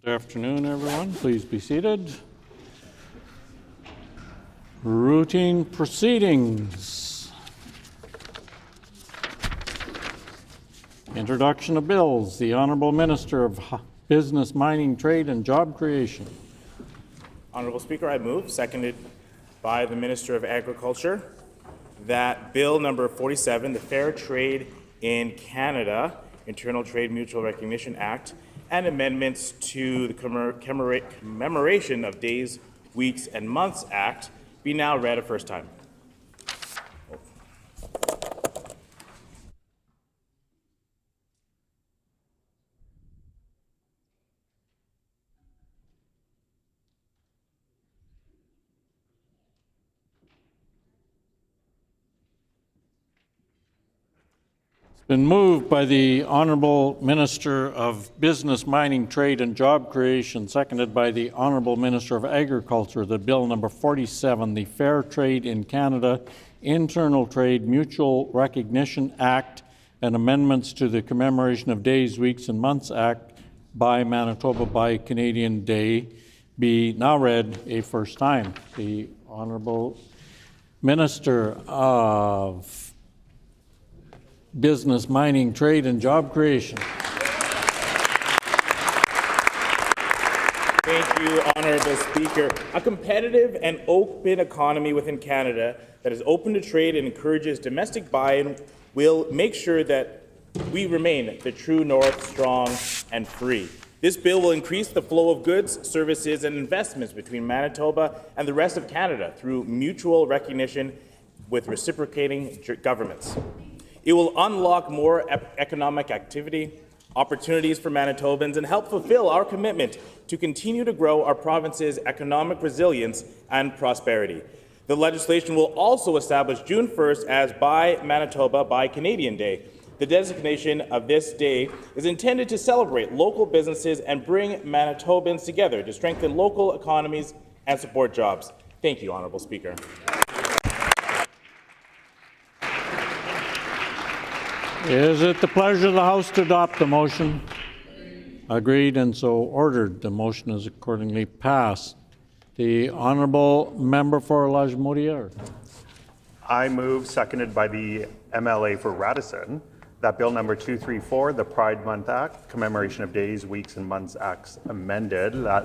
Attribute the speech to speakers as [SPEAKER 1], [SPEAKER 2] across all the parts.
[SPEAKER 1] Good afternoon, everyone. Please be seated. Routine proceedings. Introduction of bills. The Honourable Minister of Business, Mining, Trade and Job Creation.
[SPEAKER 2] Honourable Speaker, I move, seconded by the Minister of Agriculture, that Bill number 47, the Fair Trade in Canada Internal Trade Mutual Recognition Act, and amendments to the Commemoration of Days, Weeks and Months Act be now read a first time.
[SPEAKER 1] Been moved by the Honourable Minister of Business, Mining, Trade and Job Creation, seconded by the Honourable Minister of Agriculture, that Bill number 47, the Fair Trade in Canada Internal Trade Mutual Recognition Act and amendments to the Commemoration of Days, Weeks and Months Act by Manitoba by Canadian Day be now read a first time. The Honourable Minister of Business, Mining, Trade and Job Creation.
[SPEAKER 2] Thank you, Honourable Speaker. A competitive and open economy within Canada that is open to trade and encourages domestic buy-in will make sure that we remain the true north, strong and free. This bill will increase the flow of goods, services and investments between Manitoba and the rest of Canada through mutual recognition with reciprocating governments. It will unlock more economic activity, opportunities for Manitobans, and help fulfill our commitment to continue to grow our province's economic resilience and prosperity. The legislation will also establish June 1st as By Manitoba by Canadian Day. The designation of this day is intended to celebrate local businesses and bring Manitobans together to strengthen local economies and support jobs. Thank you, Honourable Speaker.
[SPEAKER 1] Is it the pleasure of the House to adopt the motion? Agreed and so ordered. The motion is accordingly passed. The Honourable Member for Lajmodiere.
[SPEAKER 3] I move, seconded by the MLA for Radisson, that Bill number 234, the Pride Month Act, Commemoration of Days, Weeks and Months Acts amended, la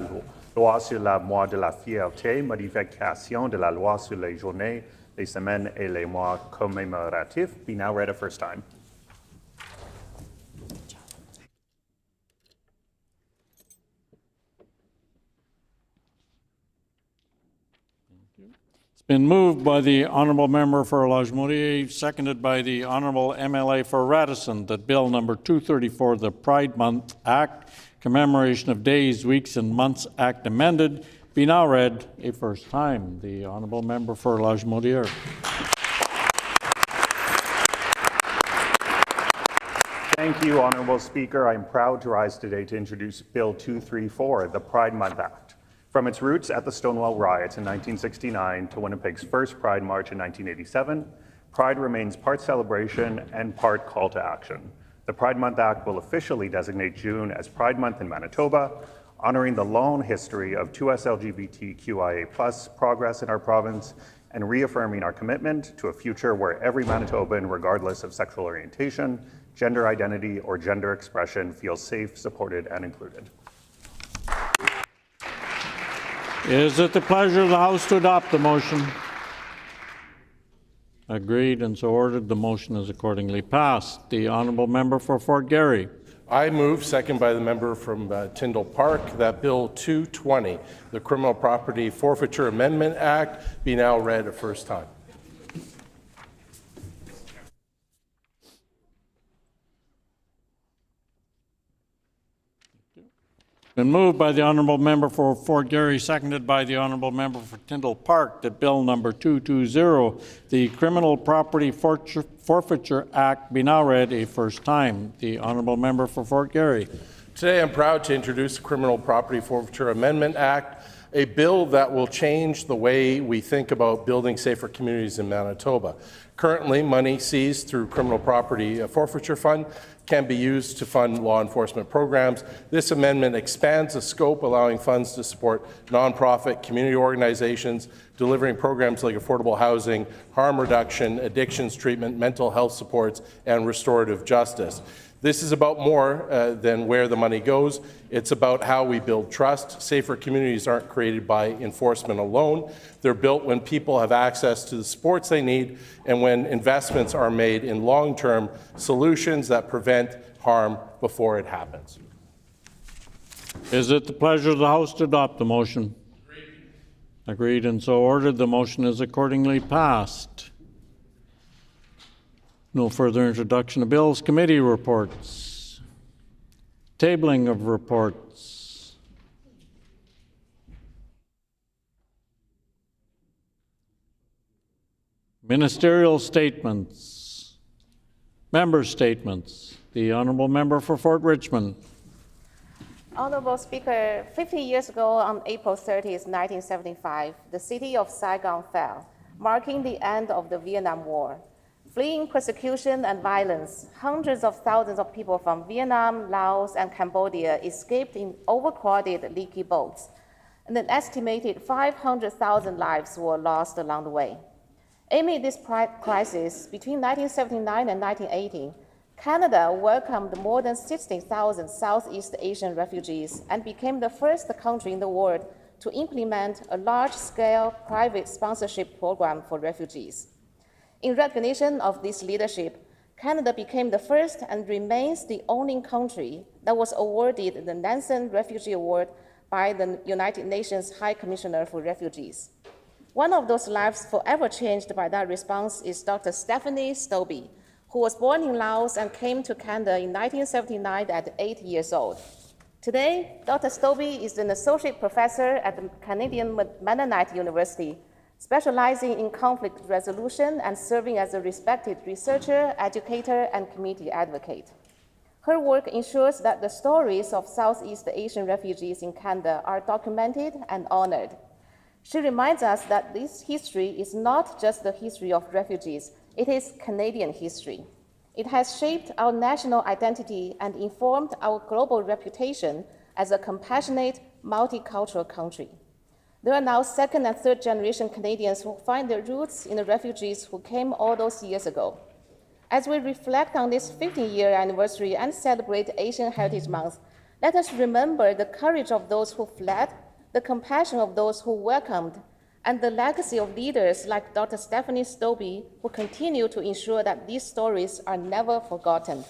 [SPEAKER 3] loi sur la mois de la fierté, modification de la loi sur les journées, les semaines et les mois commémoratifs, be now read a first time.
[SPEAKER 1] Been moved by the Honourable Member for Lajmodiere, seconded by the Honourable MLA for Radisson, that Bill number 234, the Pride Month Act, Commemoration of Days, Weeks and Months Act amended, be now read a first time. The Honourable Member for Lajmodiere.
[SPEAKER 3] Thank you, Honourable Speaker. I am proud to rise today to introduce Bill 234, the Pride Month Act. From its roots at the Stonewall Riots in 1969 to Winnipeg's first Pride March in 1987, Pride remains part celebration and part call to action. The Pride Month Act will officially designate June as Pride Month in Manitoba, honoring the long history of 2S LGBTQIA+ progress in our province and reaffirming our commitment to a future where every Manitoban, regardless of sexual orientation, gender identity, or gender expression, feels safe, supported, and included.
[SPEAKER 1] Is it the pleasure of the House to adopt the motion? Agreed and so ordered. The motion is accordingly passed. The Honourable Member for Fort Garry.
[SPEAKER 4] I move, second by the member from Tyndall Park, that Bill 220, the Criminal Property Forfeiture Amendment Act, be now read a first time.
[SPEAKER 1] Been moved by the Honourable Member for Fort Garry, seconded by the Honourable Member for Tyndall Park, that Bill number 220, the Criminal Property Forfeiture Act, be now read a first time. The Honourable Member for Fort Garry.
[SPEAKER 4] Today I'm proud to introduce the Criminal Property Forfeiture Amendment Act, a bill that will change the way we think about building safer communities in Manitoba. Currently, money seized through criminal property forfeiture fund can be used to fund law enforcement programs. This amendment expands the scope, allowing funds to support nonprofit community organizations delivering programs like affordable housing, harm reduction, addictions treatment, mental health supports, and restorative justice. This is about more than where the money goes. It's about how we build trust. Safer communities aren't created by enforcement alone. They're built when people have access to the supports they need and when investments are made in long-term solutions that prevent harm before it happens.
[SPEAKER 1] Is it the pleasure of the House to adopt the motion? Agreed, and so ordered. The motion is accordingly passed. No further introduction of bills. Committee reports. Tabling of reports. Ministerial statements. Member statements. The Honourable Member for Fort Richmond.
[SPEAKER 5] Honourable Speaker, 50 years ago on April 30th, 1975, the city of Saigon fell, marking the end of the Vietnam War. Fleeing persecution and violence, hundreds of thousands of people from Vietnam, Laos, and Cambodia escaped in overcrowded, leaky boats, and an estimated 500,000 lives were lost along the way. Amid this crisis, between 1979 and 1980, Canada welcomed more than 60,000 Southeast Asian refugees and became the first country in the world to implement a large-scale private sponsorship program for refugees. In recognition of this leadership, Canada became the first and remains the only country that was awarded the Nansen Refugee Award by the United Nations High Commissioner for Refugees. One of those lives forever changed by that response is Dr. Stephanie Stobie, who was born in Laos and came to Canada in 1979 at 8 years old. Today, Dr. Stobie is an associate professor at the Canadian Mennonite University, specializing in conflict resolution and serving as a respected researcher, educator, and community advocate. Her work ensures that the stories of Southeast Asian refugees in Canada are documented and honored. She reminds us that this history is not just the history of refugees, it is Canadian history. It has shaped our national identity and informed our global reputation as a compassionate, multicultural country. There are now second and third generation Canadians who find their roots in the refugees who came all those years ago. As we reflect on this 50-year anniversary and celebrate Asian Heritage Month, let us remember the courage of those who fled, the compassion of those who welcomed, and the legacy of leaders like Dr. Stephanie Stobie, who continue to ensure that these stories are never forgotten.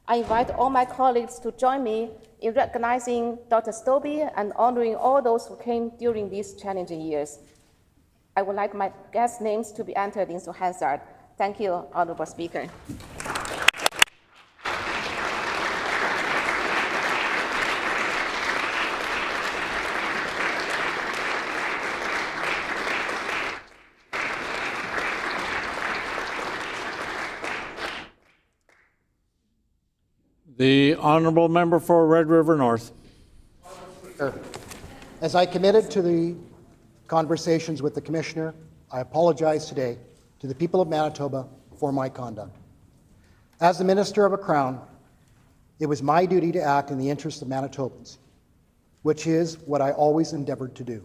[SPEAKER 5] I invite all my colleagues to join me in recognizing Dr. Stobie and honoring all those who came during these challenging years. I would like my guest names to be entered into Hansard. Thank you, Honourable Speaker.
[SPEAKER 1] The Honourable Member for Red River North.
[SPEAKER 6] As I committed to the conversations with the Commissioner, I apologize today to the people of Manitoba for my conduct. As the Minister of a Crown, it was my duty to act in the interest of Manitobans, which is what I always endeavoured to do.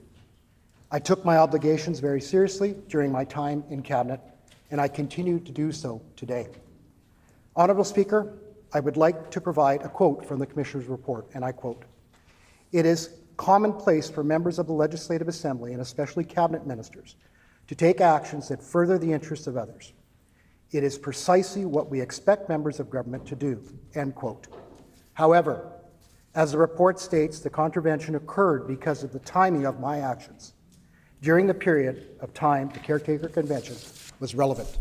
[SPEAKER 6] I took my obligations very seriously during my time in Cabinet, and I continue to do so today. Honourable Speaker, I would like to provide a quote from the Commissioner's report, and I quote, "It is commonplace for members of the Legislative Assembly, and especially Cabinet ministers, to take actions that further the interests of others. It is precisely what we expect members of government to do," end quote. However, as the report states, the contravention occurred because of the timing of my actions. During the period of time the Caretaker Convention was relevant.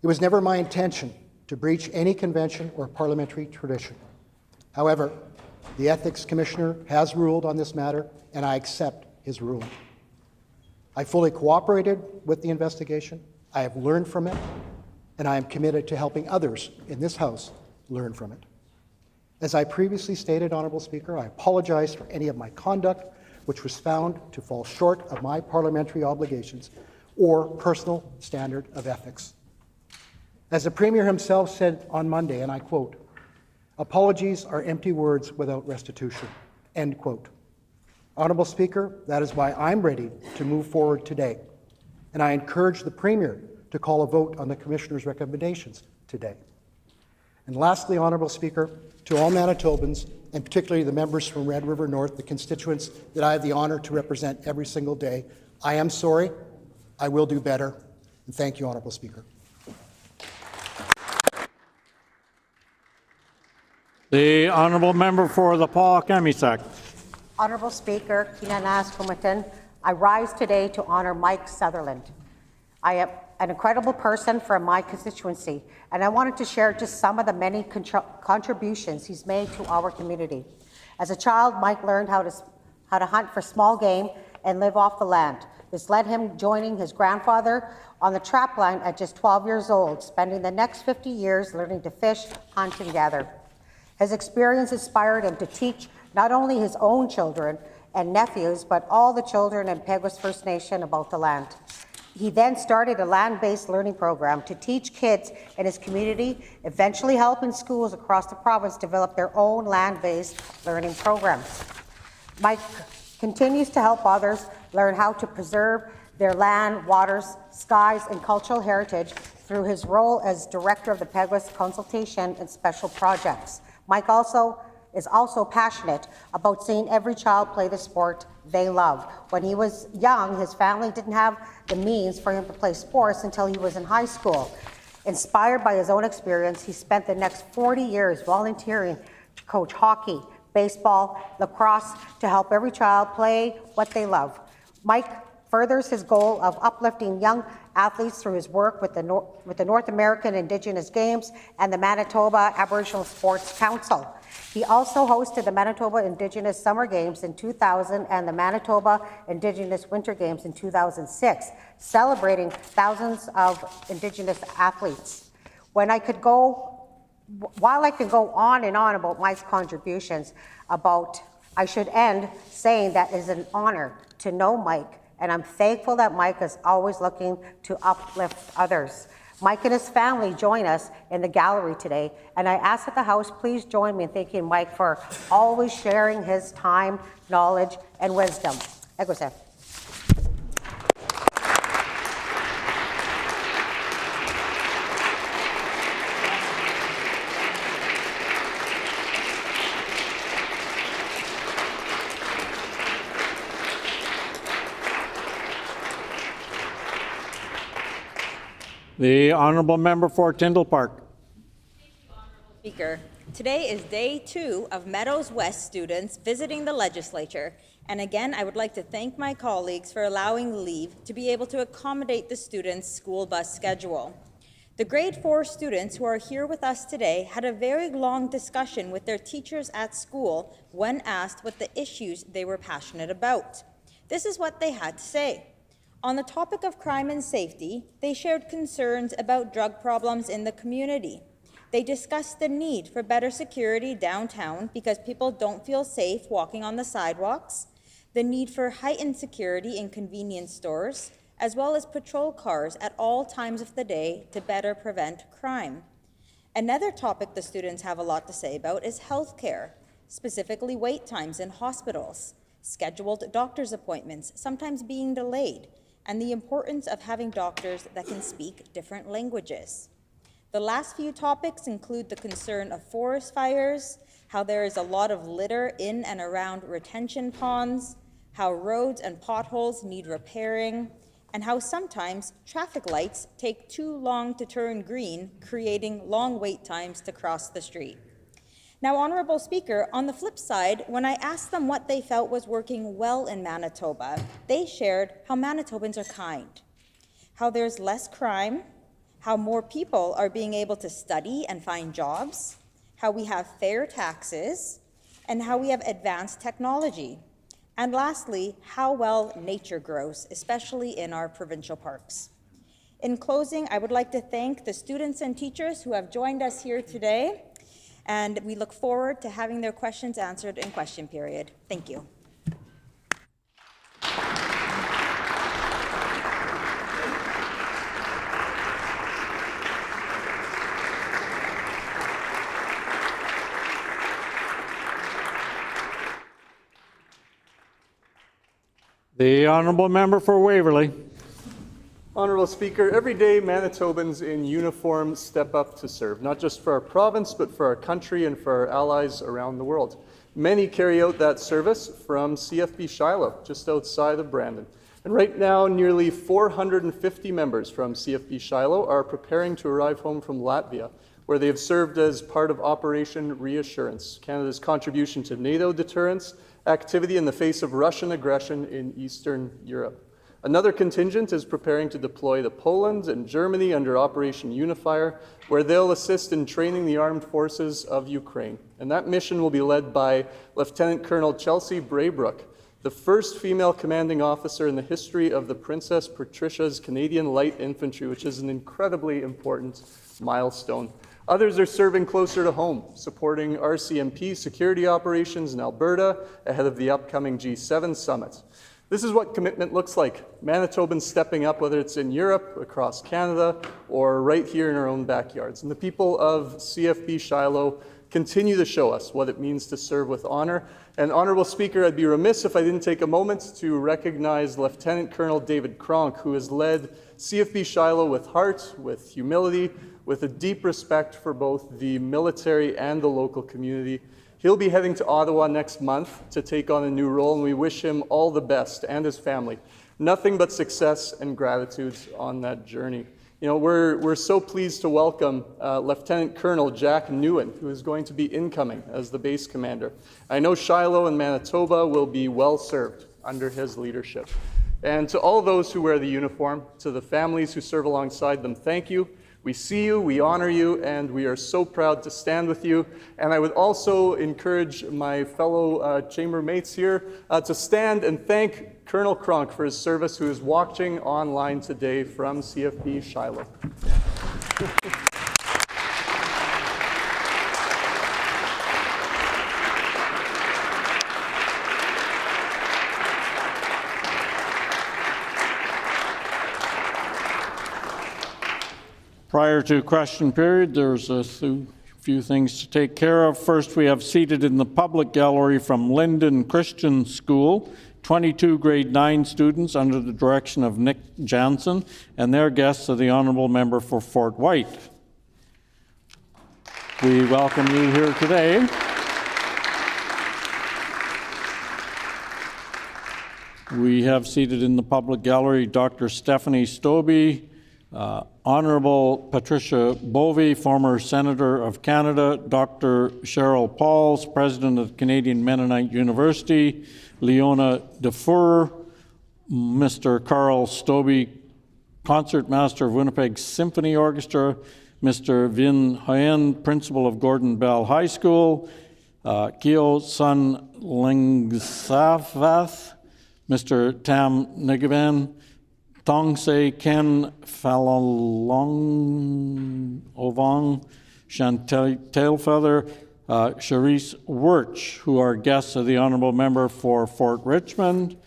[SPEAKER 6] It was never my intention to breach any convention or parliamentary tradition. However, the Ethics Commissioner has ruled on this matter, and I accept his ruling. I fully cooperated with the investigation, I have learned from it, and I am committed to helping others in this House learn from it. As I previously stated, Honourable Speaker, I apologize for any of my conduct which was found to fall short of my parliamentary obligations or personal standard of ethics. As the Premier himself said on Monday, and I quote, "Apologies are empty words without restitution," end quote. Honourable Speaker, that is why I'm ready to move forward today, and I encourage the Premier to call a vote on the Commissioner's recommendations today. And lastly, Honourable Speaker, to all Manitobans, and particularly the members from Red River North, the constituents that I have the honour to represent every single day, I am sorry, I will do better, and thank you, Honourable Speaker.
[SPEAKER 1] The honourable member for the Paul-Kamisak.
[SPEAKER 7] Honourable Speaker, Kinanas Kumatin, I rise today to honour Mike Sutherland. I am an incredible person from my constituency, and I wanted to share just some of the many contributions he's made to our community. As a child, Mike learned how to hunt for small game and live off the land. This led him joining his grandfather on the trap line at just 12 years old, spending the next 50 years learning to fish, hunt, and gather. His experience inspired him to teach not only his own children and nephews, but all the children in Peguis First Nation about the land. He then started a land-based learning program to teach kids in his community, eventually helping schools across the province develop their own land-based learning programs. Mike continues to help others learn how to preserve their land, waters, skies, and cultural heritage through his role as director of the Peguis Consultation and Special Projects. Mike is also passionate about seeing every child play the sport they love. When he was young, his family didn't have the means for him to play sports until he was in high school. Inspired by his own experience, he spent the next 40 years volunteering to coach hockey, baseball, lacrosse, to help every child play what they love. Mike furthers his goal of uplifting young athletes through his work with the North American Indigenous Games and the Manitoba Aboriginal Sports Council. He also hosted the Manitoba Indigenous Summer Games in 2000 and the Manitoba Indigenous Winter Games in 2006, celebrating thousands of Indigenous athletes. While I could go on and on about Mike's contributions, I should end saying that it is an honor to know Mike, and I'm thankful that Mike is always looking to uplift others. Mike and his family join us in the gallery today, and I ask that the House please join me in thanking Mike for always sharing his time, knowledge, and wisdom. Egosef.
[SPEAKER 1] The honourable member for Tyndall Park.
[SPEAKER 8] Thank you, Honourable Speaker. Today is day 2 of Meadows West students visiting the Legislature, and again I would like to thank my colleagues for allowing leave to be able to accommodate the students' school bus schedule. The grade 4 students who are here with us today had a very long discussion with their teachers at school when asked what the issues they were passionate about. This is what they had to say. On the topic of crime and safety, they shared concerns about drug problems in the community. They discussed the need for better security downtown because people don't feel safe walking on the sidewalks, the need for heightened security in convenience stores, as well as patrol cars at all times of the day to better prevent crime. Another topic the students have a lot to say about is healthcare, specifically wait times in hospitals, scheduled doctor's appointments sometimes being delayed, and the importance of having doctors that can speak different languages. The last few topics include the concern of forest fires, how there is a lot of litter in and around retention ponds, how roads and potholes need repairing, and how sometimes traffic lights take too long to turn green, creating long wait times to cross the street. Now, Honourable Speaker, on the flip side, when I asked them what they felt was working well in Manitoba, they shared how Manitobans are kind, how there's less crime, how more people are being able to study and find jobs, how we have fair taxes, and how we have advanced technology. And lastly, how well nature grows, especially in our provincial parks. In closing, I would like to thank the students and teachers who have joined us here today, and we look forward to having their questions answered in question period. Thank you.
[SPEAKER 1] The honourable member for Waverley.
[SPEAKER 9] Honourable Speaker, every day Manitobans in uniform step up to serve, not just for our province, but for our country and for our allies around the world. Many carry out that service from CFB Shiloh, just outside of Brandon. And right now, nearly 450 members from CFB Shiloh are preparing to arrive home from Latvia, where they have served as part of Operation Reassurance, Canada's contribution to NATO deterrence activity in the face of Russian aggression in Eastern Europe. Another contingent is preparing to deploy to Poland and Germany under Operation Unifier, where they'll assist in training the armed forces of Ukraine. And that mission will be led by Lieutenant Colonel Chelsea Braybrook, the first female commanding officer in the history of the Princess Patricia's Canadian Light Infantry, which is an incredibly important milestone. Others are serving closer to home, supporting RCMP security operations in Alberta ahead of the upcoming G7 summit. This is what commitment looks like. Manitobans stepping up, whether it's in Europe, across Canada, or right here in our own backyards. And the people of CFB Shiloh continue to show us what it means to serve with honor. And Honourable Speaker, I'd be remiss if I didn't take a moment to recognize Lieutenant Colonel David Cronk, who has led CFB Shiloh with heart, with humility, with a deep respect for both the military and the local community. He'll be heading to Ottawa next month to take on a new role, and we wish him all the best and his family. Nothing but success and gratitude on that journey. You know, we're so pleased to welcome Lieutenant Colonel Jack Newen, who is going to be incoming as the base commander. I know Shiloh and Manitoba will be well served under his leadership. And to all those who wear the uniform, to the families who serve alongside them, thank you. We see you, we honor you, and we are so proud to stand with you. And I would also encourage my fellow chambermates here to stand and thank Colonel Cronk for his service, who is watching online today from CFB Shiloh.
[SPEAKER 1] Prior to question period, there's a few things to take care of. First, we have seated in the public gallery from Linden Christian School, 22 grade 9 students under the direction of Nick Jansen, and their guests are the honourable member for Fort White. We welcome you here today. We have seated in the public gallery Dr. Stephanie Stobie, Honourable Patricia Bovey, former Senator of Canada, Dr. Cheryl Pauls, President of Canadian Mennonite University, Leona Defour, Mr. Carl Stobie, Concertmaster of Winnipeg Symphony Orchestra, Mr. Vin Hoyen, Principal of Gordon Bell High School, Kyo Sun Lengsavath, Mr. Tam Nigavan, Tongse Ken Falalong Ovong, Chantal Tailfeather, Charisse Wirch, who are guests of the honourable member for Fort Richmond.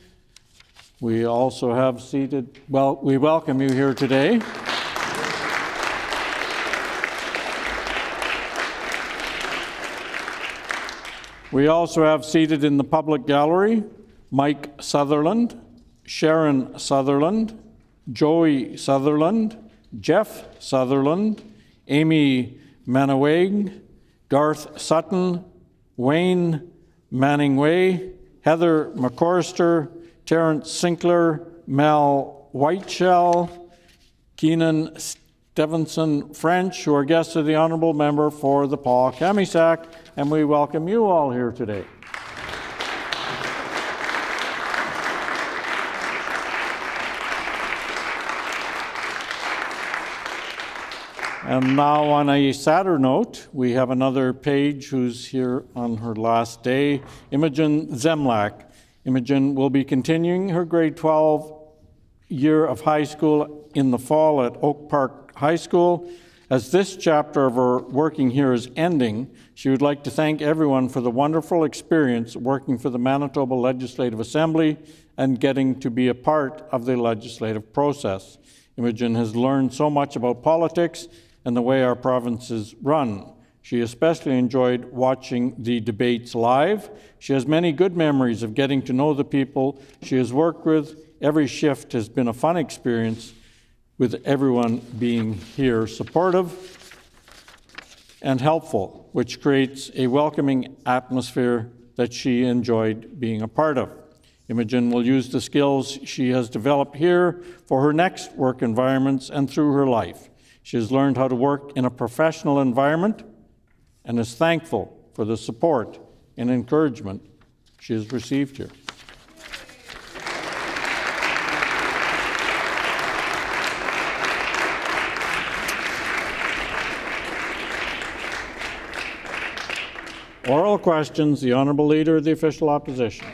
[SPEAKER 1] We also have seated, well, we welcome you here today. We also have seated in the public gallery Mike Sutherland, Sharon Sutherland, Joey Sutherland, Jeff Sutherland, Amy Manaweg, Garth Sutton, Wayne Manning-Way, Heather McCorster, Terrence Sinkler, Mel Whiteshell, Keenan Stevenson French, who are guests of the honourable member for the Paul-Kamisak, and we welcome you all here today. And now, on a sadder note, we have another page who's here on her last day, Imogen Zemlak. Imogen will be continuing her grade 12 year of high school in the fall at Oak Park High School. As this chapter of her working here is ending, she would like to thank everyone for the wonderful experience working for the Manitoba Legislative Assembly and getting to be a part of the legislative process. Imogen has learned so much about politics and the way our province is run. She especially enjoyed watching the debates live. She has many good memories of getting to know the people she has worked with. Every shift has been a fun experience, with everyone being here supportive and helpful, which creates a welcoming atmosphere that she enjoyed being a part of. Imogen will use the skills she has developed here for her next work environments and through her life. She has learned how to work in a professional environment and is thankful for the support and encouragement she has received here. Oral questions, the Honourable Leader of the Official Opposition.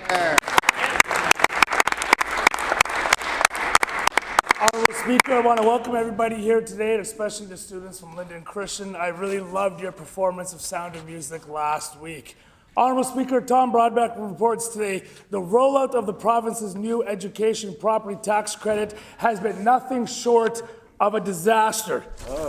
[SPEAKER 10] Honourable Speaker, I want to welcome everybody here today, and especially the students from Linden Christian. I really loved your performance of Sound of Music last week. Honourable Speaker, Tom Broadbeck reports today the rollout of the province's new education property tax credit has been nothing short of a disaster.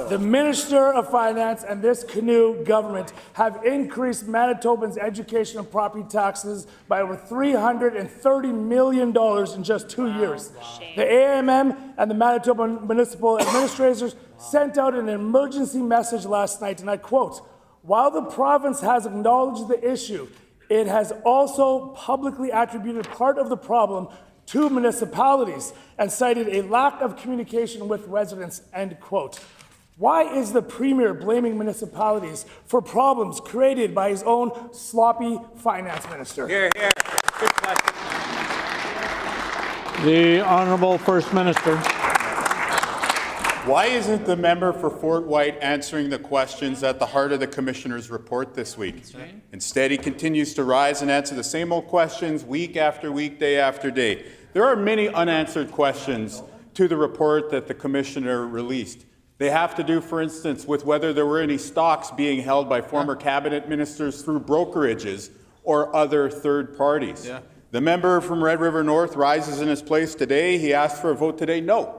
[SPEAKER 10] The Minister of Finance and this canoe government have increased Manitobans' education and property taxes by over $330 million in just 2 years. The AMM and the Manitoba Municipal Administrators sent out an emergency message last night, and I quote, "While the province has acknowledged the issue, it has also publicly attributed part of the problem to municipalities and cited a lack of communication with residents," end quote. Why is the Premier blaming municipalities for problems created by his own sloppy finance minister?
[SPEAKER 11] Here, here. Good question.
[SPEAKER 1] The Honourable First Minister.
[SPEAKER 12] Why isn't the member for Fort White answering the questions at the heart of the Commissioner's report this week? Instead, he continues to rise and answer the same old questions week after week, day after day. There are many unanswered questions to the report that the Commissioner released. They have to do, for instance, with whether there were any stocks being held by former cabinet ministers through brokerages or other third parties. Yeah. The member from Red River North rises in his place today. He asked for a vote today. No.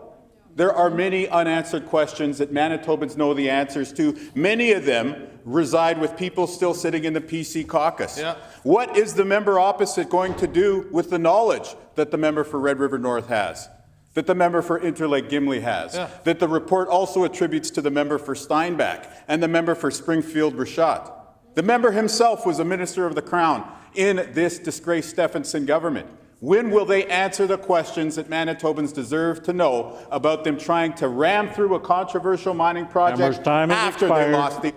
[SPEAKER 12] There are many unanswered questions that Manitobans know the answers to. Many of them reside with people still sitting in the PC caucus. Yeah. What is the member opposite going to do with the knowledge that the member for Red River North has, that the member for Interlake Gimli has, that the report also attributes to the member for Steinbach and the member for Springfield Rashat? The member himself was a minister of the Crown in this disgraced Stephenson government. When will they answer the questions that Manitobans deserve to know about them trying to ram through a controversial mining project after they lost the...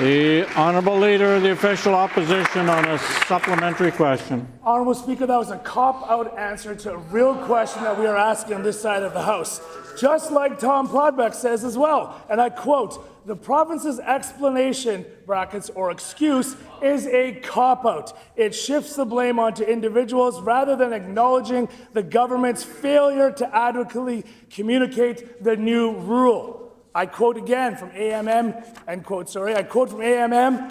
[SPEAKER 1] The Honourable Leader of the Official Opposition on a supplementary question.
[SPEAKER 10] Honourable Speaker, that was a cop-out answer to a real question that we are asking on this side of the House. Just like Tom Broadbeck says as well, and I quote, "The province's explanation, brackets, or excuse, is a cop-out. It shifts the blame onto individuals rather than acknowledging the government's failure to adequately communicate the new rule." I quote again from AMM, end quote, sorry, I quote from AMM,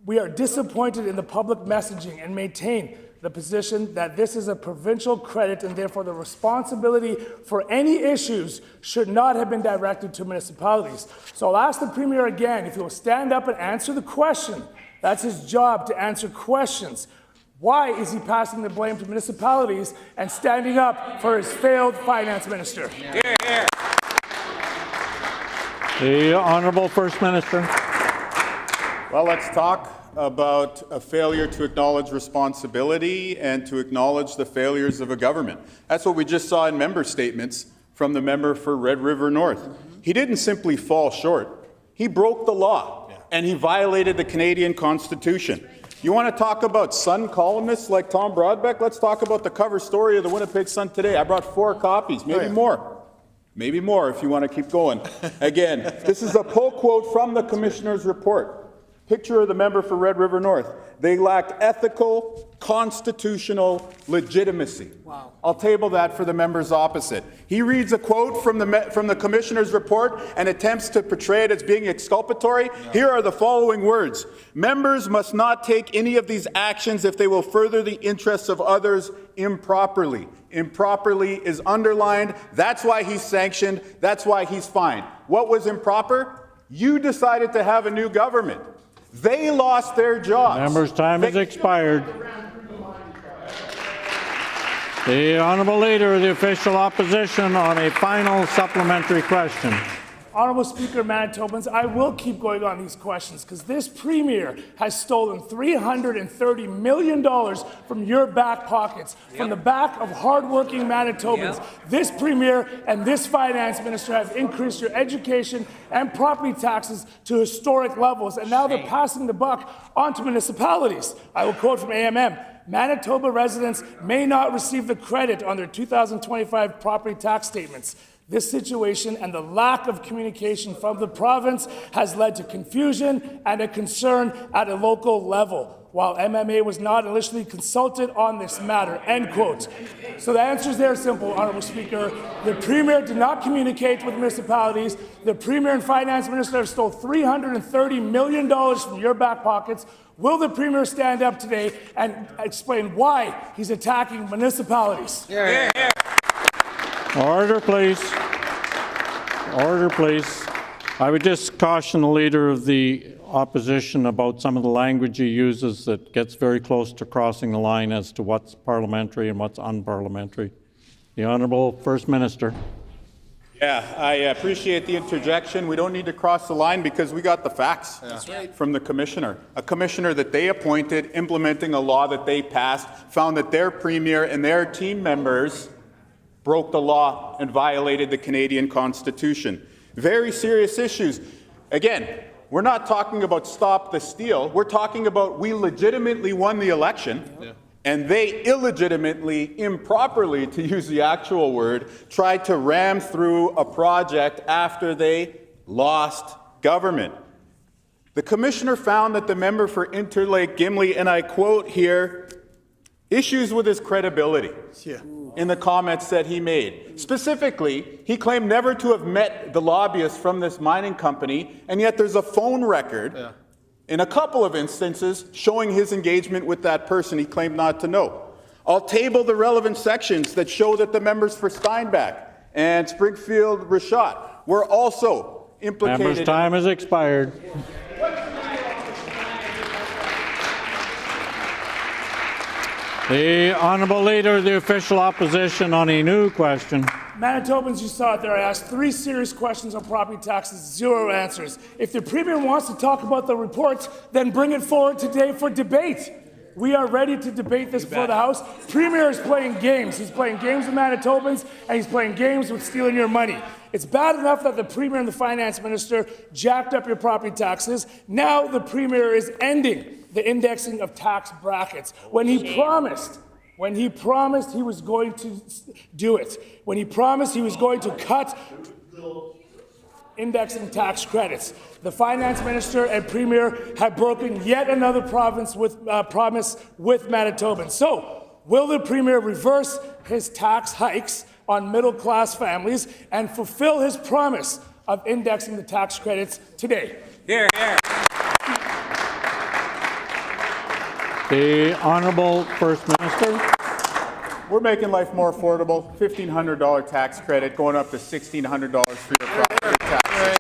[SPEAKER 10] "We are disappointed in the public messaging and maintain the position that this is a provincial credit and therefore the responsibility for any issues should not have been directed to municipalities." So I'll ask the Premier again if he will stand up and answer the question. That's his job, to answer questions. Why is he passing the blame to municipalities and standing up for his failed finance minister?
[SPEAKER 11] Here, here.
[SPEAKER 1] The Honourable First Minister.
[SPEAKER 12] Well, let's talk about a failure to acknowledge responsibility and to acknowledge the failures of a government. That's what we just saw in member statements from the member for Red River North. He didn't simply fall short. He broke the law, and he violated the Canadian Constitution. You want to talk about Sun columnists like Tom Broadbeck? Let's talk about the cover story of the Winnipeg Sun today. I brought 4 copies, maybe more. Maybe more if you want to keep going. Again, this is a pull quote from the Commissioner's report. Picture of the member for Red River North. They lack ethical, constitutional legitimacy. Wow. I'll table that for the members opposite. He reads a quote from the Commissioner's report and attempts to portray it as being exculpatory. Yeah. Here are the following words. "Members must not take any of these actions if they will further the interests of others improperly." Improperly is underlined. That's why he's sanctioned. That's why he's fined. What was improper? You decided to have a new government. They lost their jobs.
[SPEAKER 1] Member's time has expired. The Honourable Leader of the Official Opposition on a final supplementary question.
[SPEAKER 10] Honourable Speaker, Manitobans, I will keep going on these questions because this Premier has stolen $330 million from your back pockets, from the back of hardworking Manitobans. This Premier and this Finance Minister have increased your education and property taxes to historic levels, and now they're passing the buck onto municipalities. I will quote from AMM. Manitoba residents may not receive the credit on their 2025 property tax statements. This situation and the lack of communication from the province has led to confusion and a concern at a local level, while MMA was not initially consulted on this matter, end quote. So the answer is there simple, Honourable Speaker. The Premier did not communicate with municipalities. The Premier and Finance Minister have stole $330 million from your back pockets. Will the Premier stand up today and explain why he's attacking municipalities?
[SPEAKER 1] Order, please. Order, please. I would just caution the Leader of the Opposition about some of the language he uses that gets very close to crossing the line as to what's parliamentary and what's unparliamentary. The Honourable First Minister.
[SPEAKER 12] Yeah, I appreciate the interjection. We don't need to cross the line because we got the facts from the Commissioner. A Commissioner that they appointed, implementing a law that they passed, found that their Premier and their team members broke the law and violated the Canadian Constitution. Very serious issues. Again, we're not talking about stop the steal. We're talking about we legitimately won the election, and they illegitimately, improperly, to use the actual word, tried to ram through a project after they lost government. The Commissioner found that the member for Interlake Gimli, and I quote here, issues with his credibility in the comments that he made. Specifically, he claimed never to have met the lobbyist from this mining company, and yet there's a phone record in a couple of instances showing his engagement with that person he claimed not to know. I'll table the relevant sections that show that the members for Steinbach and Springfield Rashad were also implicated.
[SPEAKER 1] Member's time has expired. The Honourable Leader of the Official Opposition on a new question.
[SPEAKER 10] Manitobans, you saw it there. I asked 3 serious questions on property taxes, 0 answers. If the Premier wants to talk about the reports, then bring it forward today for debate. We are ready to debate this before the House. Premier is playing games. He's playing games with Manitobans, and he's playing games with stealing your money. It's bad enough that the Premier and the Finance Minister jacked up your property taxes. Now the Premier is ending the indexing of tax brackets when he promised he was going to do it, when he promised he was going to cut indexing tax credits. The Finance Minister and Premier have broken yet another promise with Manitobans. So, will the Premier reverse his tax hikes on middle-class families and fulfill his promise of indexing the tax credits today?
[SPEAKER 11] Here, here.
[SPEAKER 1] The Honourable First Minister.
[SPEAKER 12] We're making life more affordable. $1,500 tax credit going up to $1,600 for your property taxes.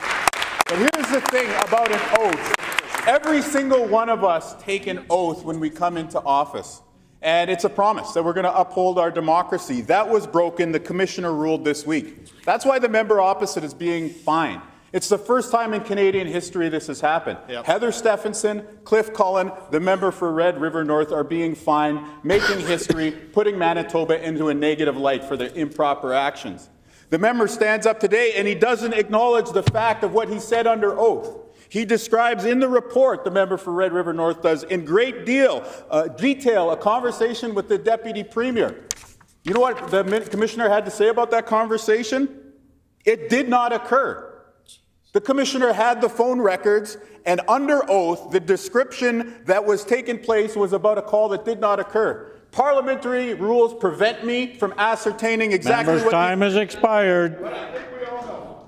[SPEAKER 12] But here's the thing about an oath. Every single one of us take an oath when we come into office. And it's a promise that we're going to uphold our democracy. That was broken. The Commissioner ruled this week. That's why the member opposite is being fined. It's the first time in Canadian history this has happened. Heather Stephenson, Cliff Cullen, the member for Red River North are being fined, making history, putting Manitoba into a negative light for their improper actions. The member stands up today and he doesn't acknowledge the fact of what he said under oath. He describes in the report, the member for Red River North does, in great detail, a conversation with the Deputy Premier. You know what the Commissioner had to say about that conversation? It did not occur. The Commissioner had the phone records, and under oath, the description that was taking place was about a call that did not occur. Parliamentary rules prevent me from ascertaining exactly
[SPEAKER 1] Member's time has expired.
[SPEAKER 12] But I think we all know.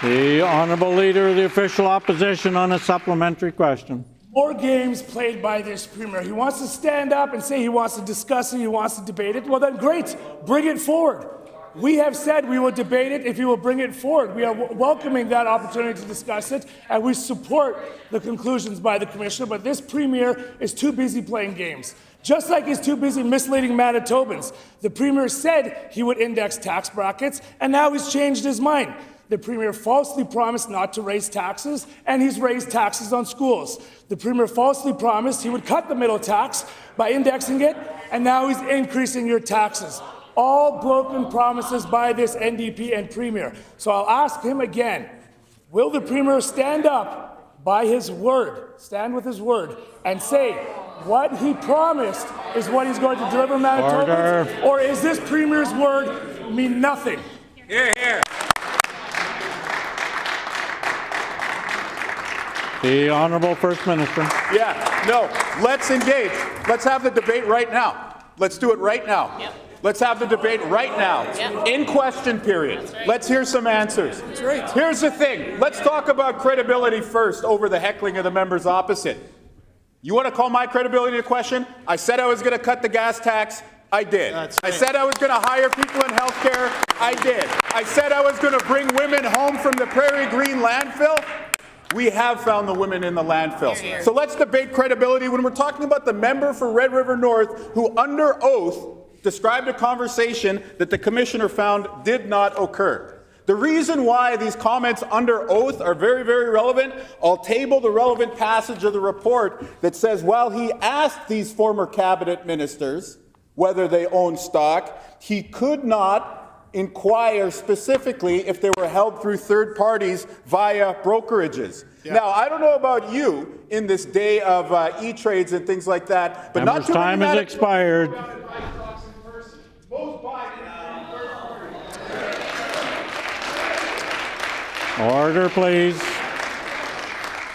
[SPEAKER 1] The Honourable Leader of the Official Opposition on a supplementary question.
[SPEAKER 10] More games played by this Premier. He wants to stand up and say he wants to discuss it, he wants to debate it. Well then great, bring it forward. We have said we will debate it if you will bring it forward. We are welcoming that opportunity to discuss it, and we support the conclusions by the Commissioner, but this Premier is too busy playing games. Just like he's too busy misleading Manitobans. The Premier said he would index tax brackets, and now he's changed his mind. The Premier falsely promised not to raise taxes, and he's raised taxes on schools. The Premier falsely promised he would cut the middle tax by indexing it, and now he's increasing your taxes. All broken promises by this NDP and Premier. So I'll ask him again, will the Premier stand up by his word, stand with his word, and say what he promised is what he's going to deliver Manitobans? Or is this Premier's word mean nothing?
[SPEAKER 11] Hear, hear.
[SPEAKER 1] The Honourable First Minister.
[SPEAKER 12] Yeah, no, let's engage. Let's have the debate right now. Let's do it right now. Yep. Let's have the debate right now. Yep. In question period. Right. Let's hear some answers. That's right. Here's the thing. Let's talk about credibility first over the heckling of the members opposite. You want to call my credibility into question? I said I was going to cut the gas tax. I did. Right. I said I was going to hire people in health care. I did. I said I was going to bring women home from the Prairie Green landfill. We have found the women in the landfill. So let's debate credibility when we're talking about the member for Red River North who, under oath, described a conversation that the Commissioner found did not occur. The reason why these comments under oath are very, very relevant, I'll table the relevant passage of the report that says while he asked these former cabinet ministers whether they own stock, he could not inquire specifically if they were held through third parties via brokerages. Yeah. Now, I don't know about you in this day of e-trades and things like that, but
[SPEAKER 1] Member's
[SPEAKER 12] not too
[SPEAKER 1] time
[SPEAKER 12] many
[SPEAKER 1] has expired. Order, please.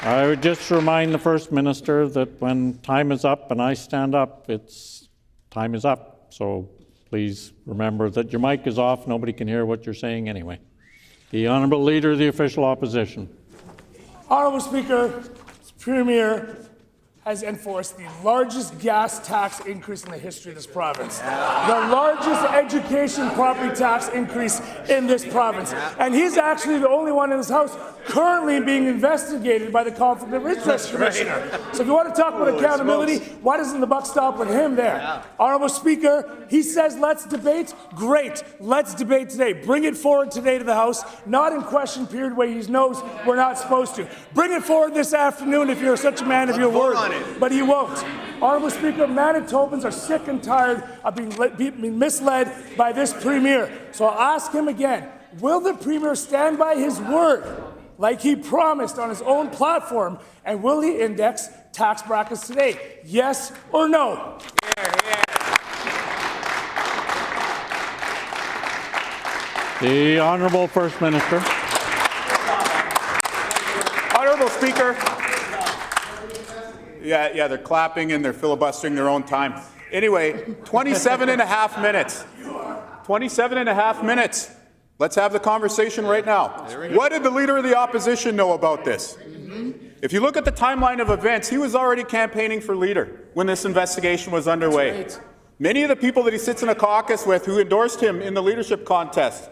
[SPEAKER 1] I would just remind the First Minister that when time is up and I stand up, time is up. So please remember that your mic is off. Nobody can hear what you're saying anyway. The Honourable Leader of the Official Opposition.
[SPEAKER 10] Honourable Speaker, Premier has enforced the largest gas tax increase in the history of this province. The largest education property tax increase in this province. And he's actually the only one in this House currently being investigated by the Conflict of Interest Commissioner. So if you want to talk about accountability, why doesn't the buck stop with him there? Honourable Speaker, he says let's debate. Great, let's debate today. Bring it forward today to the House, not in question period where he knows we're not supposed to. Bring it forward this afternoon if you're such a man of your word. But he won't. Honourable Speaker, Manitobans are sick and tired of being misled by this Premier. So I'll ask him again, will the Premier stand by his word like he promised on his own platform, and will he index tax brackets today? Yes or no?
[SPEAKER 1] The Honourable First Minister.
[SPEAKER 12] Honourable Speaker. Yeah, they're clapping and they're filibustering their own time. Anyway, 27 and a half minutes. 27 and a half minutes. Let's have the conversation right now. What did the Leader of the Opposition know about this? If you look at the timeline of events, he was already campaigning for Leader when this investigation was underway. Right. Many of the people that he sits in a caucus with who endorsed him in the leadership contest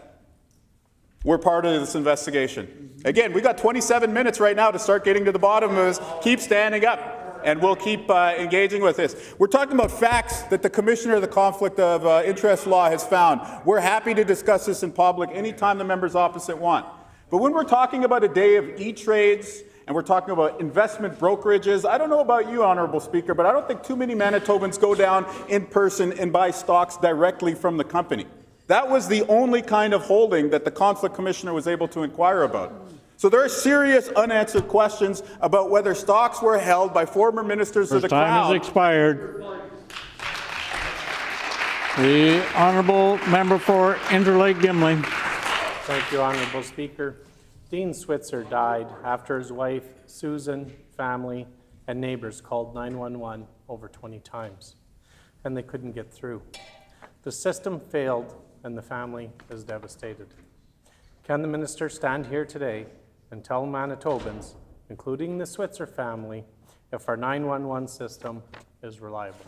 [SPEAKER 12] were part of this investigation. Again, we got 27 minutes right now to start getting to the bottom of this. Keep standing up. And we'll keep engaging with this. We're talking about facts that the Commissioner of the Conflict of Interest Law has found. We're happy to discuss this in public anytime the members opposite want. But when we're talking about a day of e-trades and we're talking about investment brokerages, I don't know about you, Honourable Speaker, but I don't think too many Manitobans go down in person and buy stocks directly from the company. That was the only kind of holding that the Conflict Commissioner was able to inquire about. So there are serious unanswered questions about whether stocks were held by former ministers of the Crown.
[SPEAKER 1] Time has expired. The Honourable Member for Interlake Gimli.
[SPEAKER 13] Thank you, Honourable Speaker. Dean Switzer died after his wife, Susan, family, and neighbours called 911 over 20 times, and they couldn't get through. The system failed, and the family is devastated. Can the minister stand here today and tell Manitobans, including the Switzer family, if our 911 system is reliable?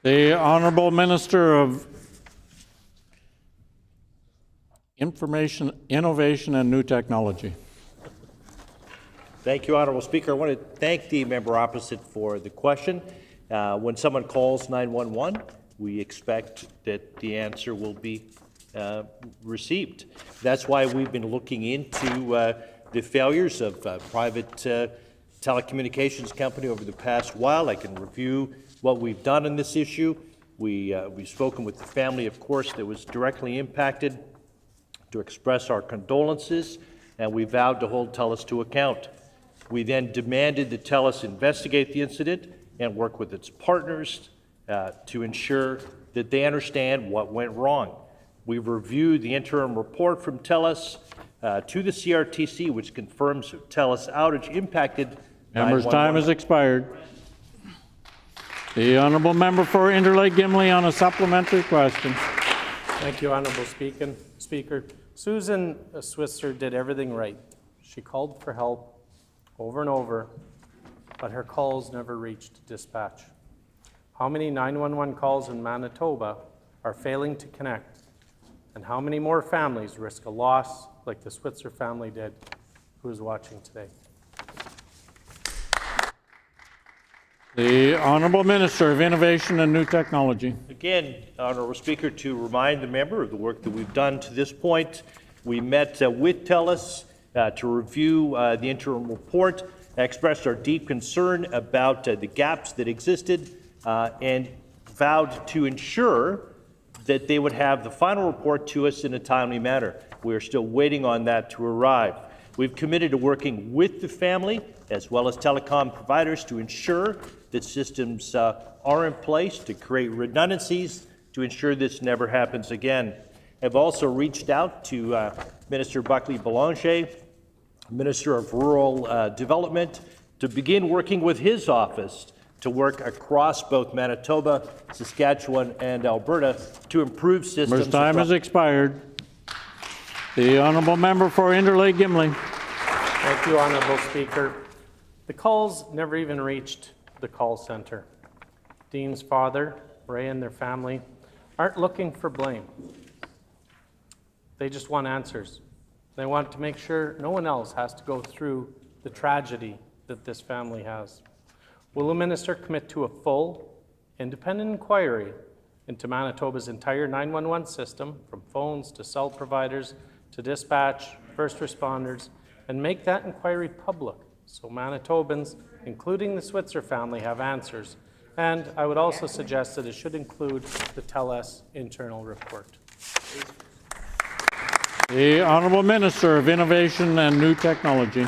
[SPEAKER 1] The Honourable Minister of Information, Innovation and New Technology.
[SPEAKER 14] Thank you, Honourable Speaker. I want to thank the member opposite for the question. When someone calls 911, we expect that the answer will be received. That's why we've been looking into the failures of private telecommunications company over the past while. I can review what we've done on this issue. We've spoken with the family, of course, that was directly impacted, to express our condolences, and we vowed to hold TELUS to account. We then demanded that TELUS investigate the incident and work with its partners to ensure that they understand what went wrong. We've reviewed the interim report from TELUS to the CRTC, which confirms that TELUS outage impacted
[SPEAKER 1] Member's time has expired. The Honourable Member for Interlake Gimli on a supplementary question.
[SPEAKER 13] Thank you, Honourable Speaker. Susan Switzer did everything right. She called for help over and over, but her calls never reached dispatch. How many 911 calls in Manitoba are failing to connect? And how many more families risk a loss like the Switzer family did, who is watching today?
[SPEAKER 1] The Honourable Minister of Innovation and New Technology.
[SPEAKER 14] Again, Honourable Speaker, to remind the member of the work that we've done to this point, we met with TELUS to review the interim report, expressed our deep concern about the gaps that existed, and vowed to ensure that they would have the final report to us in a timely manner. We are still waiting on that to arrive. We've committed to working with the family as well as telecom providers to ensure that systems are in place to create redundancies to ensure this never happens again. I've also reached out to Minister Buckley Boulanger, Minister of Rural Development, to begin working with his office to work across both Manitoba, Saskatchewan, and Alberta to improve systems.
[SPEAKER 1] Member's time has expired. The Honourable Member for Interlake Gimli.
[SPEAKER 13] Thank you, Honourable Speaker. The calls never even reached the call centre. Dean's father, Ray, and their family aren't looking for blame. They just want answers. They want to make sure no one else has to go through the tragedy that this family has. Will the minister commit to a full, independent inquiry into Manitoba's entire 911 system, from phones to cell providers to dispatch, first responders, and make that inquiry public so Manitobans, including the Switzer family, have answers? And I would also suggest that it should include the TELUS internal report.
[SPEAKER 1] The Honourable Minister of Innovation and New Technology.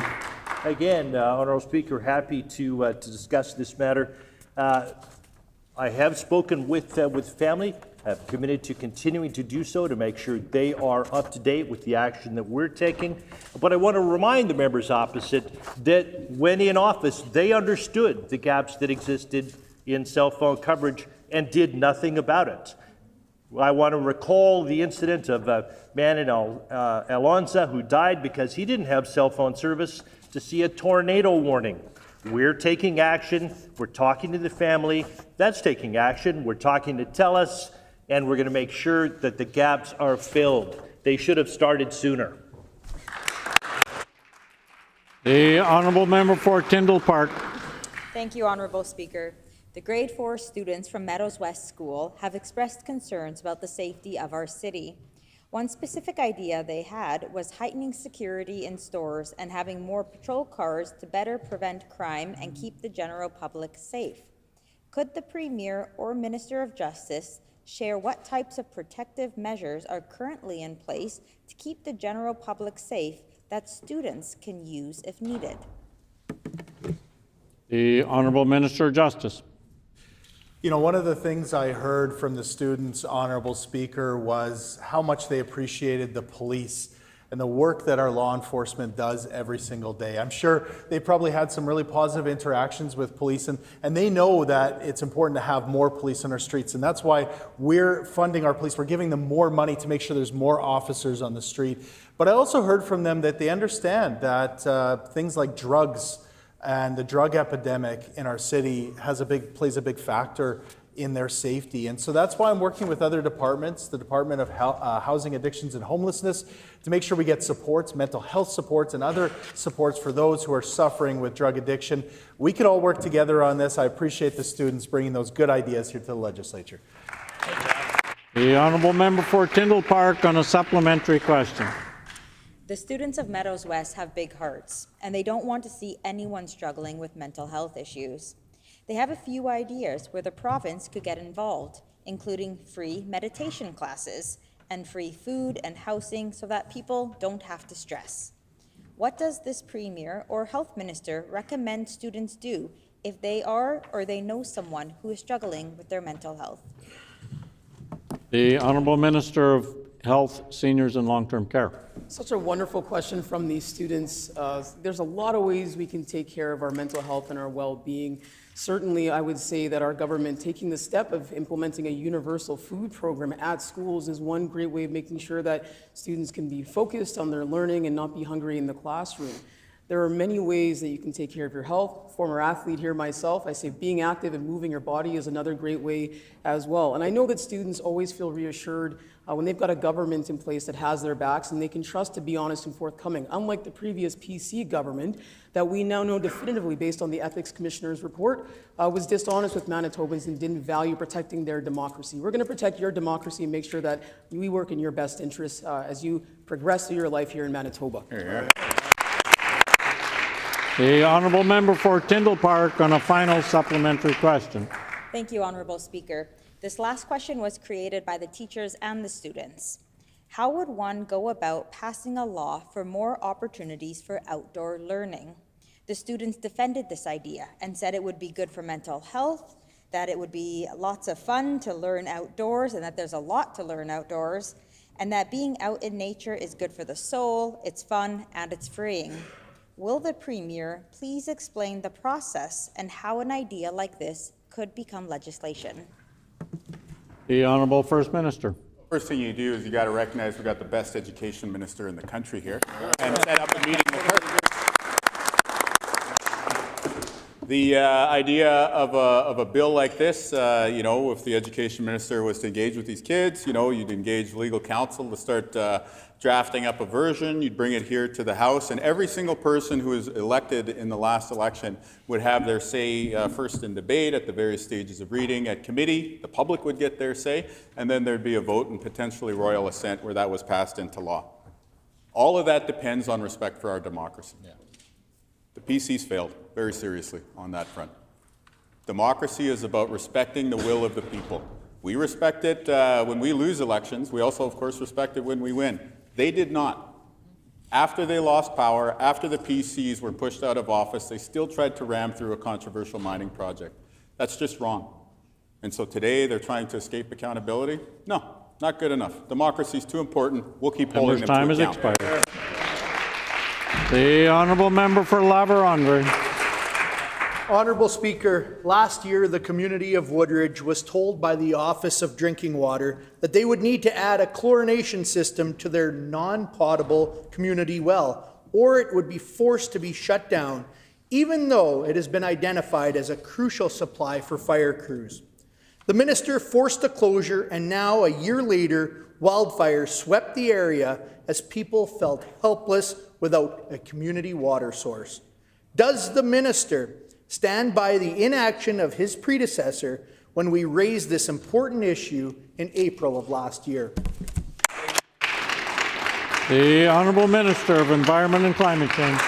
[SPEAKER 14] Again, Honourable Speaker, happy to discuss this matter. I have spoken with family. I've committed to continuing to do so to make sure they are up to date with the action that we're taking. But I want to remind the members opposite that when in office, they understood the gaps that existed in cell phone coverage and did nothing about it. I want to recall the incident of a man in Alonza who died because he didn't have cell phone service to see a tornado warning. We're taking action. We're talking to the family. That's taking action. We're talking to TELUS, and we're going to make sure that the gaps are filled. They should have started sooner.
[SPEAKER 1] The Honourable Member for Tyndall Park.
[SPEAKER 8] Thank you, Honourable Speaker. The grade 4 students from Meadows West School have expressed concerns about the safety of our city. One specific idea they had was heightening security in stores and having more patrol cars to better prevent crime and keep the general public safe. Could the Premier or Minister of Justice share what types of protective measures are currently in place to keep the general public safe that students can use if needed?
[SPEAKER 1] The Honourable Minister of Justice.
[SPEAKER 15] You know, one of the things I heard from the students, Honourable Speaker, was how much they appreciated the police and the work that our law enforcement does every single day. I'm sure they probably had some really positive interactions with police, and they know that it's important to have more police on our streets, and that's why we're funding our police. We're giving them more money to make sure there's more officers on the street. But I also heard from them that they understand that things like drugs and the drug epidemic in our city plays a big factor in their safety. And so that's why I'm working with other departments, the Department of Housing, Addictions and Homelessness, to make sure we get supports, mental health supports and other supports for those who are suffering with drug addiction. We can all work together on this. I appreciate the students bringing those good ideas here to the legislature.
[SPEAKER 1] The honourable member for Tyndall Park on a supplementary question.
[SPEAKER 8] The students of Meadows West have big hearts, and they don't want to see anyone struggling with mental health issues. They have a few ideas where the province could get involved, including free meditation classes and free food and housing so that people don't have to stress. What does this Premier or Health Minister recommend students do if they are or they know someone who is struggling with their mental health?
[SPEAKER 1] The Honourable Minister of Health, Seniors and Long-Term Care.
[SPEAKER 16] Such a wonderful question from these students. There's a lot of ways we can take care of our mental health and our well-being. Certainly, I would say that our government taking the step of implementing a universal food program at schools is one great way of making sure that students can be focused on their learning and not be hungry in the classroom. There are many ways that you can take care of your health. Former athlete here myself, I say being active and moving your body is another great way as well. And I know that students always feel reassured when they've got a government in place that has their backs and they can trust to be honest and forthcoming. Unlike the previous PC government that we now know definitively based on the Ethics Commissioner's report was dishonest with Manitobans and didn't value protecting their democracy. We're going to protect your democracy and make sure that we work in your best interests as you progress through your life here in Manitoba.
[SPEAKER 1] The honourable member for Tyndall Park on a final supplementary question.
[SPEAKER 8] Thank you, Honourable Speaker. This last question was created by the teachers and the students. How would one go about passing a law for more opportunities for outdoor learning? The students defended this idea and said it would be good for mental health, that it would be lots of fun to learn outdoors and that there's a lot to learn outdoors, and that being out in nature is good for the soul, it's fun, and it's freeing. Will the Premier please explain the process and how an idea like this could become legislation?
[SPEAKER 1] The Honourable First Minister.
[SPEAKER 12] First thing you do is you got to recognize we've got the best education minister in the country here and set up a meeting with her. The idea of a bill like this, you know, if the education minister was to engage with these kids, you know, you'd engage legal counsel to start drafting up a version, you'd bring it here to the House, and every single person who was elected in the last election would have their say first in debate at the various stages of reading at committee, the public would get their say, and then there'd be a vote and potentially royal assent where that was passed into law. All of that depends on respect for our democracy. Yeah. The PC's failed very seriously on that front. Democracy is about respecting the will of the people. We respect it when we lose elections. We also, of course, respect it when we win. They did not. After they lost power, after the PCs were pushed out of office, they still tried to ram through a controversial mining project. That's just wrong. And so today they're trying to escape accountability? No, not good enough. Democracy is too important. We'll keep holding them to account.
[SPEAKER 1] Member's time has expired. The Honourable Member for La-Vérendrye.
[SPEAKER 17] Honourable Speaker, last year the community of Woodridge was told by the Office of Drinking Water that they would need to add a chlorination system to their non-potable community well, or it would be forced to be shut down, even though it has been identified as a crucial supply for fire crews. The minister forced the closure, and now, a year later, wildfire swept the area as people felt helpless without a community water source. Does the minister stand by the inaction of his predecessor when we raised this important issue in April of last year?
[SPEAKER 1] The Honourable Minister of Environment and Climate Change.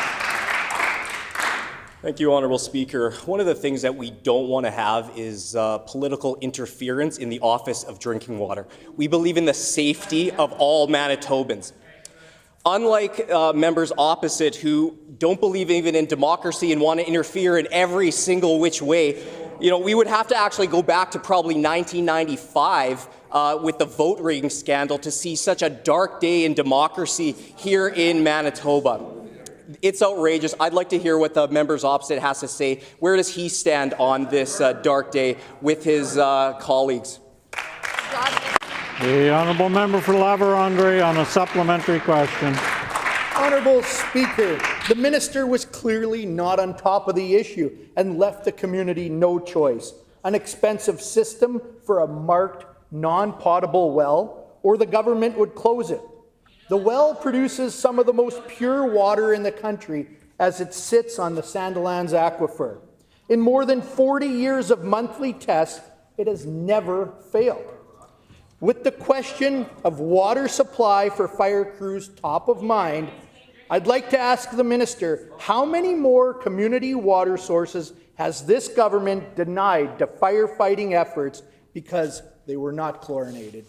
[SPEAKER 18] Thank you, Honourable Speaker. One of the things that we don't want to have is political interference in the Office of Drinking Water. We believe in the safety of all Manitobans. Unlike members opposite who don't believe even in democracy and want to interfere in every single which way, you know, we would have to actually go back to probably 1995 with the vote rigging scandal to see such a dark day in democracy here in Manitoba. It's outrageous. I'd like to hear what the members opposite has to say. Where does he stand on this dark day with his colleagues?
[SPEAKER 1] The Honourable Member for La-Vérendrye on a supplementary question.
[SPEAKER 17] Honourable Speaker, the minister was clearly not on top of the issue and left the community no choice. an expensive system for a marked non-potable well, or the government would close it. The well produces some of the most pure water in the country as it sits on the Sandilands aquifer. In more than 40 years of monthly tests, it has never failed. With the question of water supply for fire crews top of mind, I'd like to ask the minister, how many more community water sources has this government denied to firefighting efforts because they were not chlorinated?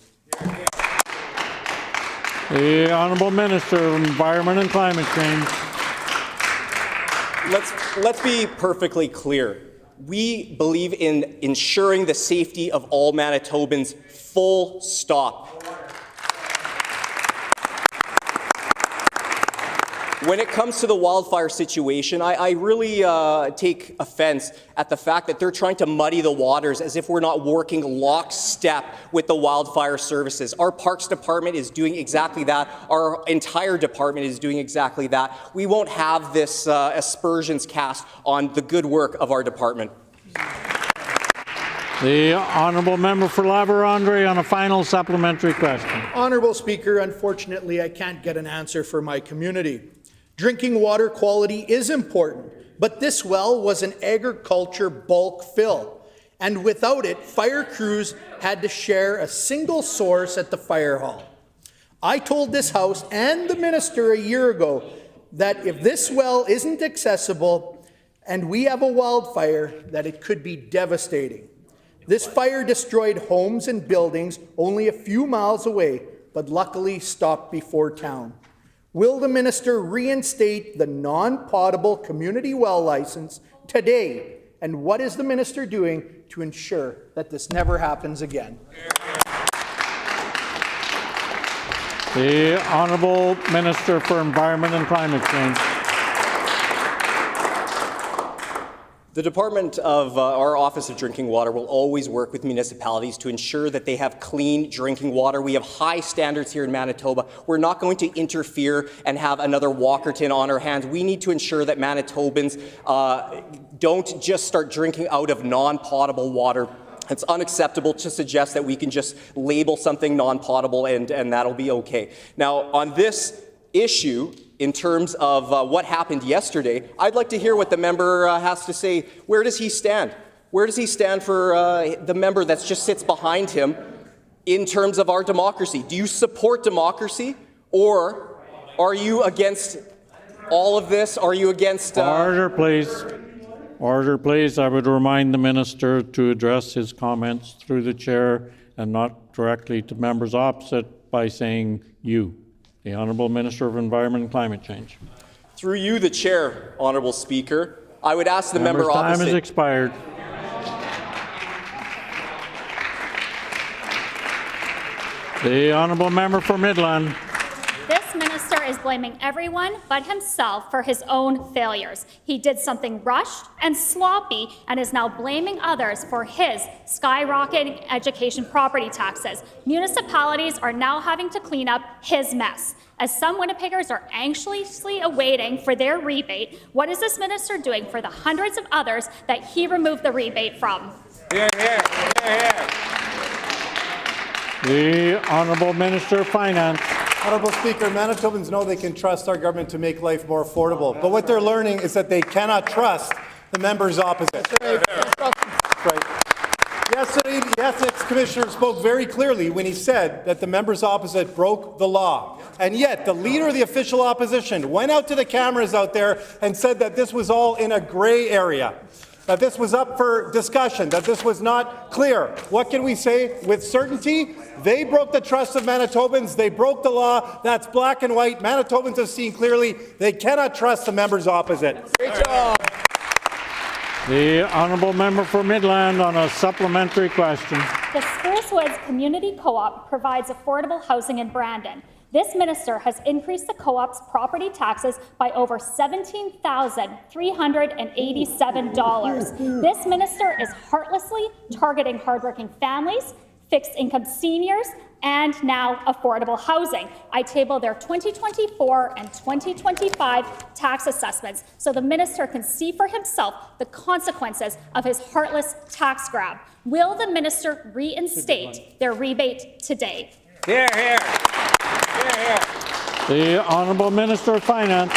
[SPEAKER 1] The Honourable Minister of Environment and Climate Change.
[SPEAKER 18] Let's be perfectly clear. We believe in ensuring the safety of all Manitobans, full stop. When it comes to the wildfire situation, I really take offense at the fact that they're trying to muddy the waters as if we're not working lockstep with the wildfire services. Our Parks Department is doing exactly that. Our entire department is doing exactly that. We won't have this aspersions cast on the good work of our department.
[SPEAKER 1] The Honourable Member for La-Vérendrye on a final supplementary question.
[SPEAKER 17] Honourable Speaker, unfortunately, I can't get an answer for my community. Drinking water quality is important, but this well was an agriculture bulk fill, and without it, fire crews had to share a single source at the fire hall. I told this House and the minister a year ago that if this well isn't accessible and we have a wildfire, that it could be devastating. This fire destroyed homes and buildings only a few miles away, but luckily stopped before town. Will the minister reinstate the non-potable community well license today? And what is the minister doing to ensure that this never happens again?
[SPEAKER 1] The Honourable Minister for Environment and Climate Change.
[SPEAKER 18] The Department of our Office of Drinking Water will always work with municipalities to ensure that they have clean drinking water. We have high standards here in Manitoba. We're not going to interfere and have another Walkerton on our hands. We need to ensure that Manitobans don't just start drinking out of non-potable water. It's unacceptable to suggest that we can just label something non-potable and that'll be okay. Now, on this issue, in terms of what happened yesterday, I'd like to hear what the member has to say. Where does he stand? Where does he stand for the member that just sits behind him in terms of our democracy? Do you support democracy, or are you against all of this? Are you against...
[SPEAKER 1] Order, please. Order, please. I would remind the minister to address his comments through the chair and not directly to members opposite by saying you. The Honourable Minister of Environment and Climate Change.
[SPEAKER 18] Through you, the chair, Honourable Speaker, I would ask the member opposite...
[SPEAKER 1] time has expired. The Honourable Member for Midland.
[SPEAKER 19] This minister is blaming everyone but himself for his own failures. He did something rushed and sloppy and is now blaming others for his skyrocketing education property taxes. Municipalities are now having to clean up his mess. As some Winnipeggers are anxiously awaiting for their rebate, what is this minister doing for the hundreds of others that he removed the rebate from?
[SPEAKER 11] Hear, hear, hear, hear.
[SPEAKER 1] The Honourable Minister of Finance.
[SPEAKER 20] Honourable Speaker, Manitobans know they can trust our government to make life more affordable, but what they're learning is that they cannot trust the members opposite. That's right. Yesterday, the Ethics Commissioner spoke very clearly when he said that the members opposite broke the law. And yet, the leader of the official opposition went out to the cameras out there and said that this was all in a gray area, that this was up for discussion, that this was not clear. What can we say with certainty? They broke the trust of Manitobans. They broke the law. That's black and white. Manitobans have seen clearly they cannot trust the members opposite.
[SPEAKER 11] Great job.
[SPEAKER 1] The Honourable Member for Midland on a supplementary question.
[SPEAKER 19] The Spruce Woods Community Co-op provides affordable housing in Brandon. This minister has increased the co-op's property taxes by over $17,387. This minister is heartlessly targeting hardworking families, fixed-income seniors, and now affordable housing. I table their 2024 and 2025 tax assessments so the minister can see for himself the consequences of his heartless tax grab. Will the minister reinstate their rebate today?
[SPEAKER 11] Here, here. Here, here.
[SPEAKER 1] The Honourable Minister of Finance.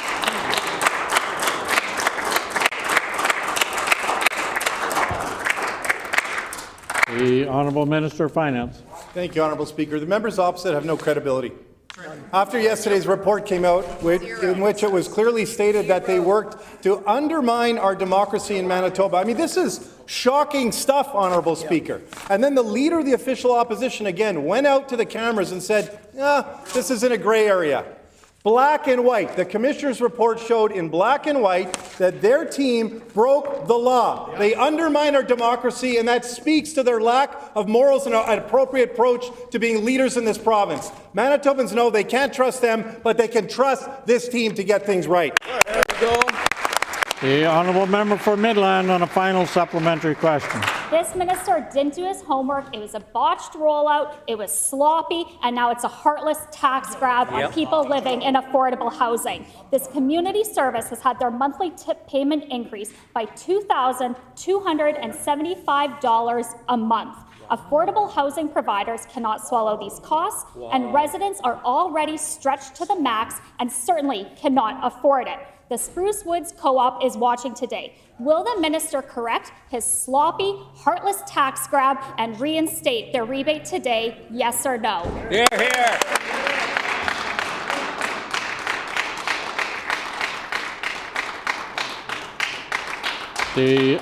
[SPEAKER 1] The Honourable Minister of Finance.
[SPEAKER 20] Thank you, Honourable Speaker. The members opposite have no credibility. After yesterday's report came out, in which it was clearly stated that they worked to undermine our democracy in Manitoba. I mean, this is shocking stuff, Honourable Speaker. And then the leader of the official opposition again went out to the cameras and said, this is in a grey area. Black and white. The Commissioner's report showed in black and white that their team broke the law. They undermine our democracy, and that speaks to their lack of morals and an appropriate approach to being leaders in this province. Manitobans know they can't trust them, but they can trust this team to get things right.
[SPEAKER 11] There we go.
[SPEAKER 1] The Honourable Member for Midland on a final supplementary question.
[SPEAKER 19] This minister didn't do his homework. It was a botched rollout. It was sloppy, and now it's a heartless tax grab on people living in affordable housing. This community service has had their monthly tip payment increase by $2,275 a month. Affordable housing providers cannot swallow these costs, and residents are already stretched to the max and certainly cannot afford it. The Spruce Woods Co-op is watching today. Will the minister correct his sloppy, heartless tax grab and reinstate their rebate today, yes or no?
[SPEAKER 11] Here, here.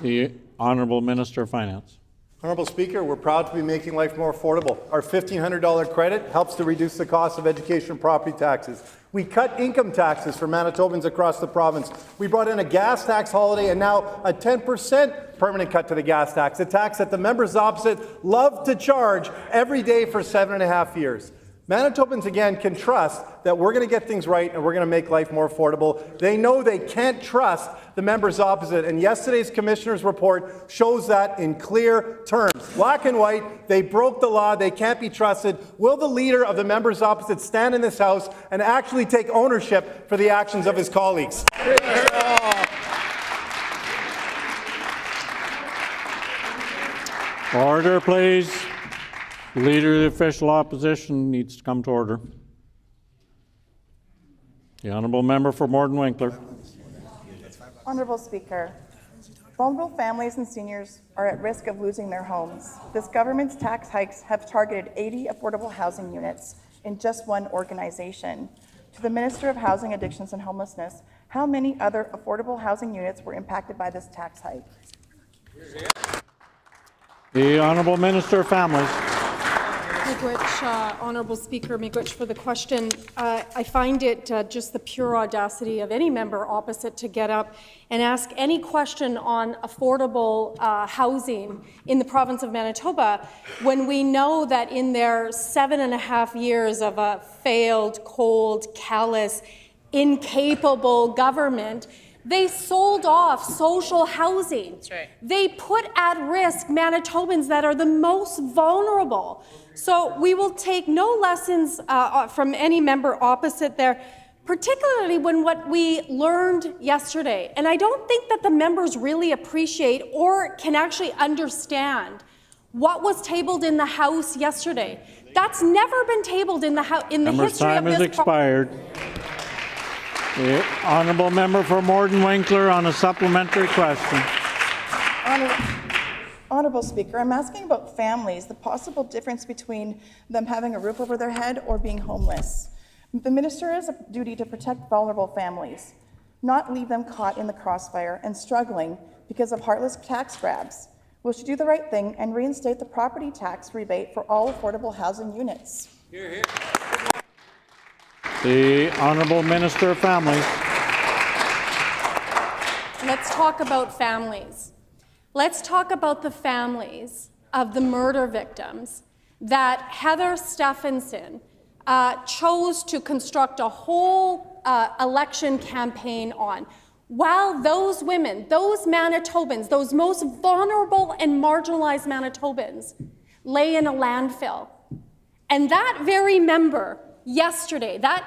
[SPEAKER 1] The Honourable Minister of Finance.
[SPEAKER 20] Honourable Speaker, we're proud to be making life more affordable. Our $1,500 credit helps to reduce the cost of education and property taxes. We cut income taxes for Manitobans across the province. We brought in a gas tax holiday and now a 10% permanent cut to the gas tax, a tax that the members opposite love to charge every day for 7.5 years. Manitobans, again, can trust that we're going to get things right and we're going to make life more affordable. They know they can't trust the members opposite, and yesterday's Commissioner's report shows that in clear terms. Black and white, they broke the law, they can't be trusted. Will the leader of the members opposite stand in this House and actually take ownership for the actions of his colleagues?
[SPEAKER 1] Order, please. Leader of the official opposition needs to come to order. The Honourable Member for Morden Winkler.
[SPEAKER 21] Honourable Speaker, vulnerable families and seniors are at risk of losing their homes. This government's tax hikes have targeted 80 affordable housing units in just one organization. To the Minister of Housing, Addictions and Homelessness, how many other affordable housing units were impacted by this tax hike?
[SPEAKER 1] The Honourable Minister of Families.
[SPEAKER 22] Miigwech, Honourable Speaker, Miigwech for the question. I find it just the pure audacity of any member opposite to get up and ask any question on affordable housing in the province of Manitoba when we know that in their 7.5 years of a failed, cold, callous, incapable government, they sold off social housing. That's right. They put at risk Manitobans that are the most vulnerable. So we will take no lessons from any member opposite there, particularly when what we learned yesterday. And I don't think that the members really appreciate or can actually understand what was tabled in the House yesterday. That's never been tabled in the House in the
[SPEAKER 1] Member's
[SPEAKER 22] history
[SPEAKER 1] time
[SPEAKER 22] of
[SPEAKER 1] has
[SPEAKER 22] this.
[SPEAKER 1] expired. The Honourable Member for Morden Winkler on a supplementary question.
[SPEAKER 21] Honourable Speaker, I'm asking about families, the possible difference between them having a roof over their head or being homeless. The minister has a duty to protect vulnerable families, not leave them caught in the crossfire and struggling because of heartless tax grabs. Will she do the right thing and reinstate the property tax rebate for all affordable housing units?
[SPEAKER 11] Here, here.
[SPEAKER 1] The Honourable Minister of Families.
[SPEAKER 22] Let's talk about families. Let's talk about the families of the murder victims that Heather Stephenson chose to construct a whole election campaign on. While those women, those Manitobans, those most vulnerable and marginalized Manitobans lay in a landfill And that very member yesterday, that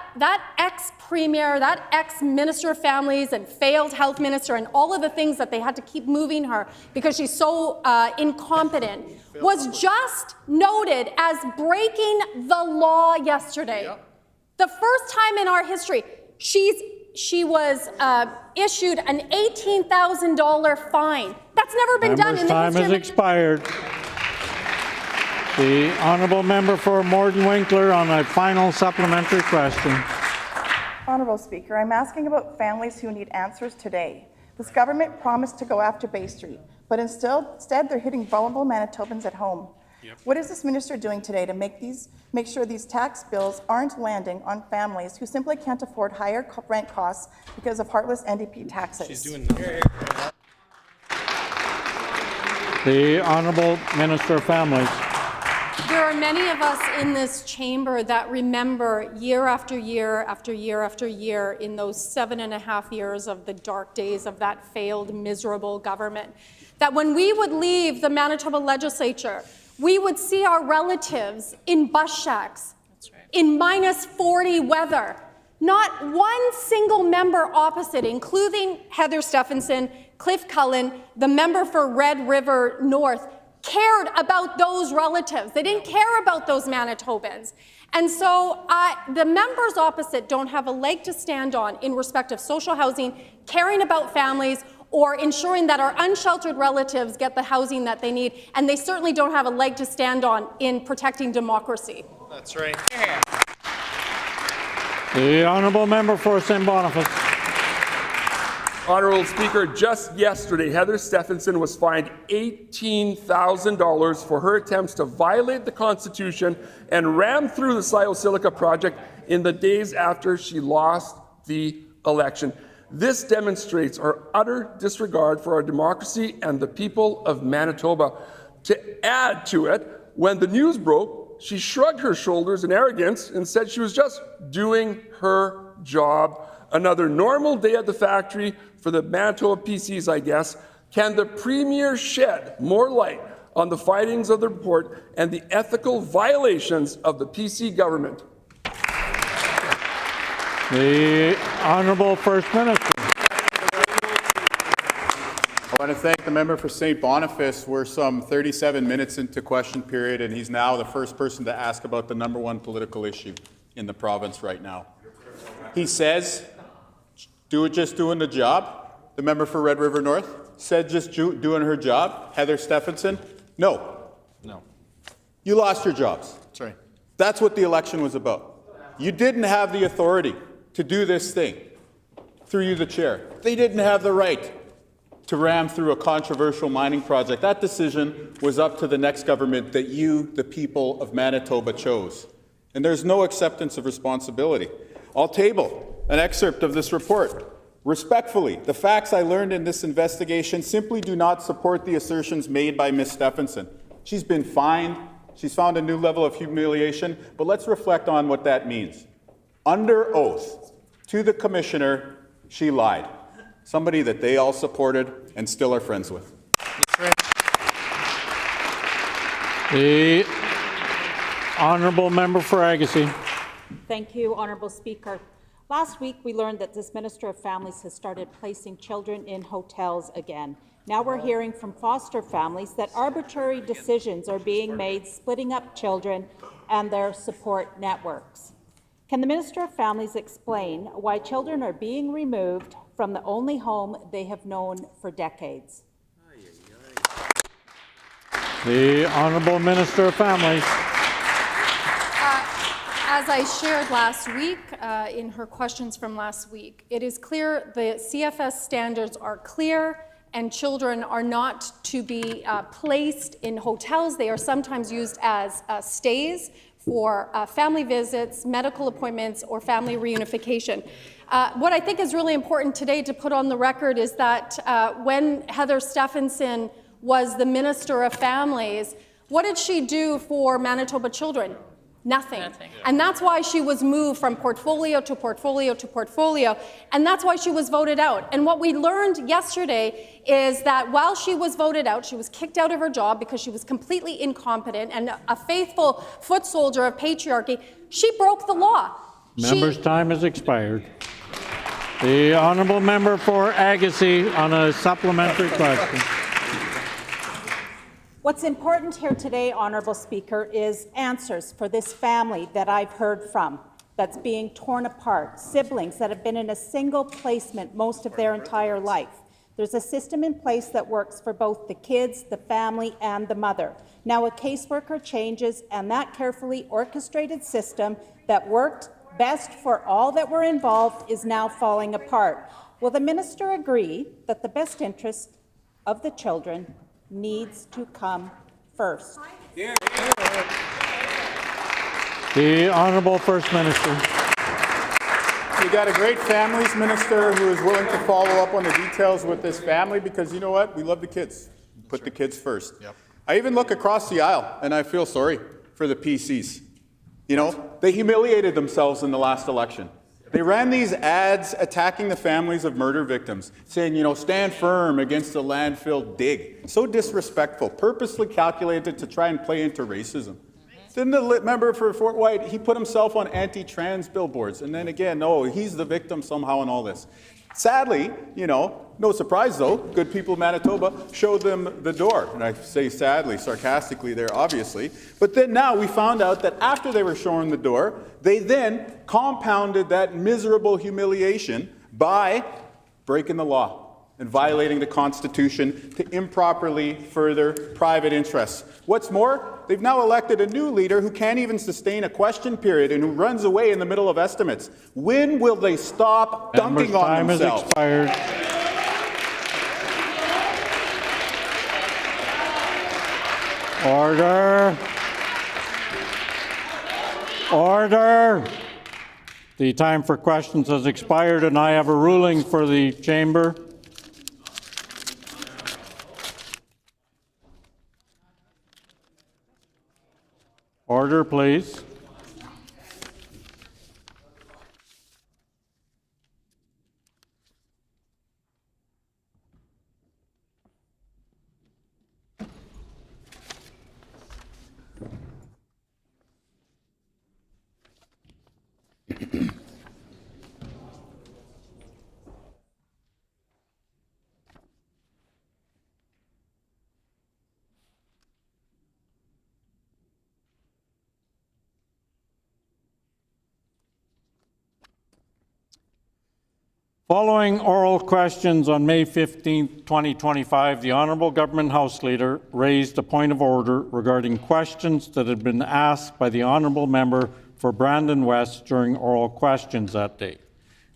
[SPEAKER 22] ex-premier, that ex-minister of families and failed health minister and all of the things that they had to keep moving her because she's so incompetent, was just noted as breaking the law yesterday. Yep. The first time in our history, she was issued an $18,000 fine. That's never been done in the history.
[SPEAKER 1] Time has expired. The honourable member for Morden Winkler on a final supplementary question.
[SPEAKER 21] Honourable Speaker, I'm asking about families who need answers today. This government promised to go after Bay Street, but instead they're hitting vulnerable Manitobans at home. Yep. What is this minister doing today to make sure these tax bills aren't landing on families who simply can't afford higher rent costs because of heartless NDP taxes?
[SPEAKER 11] She's doing that.
[SPEAKER 1] The Honourable Minister of Families.
[SPEAKER 22] There are many of us in this chamber that remember year after year after year after year in those 7.5 years of the dark days of that failed, miserable government, that when we would leave the Manitoba Legislature, we would see our relatives in bus shacks, in -40 weather. Not one single member opposite, including Heather Stephenson, Cliff Cullen, the member for Red River North, cared about those relatives. They didn't care about those Manitobans. And so the members opposite don't have a leg to stand on in respect of social housing, caring about families, or ensuring that our unsheltered relatives get the housing that they need. And they certainly don't have a leg to stand on in protecting democracy.
[SPEAKER 11] That's right.
[SPEAKER 1] The honourable member for St. Boniface.
[SPEAKER 2] Honourable Speaker, just yesterday, Heather Stephenson was fined $18,000 for her attempts to violate the Constitution and ram through the Silo-Silica project in the days after she lost the election. This demonstrates our utter disregard for our democracy and the people of Manitoba. To add to it, when the news broke, she shrugged her shoulders in arrogance and said she was just doing her job. Another normal day at the factory for the Manitoba PCs, I guess. Can the Premier shed more light on the findings of the report and the ethical violations of the PC government?
[SPEAKER 1] The Honourable First Minister.
[SPEAKER 12] I want to thank the member for St. Boniface. We're some 37 minutes into question period, and he's now the first person to ask about the #1 political issue in the province right now. He says, just doing the job. The member for Red River North said just doing her job. Heather Stephenson, no. You lost your jobs.
[SPEAKER 11] That's right.
[SPEAKER 12] That's what the election was about. You didn't have the authority to do this thing. Through you, the chair. They didn't have the right to ram through a controversial mining project. That decision was up to the next government that you, the people of Manitoba, chose. And there's no acceptance of responsibility. I'll table an excerpt of this report. Respectfully, the facts I learned in this investigation simply do not support the assertions made by Ms. Stephenson. She's been fined. She's found a new level of humiliation. But let's reflect on what that means. Under oath to the commissioner, she lied. Somebody that they all supported and still are friends with.
[SPEAKER 1] The honourable member for Agassiz.
[SPEAKER 3] Thank you, Honourable Speaker. Last week, we learned that this Minister of Families has started placing children in hotels again. Now we're hearing from foster families that arbitrary decisions are being made, splitting up children and their support networks. Can the Minister of Families explain why children are being removed from the only home they have known for decades?
[SPEAKER 1] The Honourable Minister of Families.
[SPEAKER 22] As I shared last week in her questions from last week, it is clear the CFS standards are clear and children are not to be placed in hotels. They are sometimes used as stays for family visits, medical appointments, or family reunification. What I think is really important today to put on the record is that when Heather Stephenson was the Minister of Families, what did she do for Manitoba children? Nothing. And that's why she was moved from portfolio to portfolio to portfolio, and that's why she was voted out. And what we learned yesterday is that while she was voted out, she was kicked out of her job because she was completely incompetent and a faithful foot soldier of patriarchy. She broke the law.
[SPEAKER 1] Member's time has expired. The honourable member for Agassiz on a supplementary question.
[SPEAKER 3] What's important here today, Honourable Speaker, is answers for this family that I've heard from that's being torn apart, siblings that have been in a single placement most of their entire life. There's a system in place that works for both the kids, the family, and the mother. Now a caseworker changes, and that carefully orchestrated system that worked best for all that were involved is now falling apart. Will the minister agree that the best interest of the children needs to come first?
[SPEAKER 1] The Honourable First Minister.
[SPEAKER 12] We got a great families minister who is willing to follow up on the details with this family, because you know what? We love the kids. Put the kids first. Yep. I even look across the aisle and I feel sorry for the PCs. You know, they humiliated themselves in the last election. They ran these ads attacking the families of murder victims, saying, you know, stand firm against the landfill dig. So disrespectful, purposely calculated to try and play into racism. Then the member for Fort White, he put himself on anti-trans billboards. And then again, no, he's the victim somehow in all this. Sadly, you know, no surprise though, good people of Manitoba showed them the door. And I say sadly, sarcastically there, obviously. But then now we found out that after they were shown the door, they then compounded that miserable humiliation by breaking the law and violating the Constitution to improperly further private interests. What's more, they've now elected a new leader who can't even sustain a question period and who runs away in the middle of estimates. When will they stop dunking on themselves?
[SPEAKER 1] Time has expired. Order. Order. The time for questions has expired, and I have a ruling for the chamber. Order, please. Following oral questions on May 15, 2025, the Honourable Government House Leader raised a point of order regarding questions that had been asked by the Honourable Member for Brandon West during oral questions that day.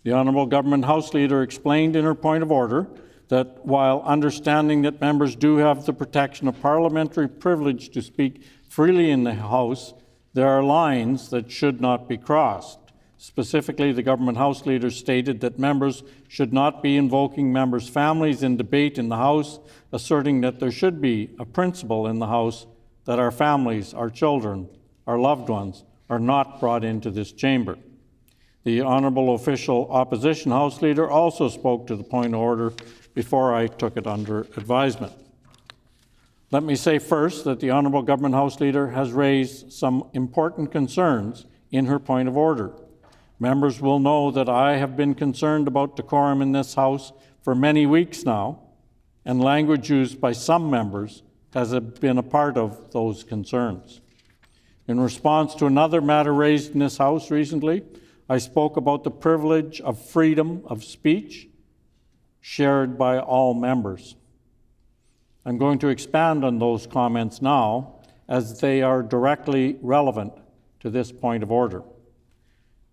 [SPEAKER 1] The Honourable Government House Leader explained in her point of order that while understanding that members do have the protection of parliamentary privilege to speak freely in the House, there are lines that should not be crossed. Specifically, the Government House Leader stated that members should not be invoking members' families in debate in the House, asserting that there should be a principle in the House that our families, our children, our loved ones are not brought into this chamber. The Honourable Official Opposition House Leader also spoke to the point of order before I took it under advisement. Let me say first that the Honourable Government House Leader has raised some important concerns in her point of order. Members will know that I have been concerned about decorum in this House for many weeks now, and language used by some members has been a part of those concerns. In response to another matter raised in this House recently, I spoke about the privilege of freedom of speech shared by all members. I'm going to expand on those comments now, as they are directly relevant to this point of order.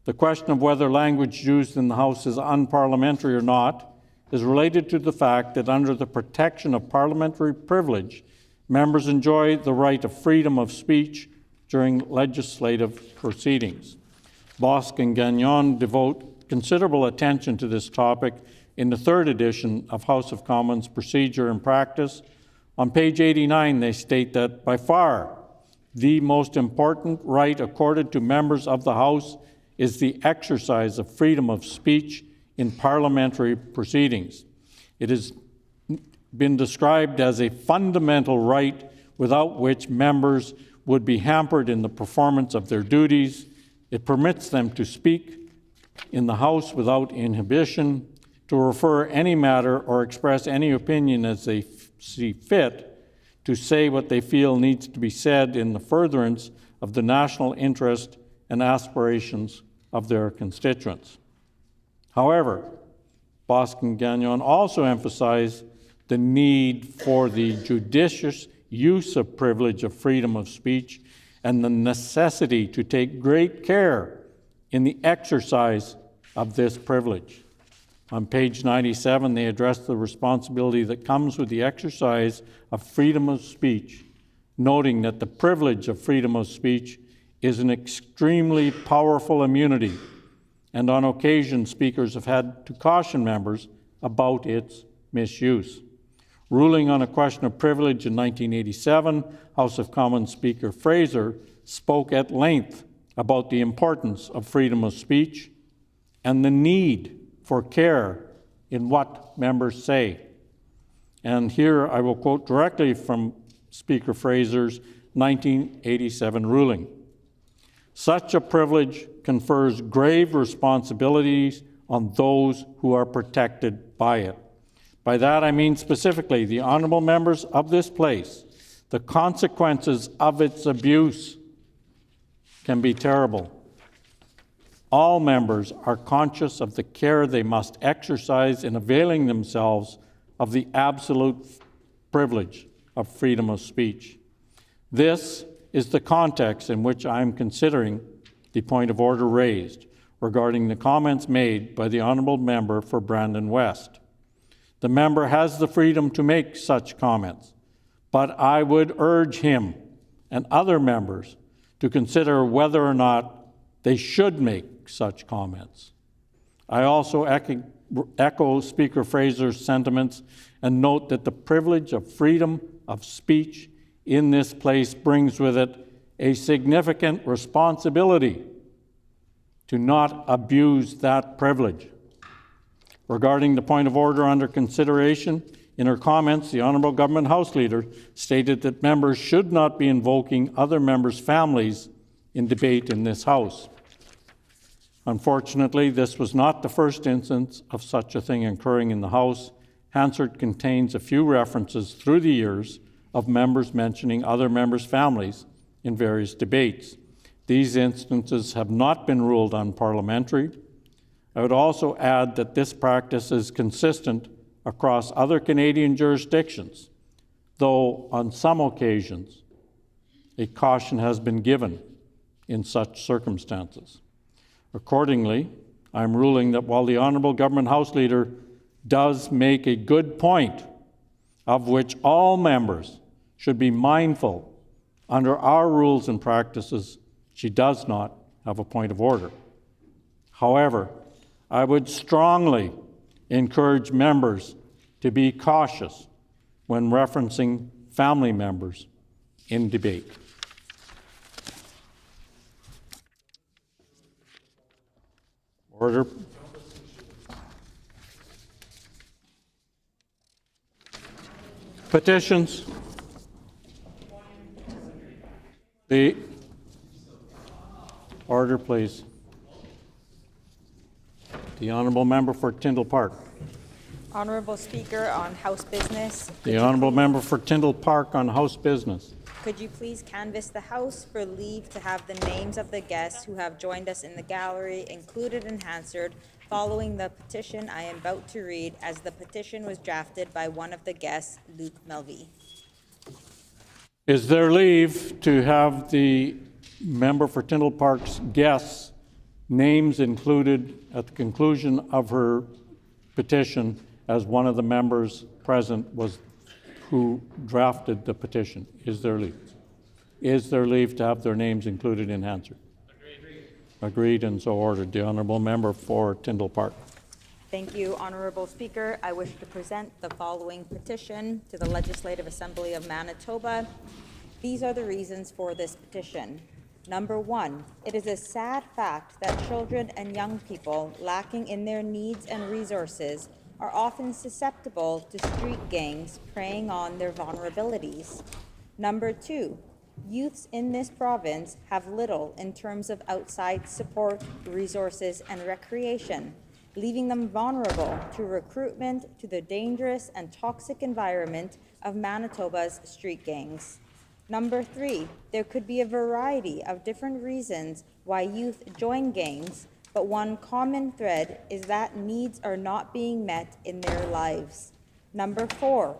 [SPEAKER 1] The question of whether language used in the House is unparliamentary or not is related to the fact that under the protection of parliamentary privilege, members enjoy the right of freedom of speech during legislative proceedings. Bosque and Gagnon devote considerable attention to this topic in the third edition of House of Commons Procedure and Practice. On page 89, they state that by far the most important right accorded to members of the House is the exercise of freedom of speech in parliamentary proceedings. It has been described as a fundamental right without which members would be hampered in the performance of their duties. It permits them to speak in the House without inhibition, to refer any matter or express any opinion as they see fit, to say what they feel needs to be said in the furtherance of the national interest and aspirations of their constituents. However, Boston Gagnon also emphasized the need for the judicious use of privilege of freedom of speech and the necessity to take great care in the exercise of this privilege. On page 97, they address the responsibility that comes with the exercise of freedom of speech, noting that the privilege of freedom of speech is an extremely powerful immunity, and on occasion, speakers have had to caution members about its misuse. Ruling on a question of privilege in 1987, House of Commons Speaker Fraser spoke at length about the importance of freedom of speech and the need for care in what members say. And here I will quote directly from Speaker Fraser's 1987 ruling. Such a privilege confers grave responsibilities on those who are protected by it. By that I mean specifically the honorable members of this place. The consequences of its abuse can be terrible. All members are conscious of the care they must exercise in availing themselves of the absolute privilege of freedom of speech. This is the context in which I am considering the point of order raised regarding the comments made by the honourable member for Brandon West. The member has the freedom to make such comments, but I would urge him and other members to consider whether or not they should make such comments. I also echo Speaker Fraser's sentiments and note that the privilege of freedom of speech in this place brings with it a significant responsibility to not abuse that privilege. Regarding the point of order under consideration, in her comments, the Honourable Government House Leader stated that members should not be invoking other members' families in debate in this House. Unfortunately, this was not the first instance of such a thing occurring in the House. Hansard contains a few references through the years of members mentioning other members' families in various debates. These instances have not been ruled unparliamentary. I would also add that this practice is consistent across other Canadian jurisdictions, though on some occasions a caution has been given in such circumstances. Accordingly, I'm ruling that while the Honourable Government House Leader does make a good point, of which all members should be mindful under our rules and practices, she does not have a point of order. However, I would strongly encourage members to be cautious when referencing family members in debate. Order. Petitions. The order, please. The honourable member for Tyndall Park.
[SPEAKER 8] Honourable Speaker, on House business.
[SPEAKER 1] The honourable member for Tyndall Park on House business.
[SPEAKER 8] Could you please canvass the House for leave to have the names of the guests who have joined us in the gallery included in Hansard following the petition I am about to read, as the petition was drafted by one of the guests, Luke Melvey.
[SPEAKER 1] Is there leave to have the member for Tyndall Park's guests' names included at the conclusion of her petition, as one of the members present was who drafted the petition? Is there leave? Is there leave to have their names included in Hansard? Agreed, and so ordered. The honourable member for Tyndall Park.
[SPEAKER 8] Thank you, Honourable Speaker. I wish to present the following petition to the Legislative Assembly of Manitoba. These are the reasons for this petition. Number one, it is a sad fact that children and young people lacking in their needs and resources are often susceptible to street gangs preying on their vulnerabilities. Number two, youths in this province have little in terms of outside support, resources, and recreation, leaving them vulnerable to recruitment to the dangerous and toxic environment of Manitoba's street gangs. Number three, there could be a variety of different reasons why youth join gangs, but one common thread is that needs are not being met in their lives. Number four,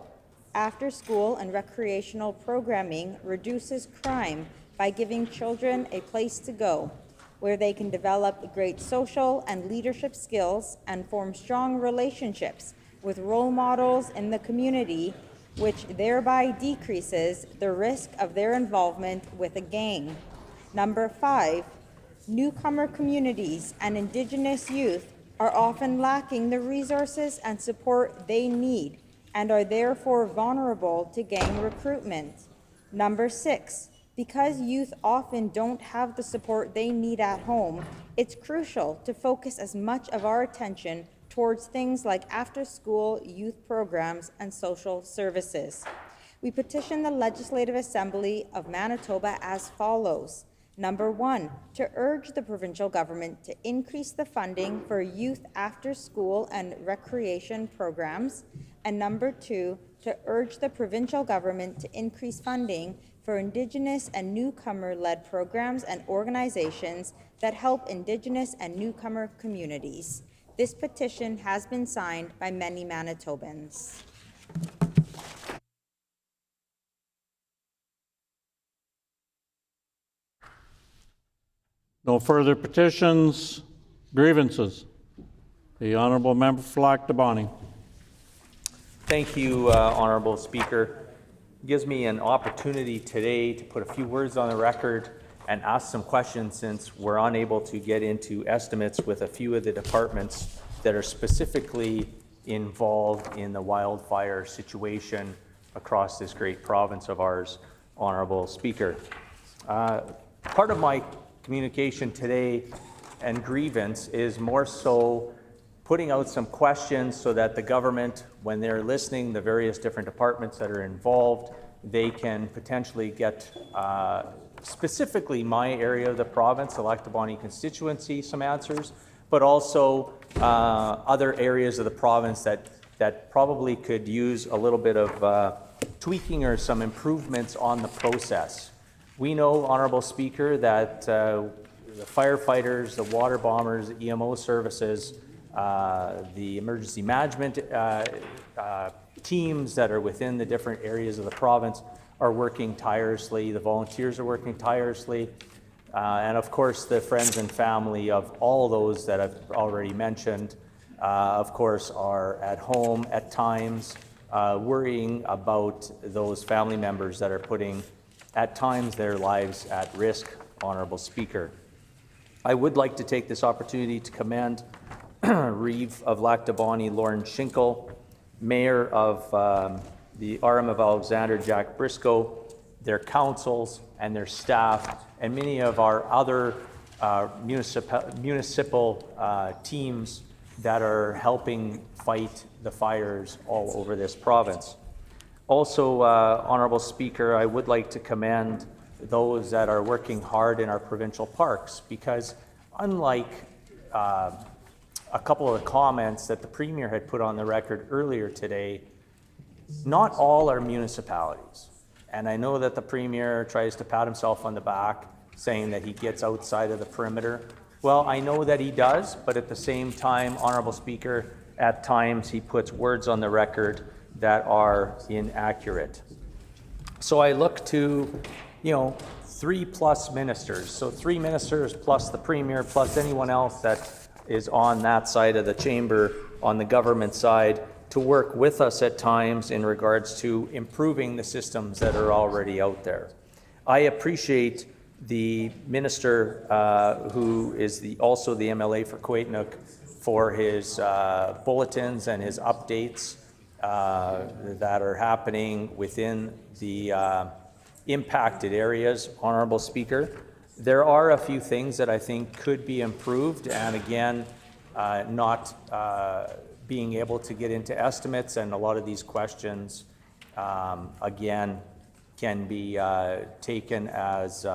[SPEAKER 8] after school and recreational programming reduces crime by giving children a place to go, where they can develop great social and leadership skills and form strong relationships with role models in the community, which thereby decreases the risk of their involvement with a gang. Number five, newcomer communities and Indigenous youth are often lacking the resources and support they need and are therefore vulnerable to gang recruitment. Number six, because youth often don't have the support they need at home, it's crucial to focus as much of our attention towards things like after-school youth programs and social services. We petition the Legislative Assembly of Manitoba as follows. Number one, to urge the provincial government to increase the funding for youth after-school and recreation programs. And number two, to urge the provincial government to increase funding for Indigenous and newcomer-led programs and organizations that help Indigenous and newcomer communities. This petition has been signed by many Manitobans.
[SPEAKER 1] No further petitions. Grievances. The Honourable Member for Lac du Bonny.
[SPEAKER 4] Thank you, Honourable Speaker. It gives me an opportunity today to put a few words on the record and ask some questions, since we're unable to get into estimates with a few of the departments that are specifically involved in the wildfire situation across this great province of ours, Honourable Speaker. Part of my communication today and grievance is more so putting out some questions so that the government, when they're listening, the various different departments that are involved, they can potentially get specifically my area of the province, the Lac du Bonny constituency, some answers, but also other areas of the province that probably could use a little bit of tweaking or some improvements on the process. We know, Honourable Speaker, that the firefighters, the water bombers, the EMO services, the emergency management teams that are within the different areas of the province are working tirelessly. The volunteers are working tirelessly. And of course, the friends and family of all those that I've already mentioned, of course, are at home at times, worrying about those family members that are putting, at times, their lives at risk, Honourable Speaker. I would like to take this opportunity to commend Reeve of Lac du Bonny, Lauren Schinkel, Mayor of the RM of Alexander, Jack Briscoe, their councils and their staff, and many of our other municipal teams that are helping fight the fires all over this province. Also, Honourable Speaker, I would like to commend those that are working hard in our provincial parks, because unlike a couple of the comments that the Premier had put on the record earlier today, not all are municipalities. And I know that the Premier tries to pat himself on the back, saying that he gets outside of the perimeter. Well, I know that he does, but at the same time, Honourable Speaker, at times he puts words on the record that are inaccurate. So I look to, 3+ ministers. So 3 ministers plus the Premier plus anyone else that is on that side of the chamber, on the government side, to work with us at times in regards to improving the systems that are already out there. I appreciate the minister who is also the MLA for Quaitnook for his bulletins and his updates that are happening within the impacted areas, Honorable Speaker. There are a few things that I think could be improved, and again, not being able to get into estimates, and a lot of these questions, again, can be taken as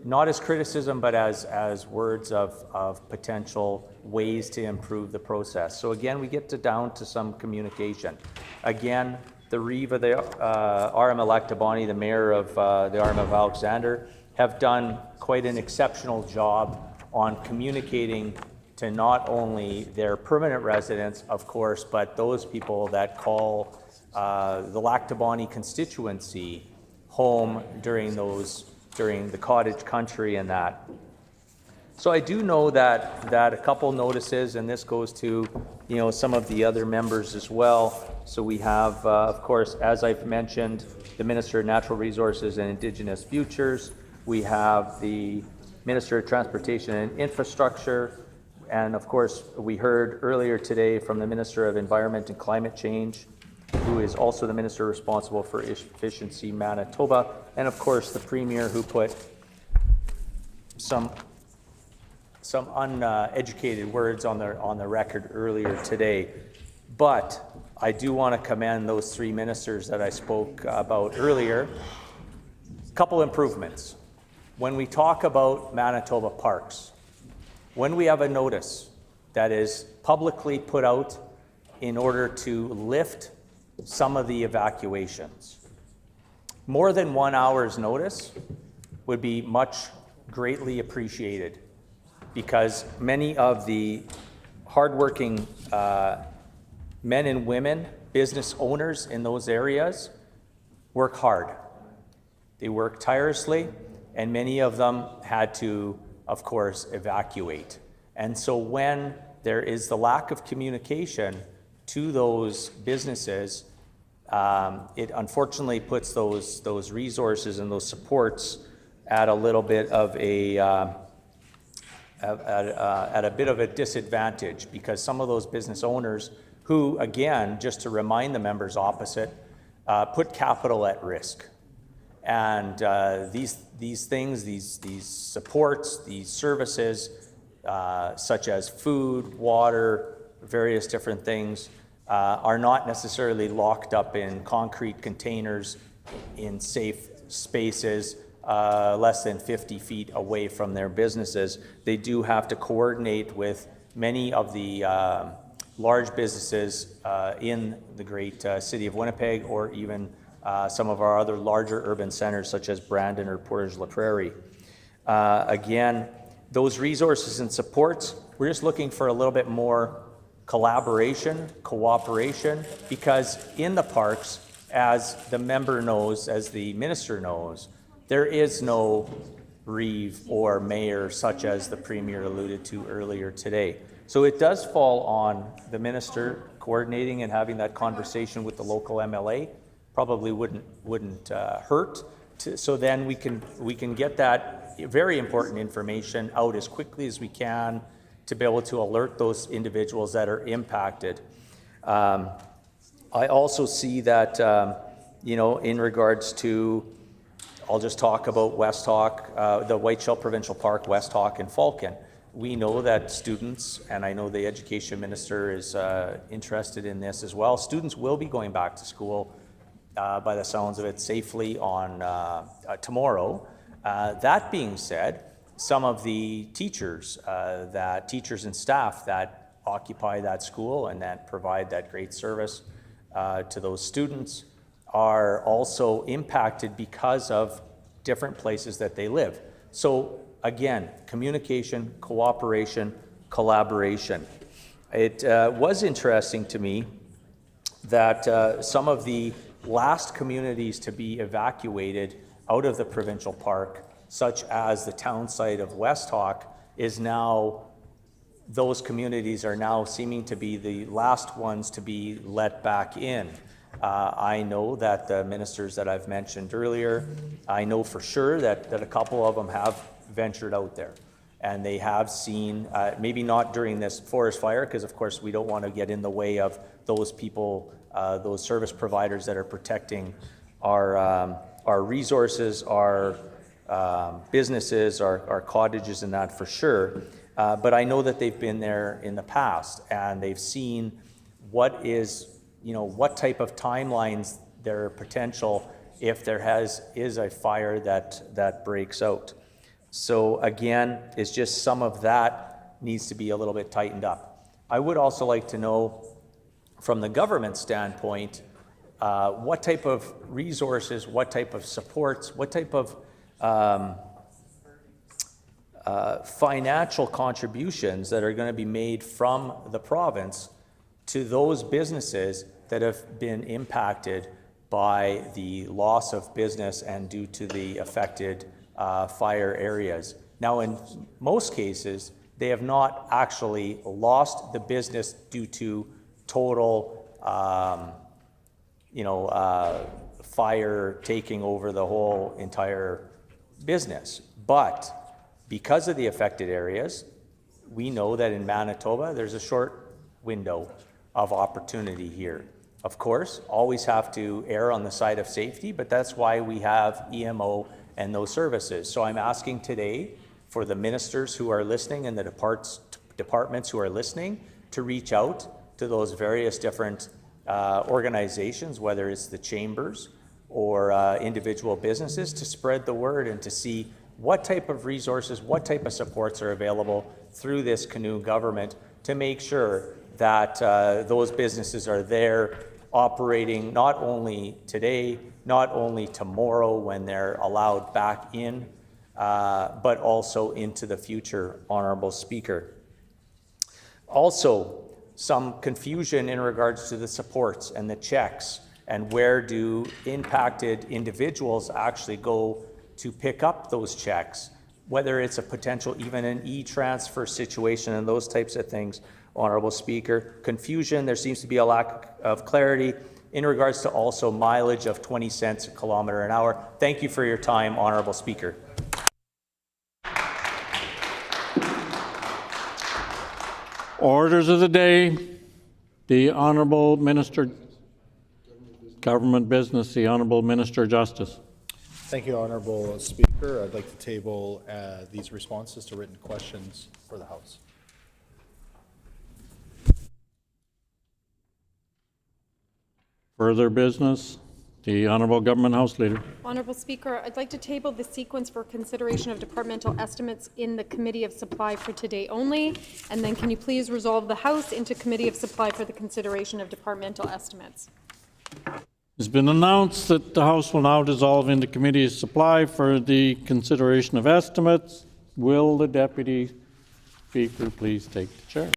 [SPEAKER 4] not as criticism, but as words of potential ways to improve the process. So again, we get down to some communication. Again, the Reeve of the RM Electabani, the Mayor of the RM of Alexander, have done quite an exceptional job on communicating to not only their permanent residents, of course, but those people that call the Lactabani constituency home during the cottage country and that. So I do know that a couple notices, and this goes to some of the other members as well. So we have, of course, as I've mentioned, the Minister of Natural Resources and Indigenous Futures. We have the Minister of Transportation and Infrastructure. And of course, we heard earlier today from the Minister of Environment and Climate Change, who is also the Minister responsible for Efficiency Manitoba. And of course, the Premier, who put some uneducated words on the record earlier today. But I do want to commend those three ministers that I spoke about earlier. A couple improvements. When we talk about Manitoba parks, when we have a notice that is publicly put out in order to lift some of the evacuations, more than 1 hour's notice would be much greatly appreciated, because many of the hardworking men and women, business owners in those areas, work hard. They work tirelessly, and many of them had to, of course, evacuate. And so when there is the lack of communication to those businesses, it unfortunately puts those resources and those supports at a little bit of a at a bit of a disadvantage, because some of those business owners who, again, just to remind the members opposite, put capital at risk. And these things, these supports, these services, such as food, water, various different things, are not necessarily locked up in concrete containers in safe spaces less than 50 feet away from their businesses. They do have to coordinate with many of the large businesses in the great city of Winnipeg, or even some of our other larger urban centers such as Brandon or Portage-la Prairie. Again, those resources and supports, we're just looking for a little bit more collaboration, cooperation, because in the parks, as the member knows, as the minister knows, there is no reeve or mayor such as the Premier alluded to earlier today. So it does fall on the minister coordinating and having that conversation with the local MLA. Probably wouldn't hurt. So then we can get that very important information out as quickly as we can to be able to alert those individuals that are impacted. I also see that in regards to, I'll just talk about West Hawk, the Whiteshell Provincial Park, West Hawk, and Falcon. We know that students, and I know the Education Minister is interested in this as well, students will be going back to school by the sounds of it safely on tomorrow. That being said, some of the teachers, teachers and staff that occupy that school and that provide that great service to those students are also impacted because of different places that they live. So again, communication, cooperation, collaboration. It was interesting to me that some of the last communities to be evacuated out of the provincial park, such as the town site of West Hawk, is now, those communities are now seeming to be the last ones to be let back in. I know that the ministers that I've mentioned earlier, I know for sure that a couple of them have ventured out there, and they have seen, maybe not during this forest fire, because of course we don't want to get in the way of those people, those service providers that are protecting our our resources, our businesses, our cottages and that for sure. But I know that they've been there in the past and they've seen what type of timelines there are potential if there is a fire that breaks out. So again, it's just some of that needs to be a little bit tightened up. I would also like to know from the government standpoint, what type of resources, what type of supports, what type of financial contributions that are going to be made from the province to those businesses that have been impacted by the loss of business and due to the affected fire areas. Now, in most cases, they have not actually lost the business due to total fire taking over the whole entire business. But because of the affected areas, we know that in Manitoba, there's a short window of opportunity here. Of course, always have to err on the side of safety, but that's why we have EMO and those services. So I'm asking today for the ministers who are listening and the departments who are listening to reach out to those various different organizations, whether it's the chambers or individual businesses, to spread the word and to see what type of resources, what type of supports are available through this canoe government to make sure that those businesses are there operating not only today, not only tomorrow when they're allowed back in, but also into the future, Honourable Speaker. Also, some confusion in regards to the supports and the checks and where do impacted individuals actually go to pick up those checks, whether it's a potential even an e-transfer situation and those types of things, Honourable Speaker. Confusion, there seems to be a lack of clarity in regards to also mileage of 20 cents a kilometre an hour. Thank you for your time, Honourable Speaker.
[SPEAKER 1] Orders of the day. The Honourable Minister, Government Business, the Honourable Minister Justice.
[SPEAKER 15] Thank you, Honourable Speaker. I'd like to table these responses to written questions for the House.
[SPEAKER 1] Further business. The Honourable Government House Leader.
[SPEAKER 22] Honourable Speaker, I'd like to table the sequence for consideration of departmental estimates in the Committee of Supply for today only, and then can you please resolve the House into Committee of Supply for the consideration of departmental estimates?
[SPEAKER 1] It's been announced that the House will now dissolve into Committee of Supply for the consideration of estimates. Will the Deputy Speaker please take the chair?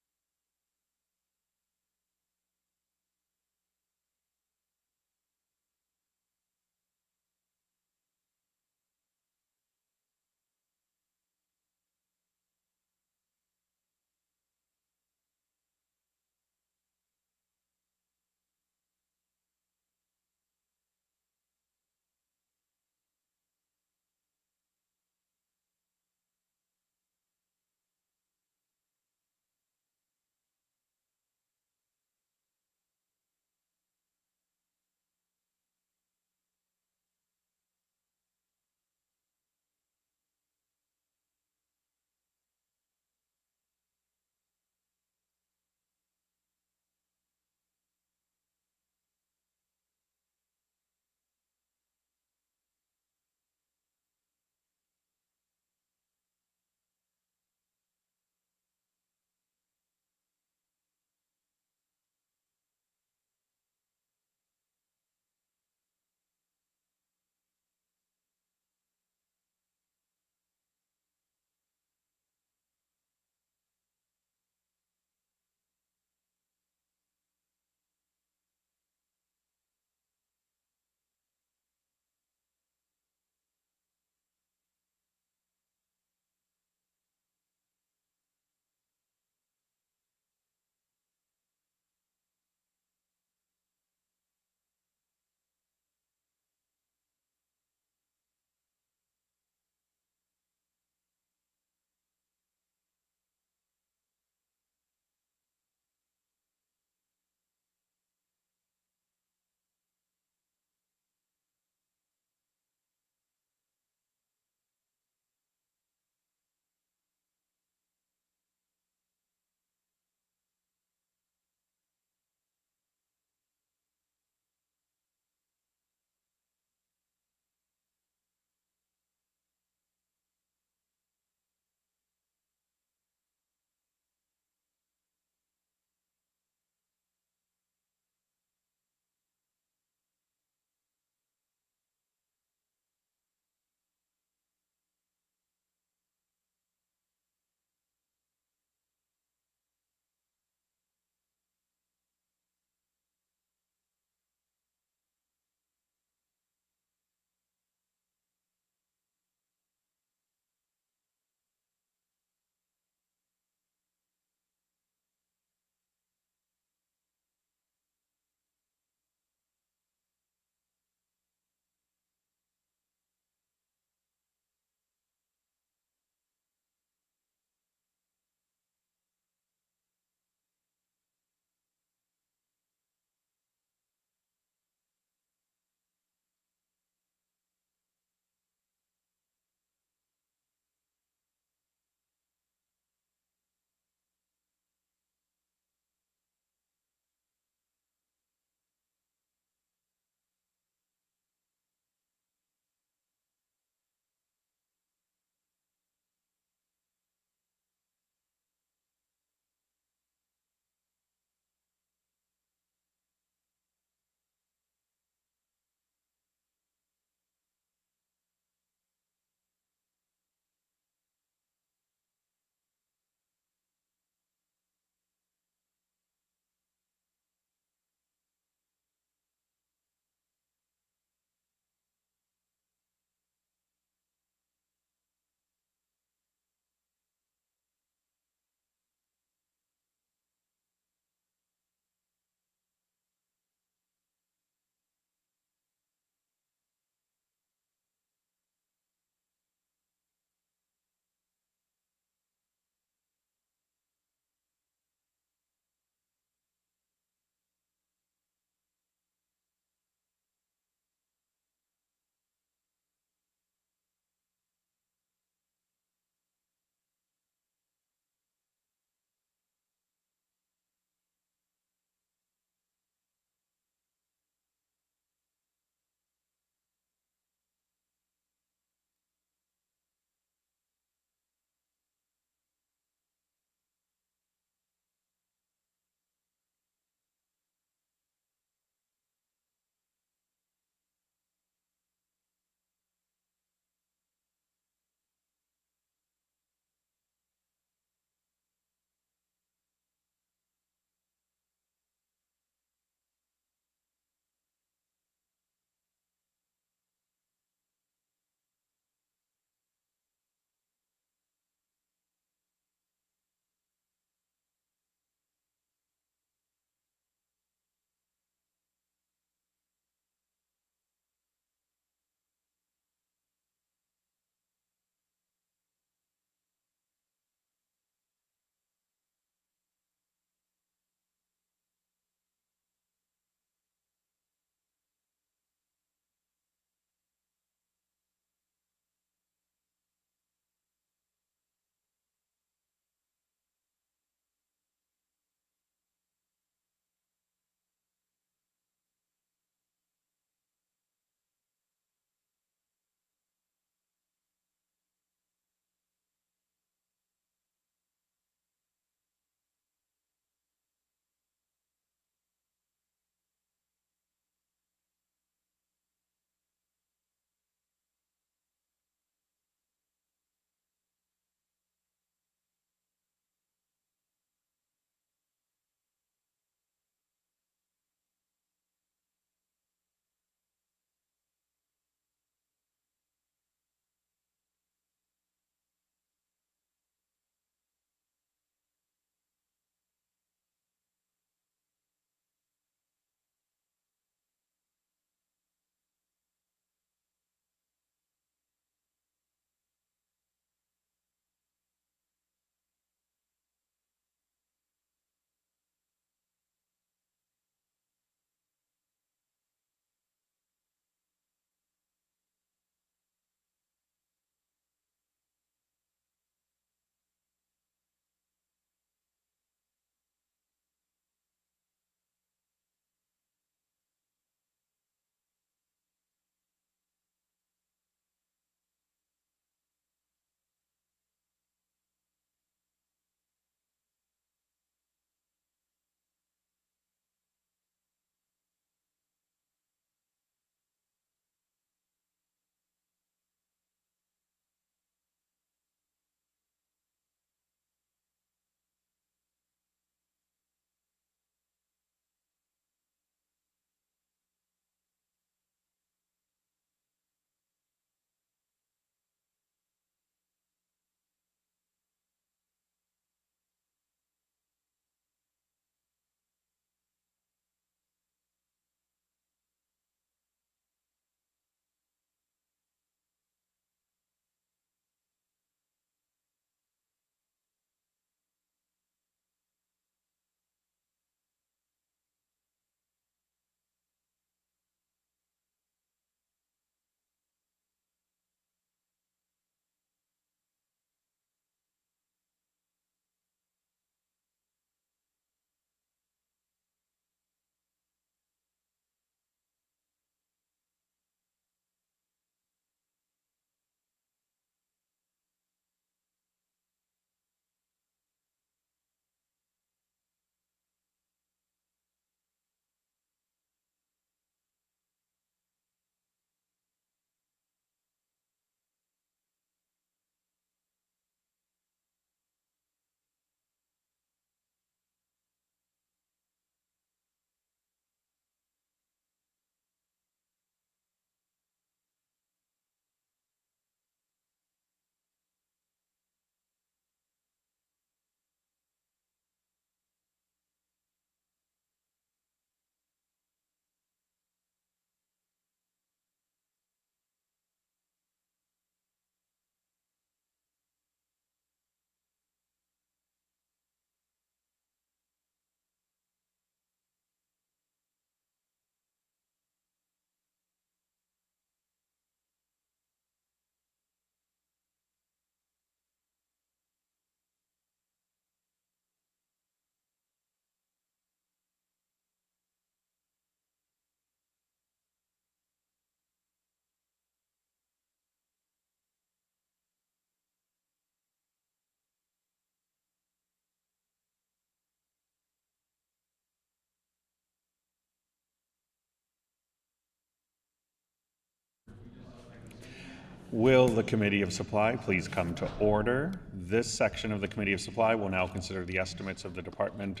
[SPEAKER 5] Will the Committee of Supply please come to order? This section of the Committee of Supply will now consider the estimates of the Department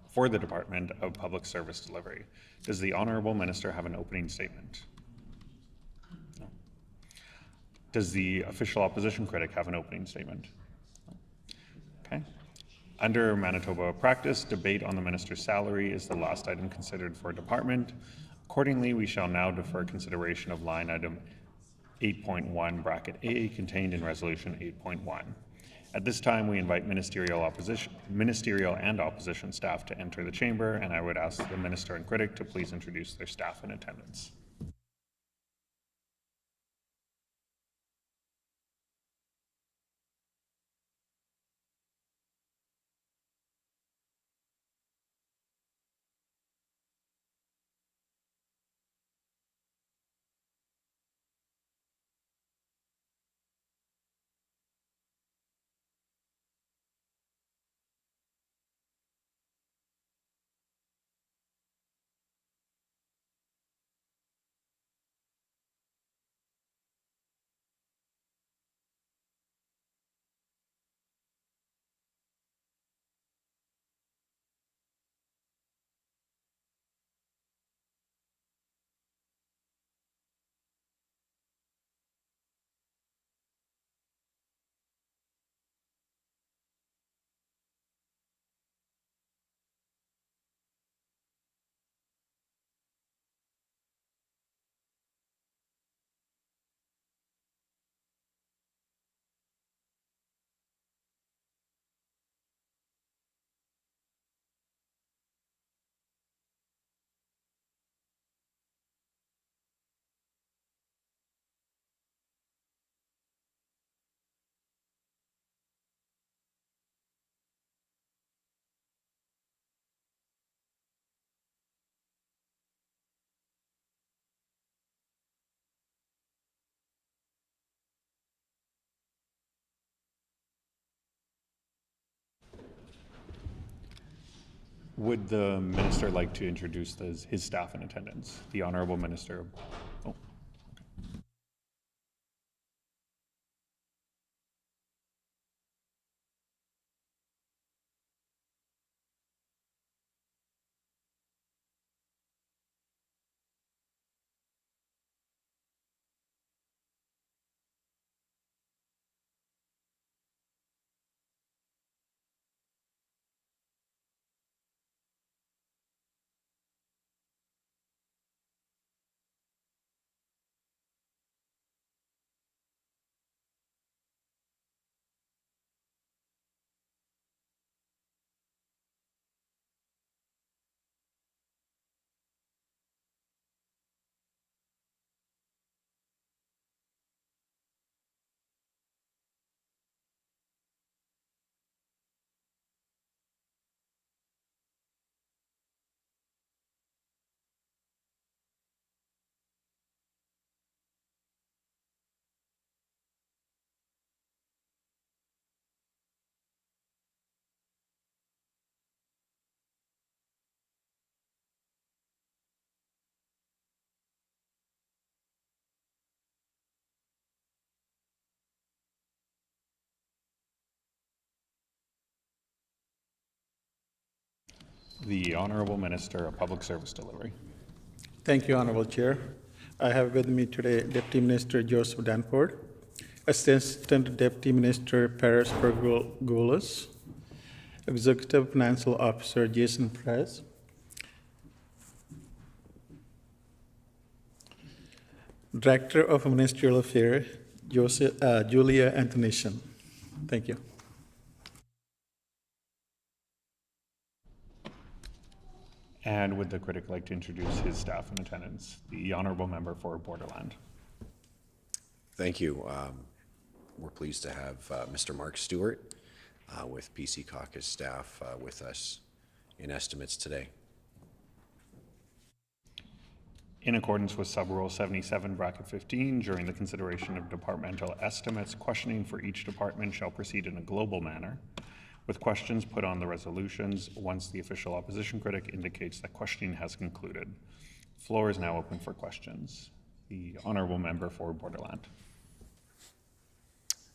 [SPEAKER 5] for the Department of Public Service Delivery. Does the Honourable Minister have an opening statement? No. Does the official opposition critic have an opening statement? No. Okay. Under Manitoba practice, debate on the minister's salary is the last item considered for department. Accordingly, we shall now defer consideration of line item 8.1 bracket A contained in resolution 8.1. At this time, we invite ministerial and opposition staff to enter the chamber, and I would ask the minister and critic to please introduce their staff in attendance. Would the minister like to introduce his staff in attendance? The Honourable Minister. Oh. The Honourable Minister of Public Service Delivery.
[SPEAKER 6] Thank you, Honourable Chair. I have with me today Deputy Minister Joseph Danford, Assistant Deputy Minister Paris Pergoulis, Executive Financial Officer Jason Perez, Director of Ministerial Affairs Julia Antonician. Thank you.
[SPEAKER 5] And would the critic like to introduce his staff in attendance? The Honourable Member for Borderland.
[SPEAKER 23] Thank you. We're pleased to have Mr. Mark Stewart with PC Caucus staff with us in estimates today.
[SPEAKER 5] In accordance with Sub-Rule 77, Bracket 15, during the consideration of departmental estimates, questioning for each department shall proceed in a global manner, with questions put on the resolutions once the official opposition critic indicates that questioning has concluded. Floor is now open for questions. The Honourable Member for Borderland.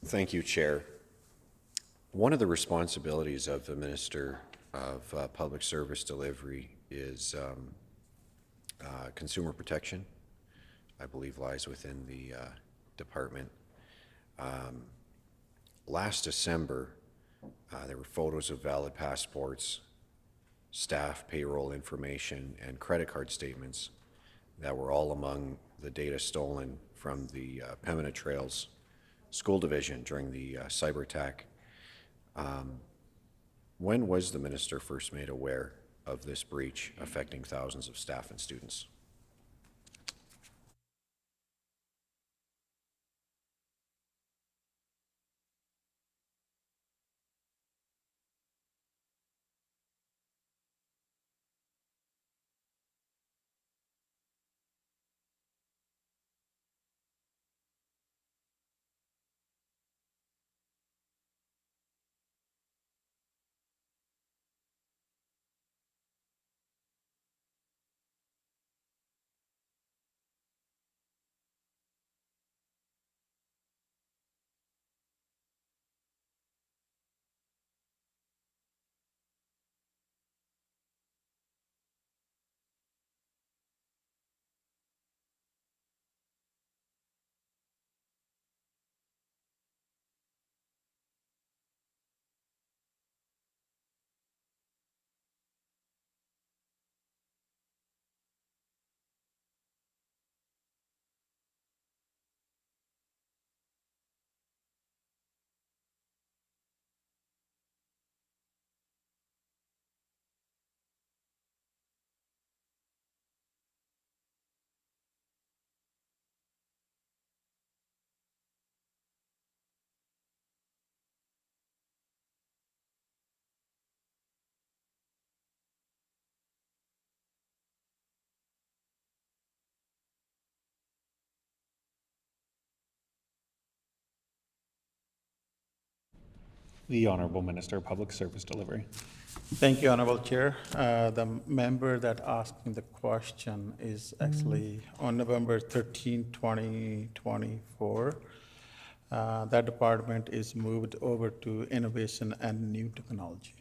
[SPEAKER 23] Thank you, Chair. One of the responsibilities of the Minister of Public Service Delivery is consumer protection. I believe lies within the department. Last December, there were photos of valid passports, staff payroll information, and credit card statements that were all among the data stolen from the Pembina Trails School Division during the cyber attack. When was the minister first made aware of this breach affecting thousands of staff and students?
[SPEAKER 5] The Honourable Minister of Public Service Delivery.
[SPEAKER 6] Thank you, Honorable Chair. The member that asked me the question is actually on November 13, 2024. That department is moved over to Innovation and New Technology.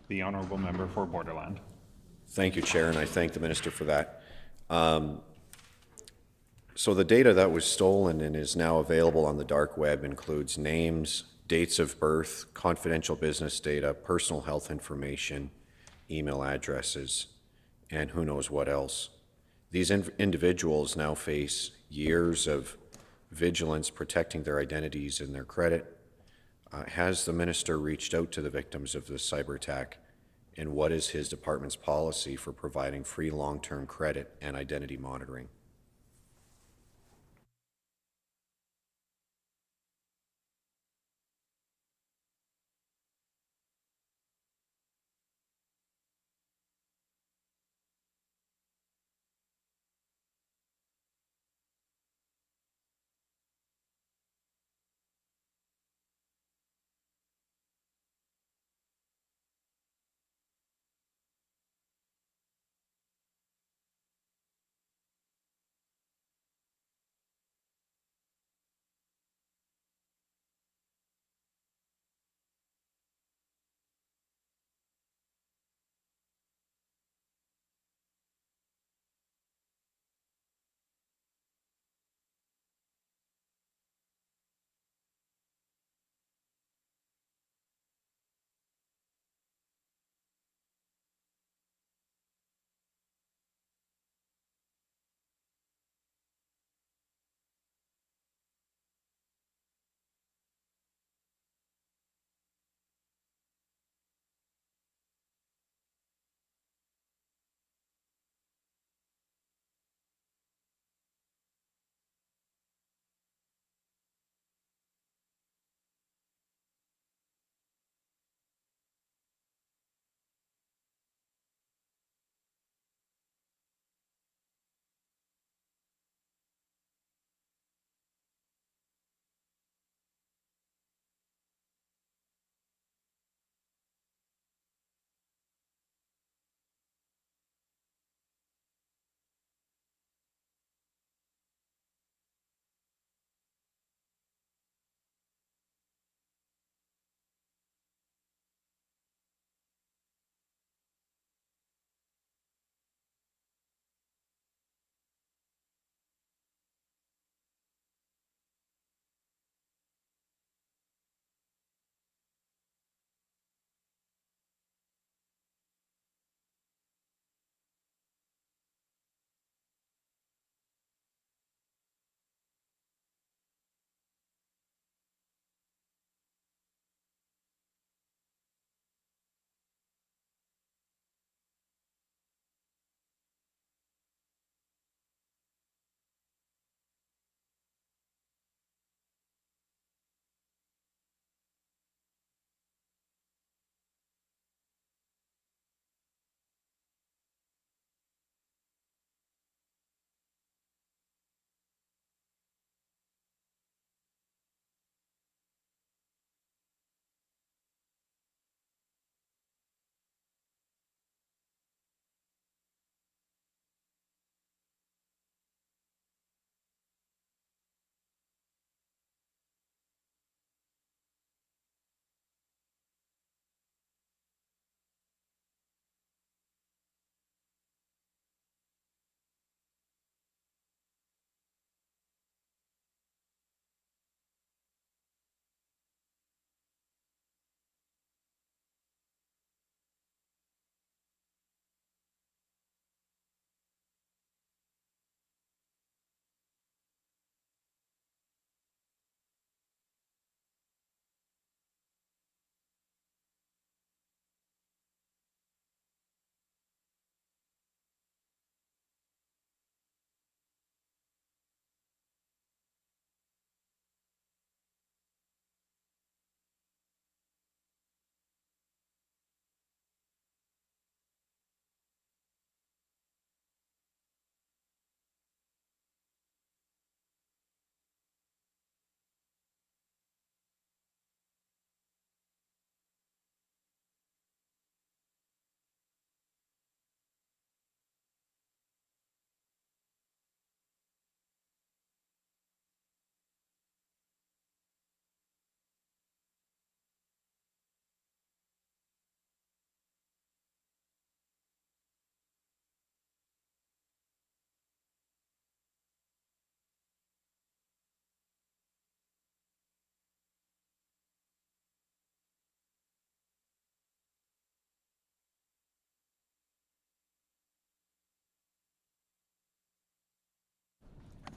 [SPEAKER 5] The Honourable Member for Borderland.
[SPEAKER 23] Thank you, Chair, and I thank the Minister for that. So the data that was stolen and is now available on the dark web includes names, dates of birth, confidential business data, personal health information, email addresses, and who knows what else. These individuals now face years of vigilance protecting their identities and their credit. Has the Minister reached out to the victims of this cyber attack, and what is his department's policy for providing free long-term credit and identity monitoring?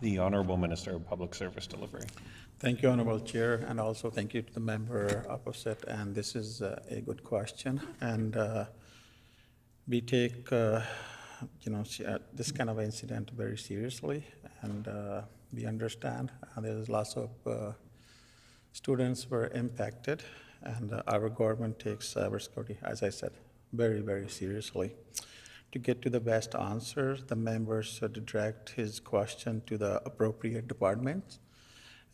[SPEAKER 5] The Honourable Minister of Public Service Delivery.
[SPEAKER 6] Thank you, Honorable Chair, and also thank you to the member opposite. And this is a good question, and we take this kind of incident very seriously, and we understand there's lots of students were impacted, and our government takes cybersecurity, as I said, very, very seriously. To get to the best answers, the members should direct his question to the appropriate departments,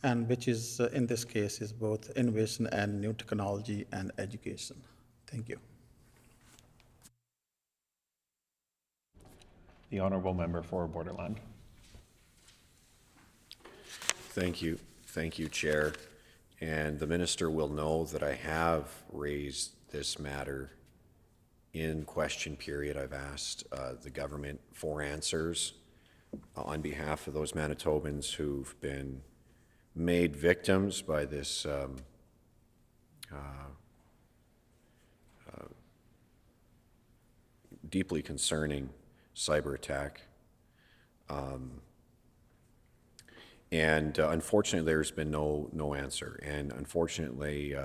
[SPEAKER 6] and which is, in this case, is both innovation and new technology and education. Thank you.
[SPEAKER 5] The Honourable Member for Borderland.
[SPEAKER 23] Thank you. Thank you, Chair. And the Minister will know that I have raised this matter in question period. I've asked the government for answers on behalf of those Manitobans who've been made victims by this deeply concerning cyber attack. Unfortunately, there's been no answer. And unfortunately,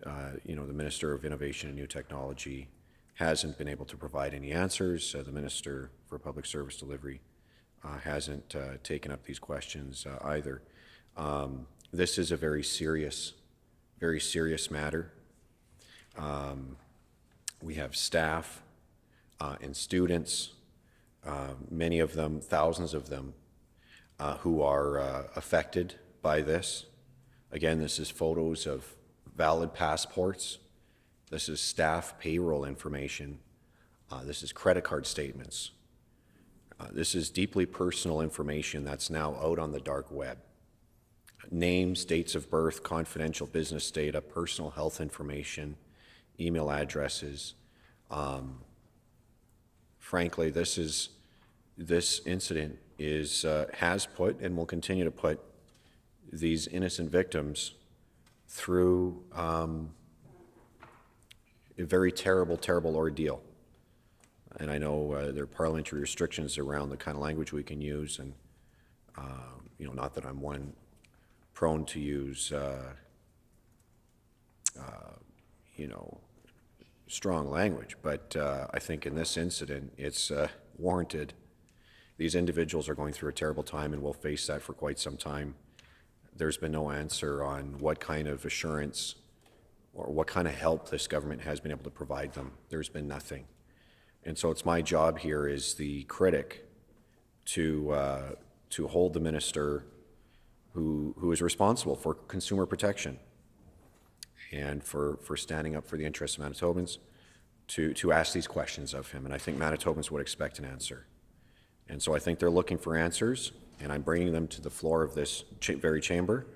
[SPEAKER 23] the Minister of Innovation and New Technology hasn't been able to provide any answers. The Minister for Public Service Delivery hasn't taken up these questions either. This is a very serious matter. We have staff and students, many of them, thousands of them, who are affected by this. Again, this is photos of valid passports. This is staff payroll information. This is credit card statements. This is deeply personal information that's now out on the dark web. Names, dates of birth, confidential business data, personal health information, email addresses. Frankly, this incident has put and will continue to put these innocent victims through a very terrible ordeal. And I know there are parliamentary restrictions around the kind of language we can use, and not that I'm one prone to use strong language, but I think in this incident it's warranted. These individuals are going through a terrible time and will face that for quite some time. There's been no answer on what kind of assurance or what kind of help this government has been able to provide them. There's been nothing. And so it's my job here as the critic to hold the minister who is responsible for consumer protection and for standing up for the interests of Manitobans to ask these questions of him. And I think Manitobans would expect an answer. And so I think they're looking for answers, and I'm bringing them to the floor of this very chamber,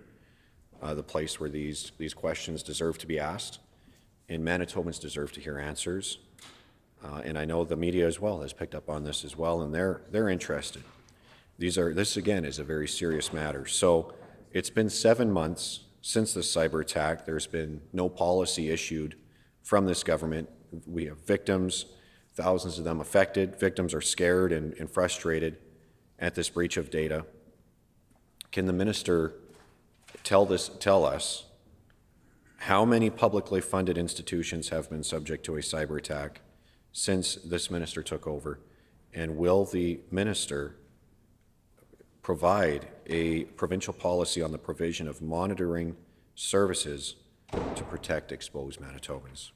[SPEAKER 23] the place where these questions deserve to be asked, and Manitobans deserve to hear answers. And I know the media as well has picked up on this as well, and they're interested. This again is a very serious matter. So it's been 7 months since the cyber attack. There's been no policy issued from this government. We have victims, thousands of them affected. Victims are scared and frustrated at this breach of data. Can the minister tell us how many publicly funded institutions have been subject to a cyber attack since this minister took over? And will the minister provide a provincial policy on the provision of monitoring services to protect exposed Manitobans?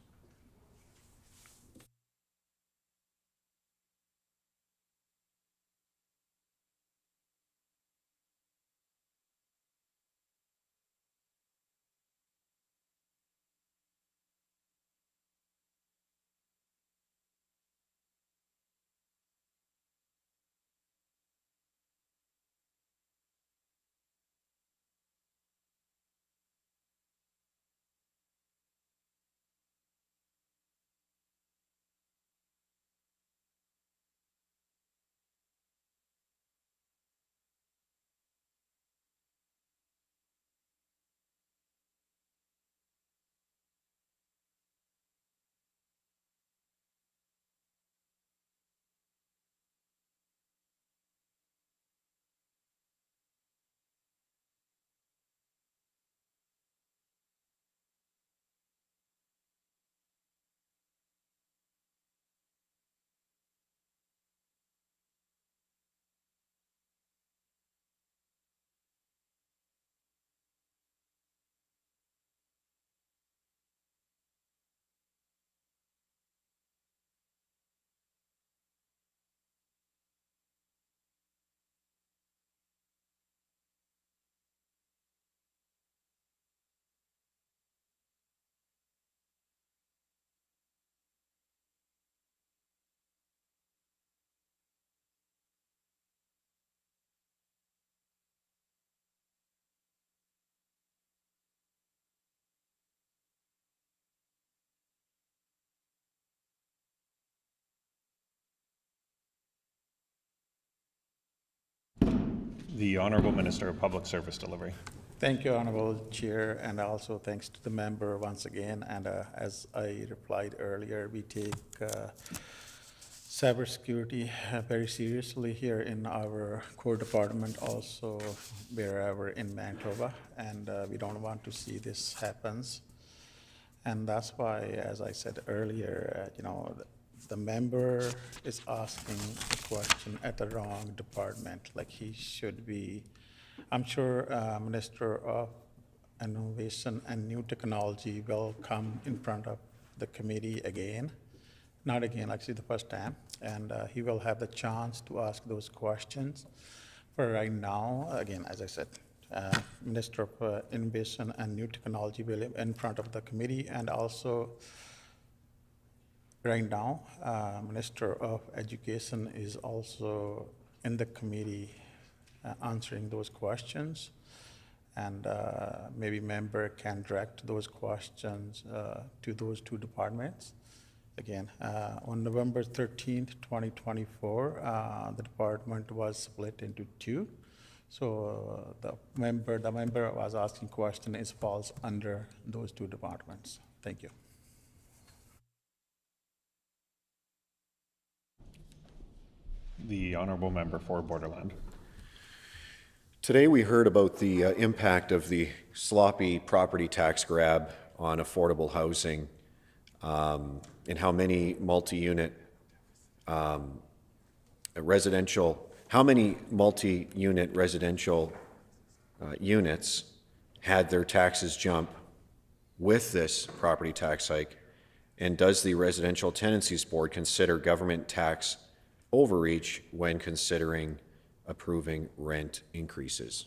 [SPEAKER 5] The Honourable Minister of Public Service Delivery.
[SPEAKER 6] Thank you, Honorable Chair, and also thanks to the member once again. And as I replied earlier, we take cybersecurity very seriously here in our core department, also wherever in Manitoba, and we don't want to see this happens. And that's why, as I said earlier, the member is asking the question at the wrong department. Like he should be, I'm sure Minister of Innovation and New Technology will come in front of the committee again. Not again, actually the first time. And he will have the chance to ask those questions. For right now, again, as I said, Minister of Innovation and New Technology will be in front of the committee, and also right now, Minister of Education is also in the committee answering those questions, and maybe member can direct those questions to those two departments. Again, on November 13th, 2024, the department was split into two. So the member was asking question falls under those two departments. Thank you.
[SPEAKER 5] The Honourable Member for Borderland.
[SPEAKER 23] Today we heard about the impact of the sloppy property tax grab on affordable housing, and how many multi-unit residential units had their taxes jump with this property tax hike, and does the Residential Tenancies Board consider government tax overreach when considering approving rent increases?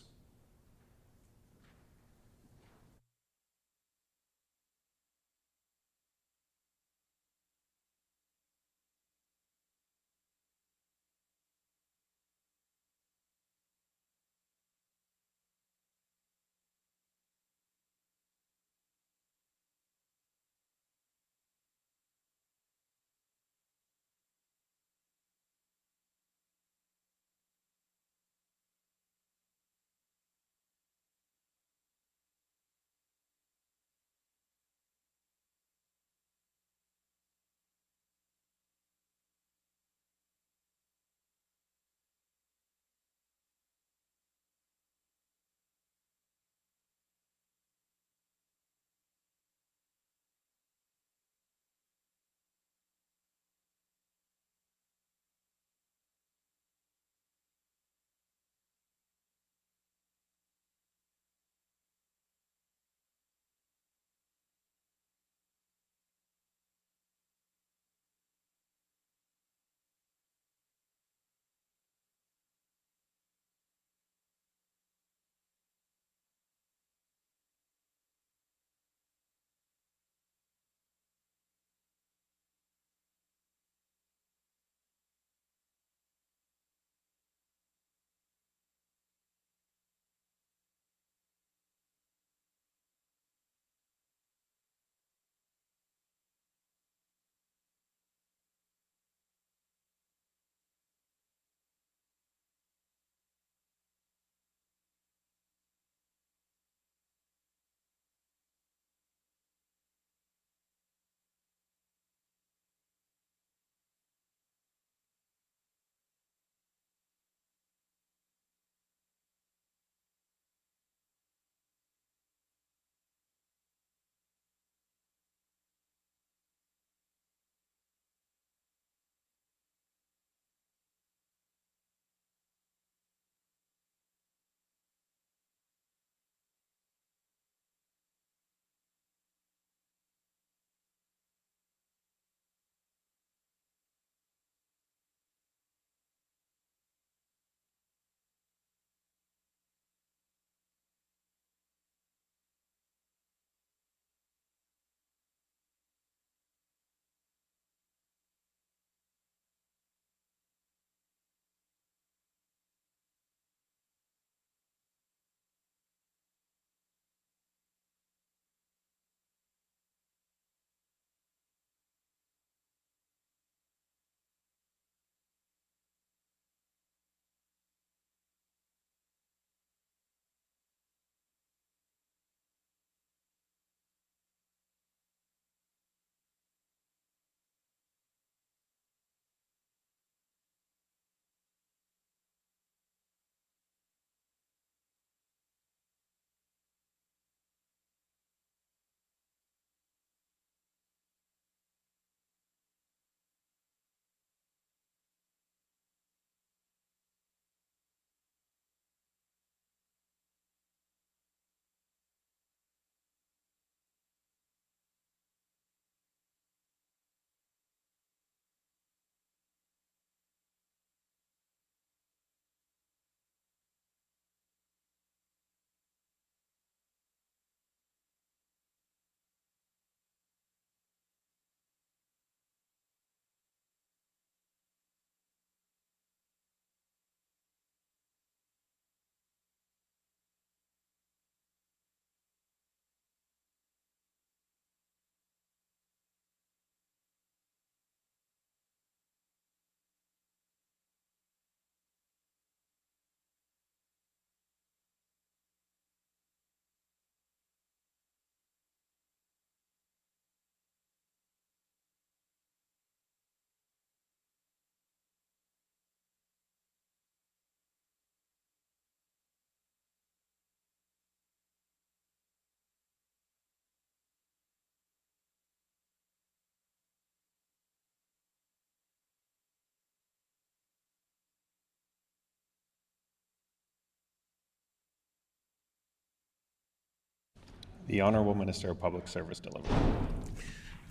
[SPEAKER 5] The Honourable Minister of Public Service Delivery.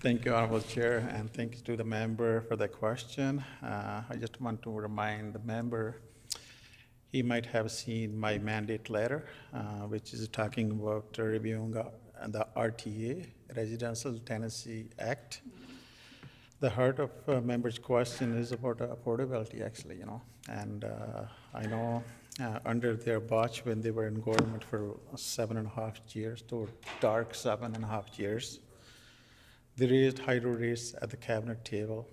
[SPEAKER 6] Thank you, Honorable Chair, and thanks to the member for the question. I just want to remind the member, he might have seen my mandate letter, which is talking about reviewing the RTA, Residential Tenancy Act. The heart of member's question is about affordability, actually, and I know under their watch when they were in government for 7.5 years, to dark 7.5 years, they raised hydro rates at the cabinet table,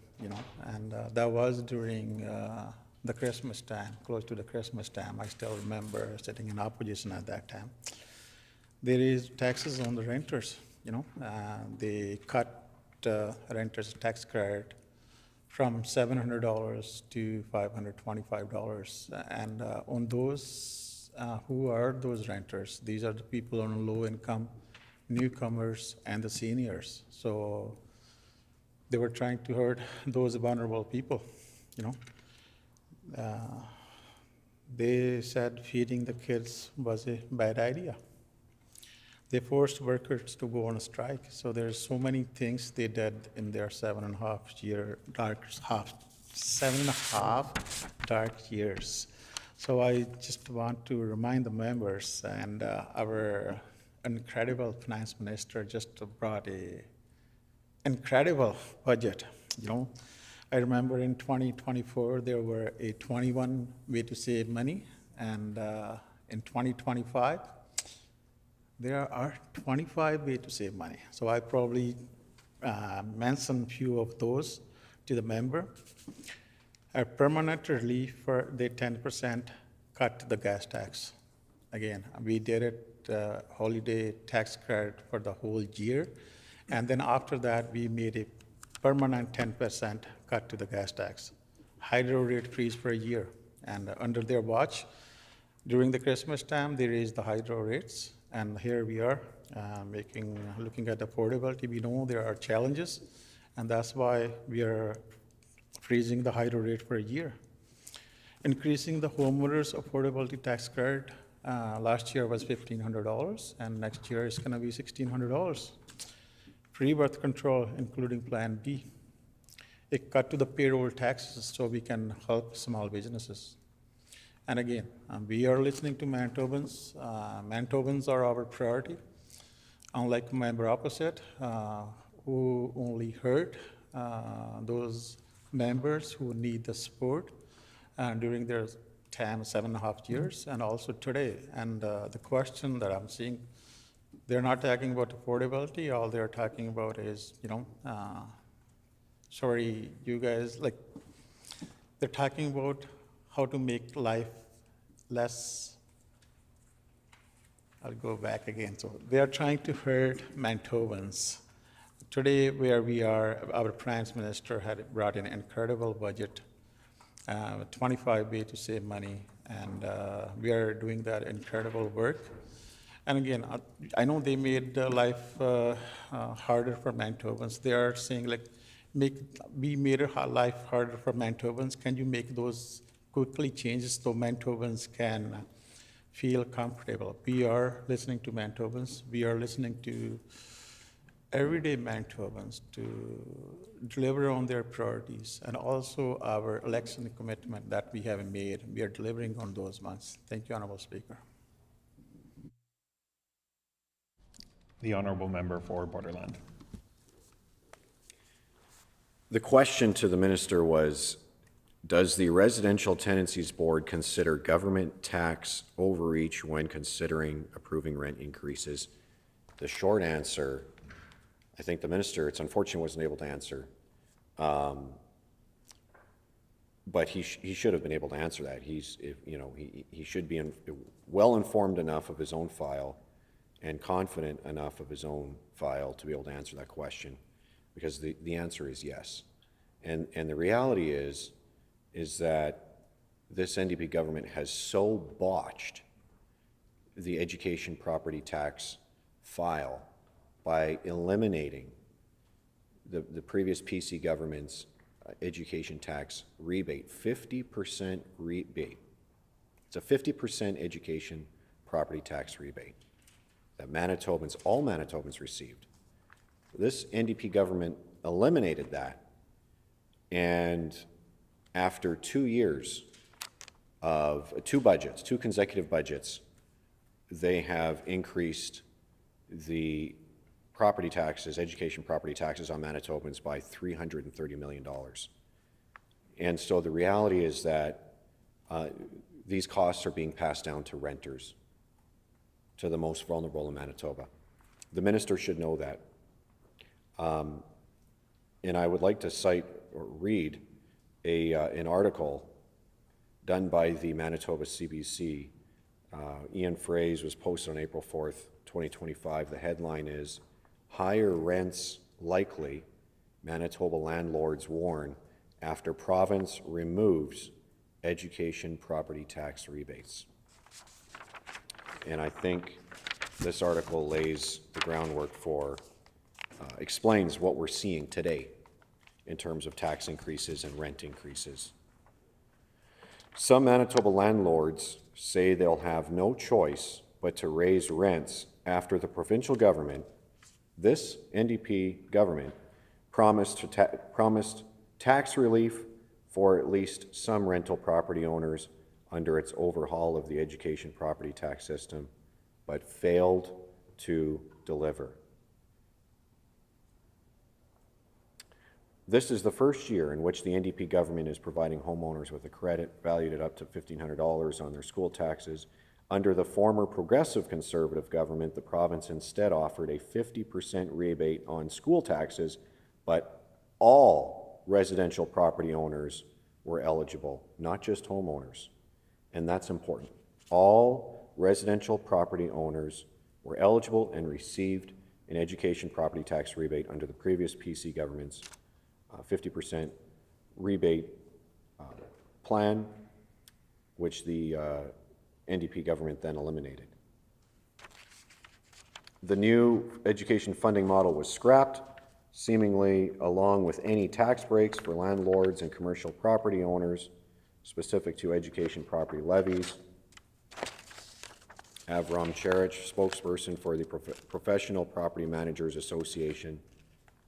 [SPEAKER 6] and that was during the Christmas time, close to the Christmas time. I still remember sitting in opposition at that time. They raised taxes on the renters, they cut renters tax credit from $700 to $525. And on those, who are those renters? These are the people on low income, newcomers, and the seniors. So they were trying to hurt those vulnerable people, They said feeding the kids was a bad idea. They forced workers to go on a strike. So there's so many things they did in their 7.5 dark years. So I just want to remind the members, and our incredible finance minister just brought a incredible budget. I remember in 2024 there were a 21 way to save money, and in 2025 there are 25 ways to save money. So I probably mentioned a few of those to the member. A permanent relief for the 10% cut to the gas tax. Again, we did it holiday tax credit for the whole year. And then after that, we made a permanent 10% cut to the gas tax. Hydro rate freeze for a year. And under their watch, during the Christmas time, they raised the hydro rates. And here we are looking at affordability. We know there are challenges, and that's why we are freezing the hydro rate for a year. Increasing the homeowners affordability tax credit, last year was $1,500, and next year it's gonna be $1,600. Free birth control, including Plan B. A cut to the payroll taxes so we can help small businesses. And again, we are listening to Manitobans. Manitobans are our priority. Unlike member opposite, who only heard those members who need the support during their time, 7.5 years, and also today. And the question that I'm seeing, they're not talking about affordability. All they're talking about is, sorry, you guys, they're talking about how to make life less. I'll go back again. So they are trying to hurt Manitobans. Today, where we are, our Finance Minister had brought in an incredible budget, 25 ways to save money, and we are doing that incredible work. And again, I know they made life harder for Manitobans. They are saying, we made life harder for Manitobans. Can you make those quickly changes so Manitobans can feel comfortable? We are listening to Manitobans. We are listening to everyday Manitobans to deliver on their priorities, and also our election commitment that we have made. We are delivering on those ones. Thank you, Honorable Speaker.
[SPEAKER 5] The Honourable Member for Borderland.
[SPEAKER 23] The question to the minister was, does the Residential Tenancies Board consider government tax overreach when considering approving rent increases? The short answer, I think the minister, it's unfortunate, wasn't able to answer, but he should have been able to answer that. He should be well informed enough of his own file and confident enough of his own file to be able to answer that question, because the answer is yes. And the reality is that this NDP government has so botched the education property tax file by eliminating the previous PC government's education tax rebate, 50% rebate. It's a 50% education property tax rebate. that Manitobans, all Manitobans received. This NDP government eliminated that, and after 2 years of two consecutive budgets, they have increased the property taxes, education property taxes on Manitobans by $330 million. And so the reality is that these costs are being passed down to renters, to the most vulnerable in Manitoba. The minister should know that. And I would like to cite or read an article done by the Manitoba CBC. Ian Frey's was posted on April 4th, 2025. The headline is, "Higher Rents Likely, Manitoba Landlords Warn After Province Removes Education Property Tax Rebates." And I think this article lays the groundwork for, explains what we're seeing today in terms of tax increases and rent increases. Some Manitoba landlords say they'll have no choice but to raise rents after the provincial government, this NDP government, promised tax relief for at least some rental property owners under its overhaul of the education property tax system, but failed to deliver. This is the first year in which the NDP government is providing homeowners with a credit valued at up to $1,500 on their school taxes. Under the former progressive Conservative government, the province instead offered a 50% rebate on school taxes, but all residential property owners were eligible, not just homeowners. And that's important. All residential property owners were eligible and received an education property tax rebate under the previous PC government's 50% rebate plan, which the NDP government then eliminated. The new education funding model was scrapped, seemingly along with any tax breaks for landlords and commercial property owners specific to education property levies. Avram Cherich, spokesperson for the Professional Property Managers Association,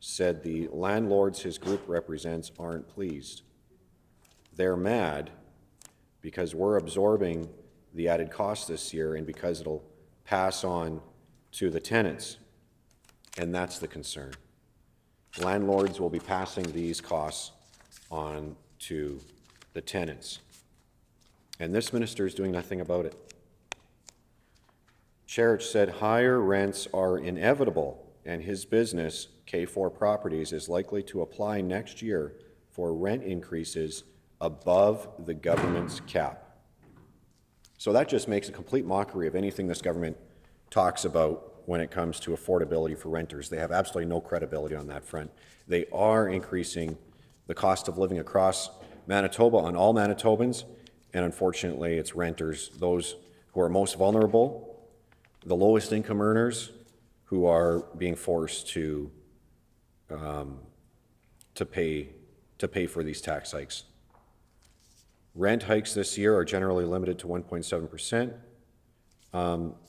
[SPEAKER 23] said the landlords his group represents aren't pleased. They're mad because we're absorbing the added cost this year and because it'll pass on to the tenants. And that's the concern. Landlords will be passing these costs on to the tenants. And this minister is doing nothing about it. Cherich said higher rents are inevitable, and his business, K4 Properties, is likely to apply next year for rent increases above the government's cap. So that just makes a complete mockery of anything this government talks about when it comes to affordability for renters. They have absolutely no credibility on that front. They are increasing the cost of living across Manitoba on all Manitobans, and unfortunately it's renters, those who are most vulnerable, the lowest income earners, who are being forced to pay for these tax hikes. Rent hikes this year are generally limited to 1.7%.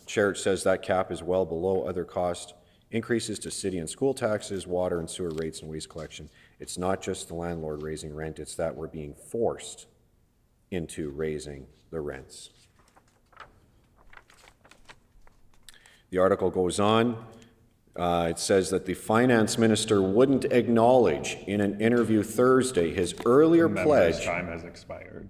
[SPEAKER 23] Cherich says that cap is well below other cost increases to city and school taxes, water and sewer rates, and waste collection. It's not just the landlord raising rent, it's that we're being forced into raising the rents. The article goes on. It says that the finance minister wouldn't acknowledge in an interview Thursday his earlier pledge.
[SPEAKER 5] Time has expired.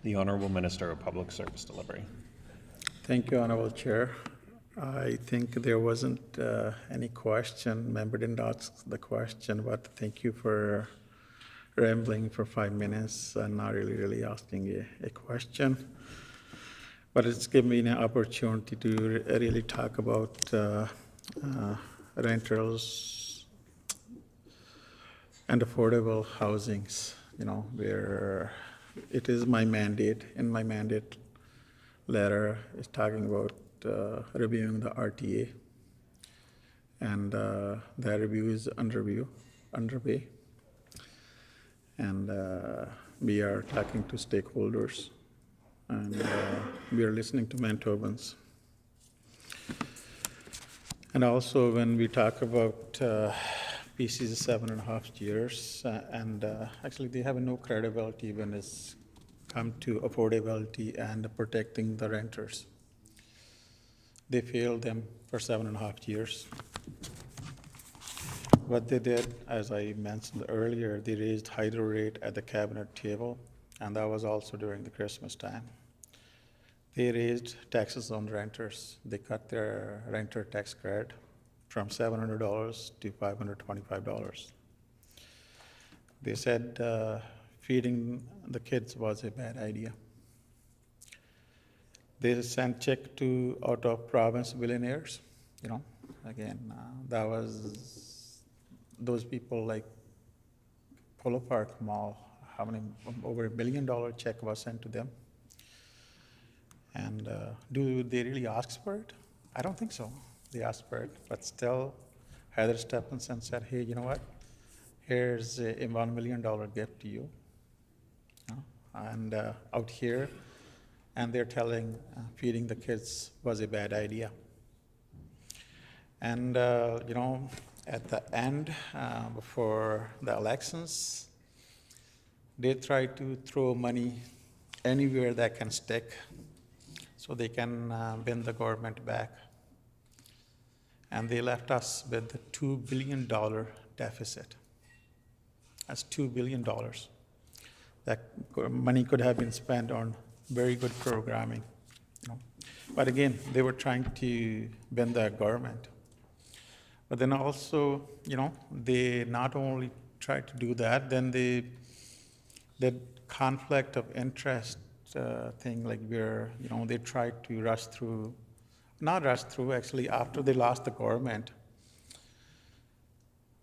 [SPEAKER 5] The Honourable Minister of Public Service Delivery.
[SPEAKER 6] Thank you, Honorable Chair. I think there wasn't any question. Member didn't ask the question, but thank you for rambling for 5 minutes and not really asking a question. But it's given me an opportunity to really talk about rentals and affordable housings, where it is my mandate. In my mandate letter is talking about reviewing the RTA, and that review is underway, and we are talking to stakeholders, and we are listening to Manitobans. And also when we talk about PCs 7.5 years, and actually they have no credibility when it's come to affordability and protecting the renters. They failed them for 7.5 years. What they did, as I mentioned earlier, they raised hydro rate at the cabinet table, and that was also during the Christmas time. They raised taxes on renters. They cut their renter tax credit from $700 to $525. They said feeding the kids was a bad idea. They sent check to out of province billionaires, again, that was those people like Polo Park Mall, how many, over $1 billion check was sent to them. And do they really ask for it? I don't think so. They asked for it, but still Heather Stephenson said, hey, you know what? Here's a $1 million gift to you. And out here, and they're telling feeding the kids was a bad idea. And at the end, before the elections, they try to throw money anywhere that can stick so they can win the government back. And they left us with a $2 billion deficit. That's $2 billion. That money could have been spent on very good programming. But again, they were trying to win the government. But then also, they not only tried to do that, then the conflict of interest thing, like where, they tried to actually after they lost the government,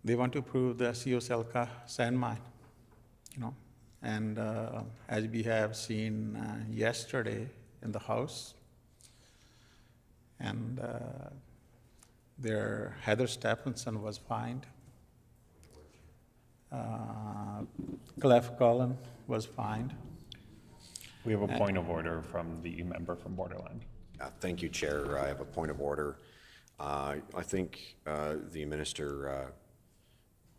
[SPEAKER 6] they want to approve the Sioselka sand mine, And as we have seen yesterday in the House, and their Heather Stephenson was fined. Clef Collin was fined.
[SPEAKER 5] We have a point of order from the member from Borderland.
[SPEAKER 23] Thank you, Chair. I have a point of order. I think the minister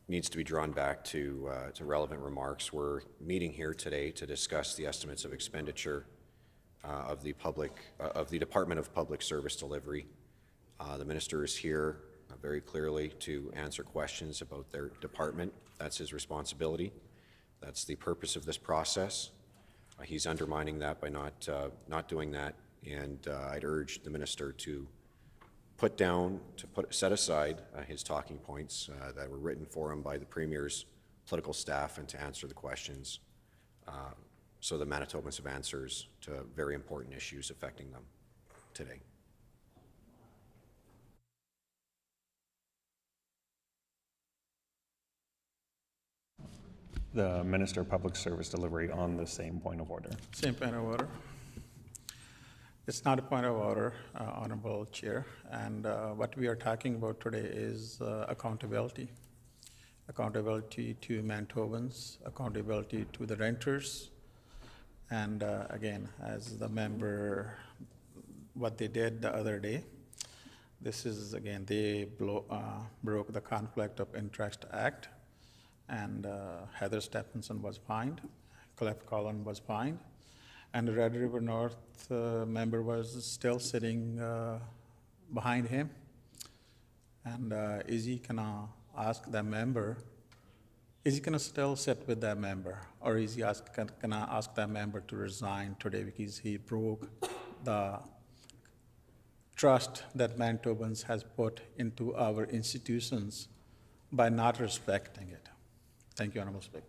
[SPEAKER 23] needs to be drawn back to relevant remarks. We're meeting here today to discuss the estimates of expenditure of the Department of Public Service Delivery. The minister is here very clearly to answer questions about their department. That's his responsibility. That's the purpose of this process. He's undermining that by not doing that, and I'd urge the minister to set aside his talking points that were written for him by the Premier's political staff and to answer the questions so the Manitobans have answers to very important issues affecting them today.
[SPEAKER 5] The Minister of Public Service Delivery on the same point of order.
[SPEAKER 6] Same point of order. It's not a point of order, Honorable Chair, and what we are talking about today is accountability. Accountability to Manitobans, accountability to the renters, and again, as the member, what they did the other day, this is again, they broke the Conflict of Interest Act, and Heather Stephenson was fined, Clef Collin was fined, and the Red River North member was still sitting behind him. And Izzy can ask the member is he gonna still sit with that member, or is he gonna ask that member to resign today because he broke the trust that Manitobans has put into our institutions by not respecting it? Thank you, Honorable Speaker.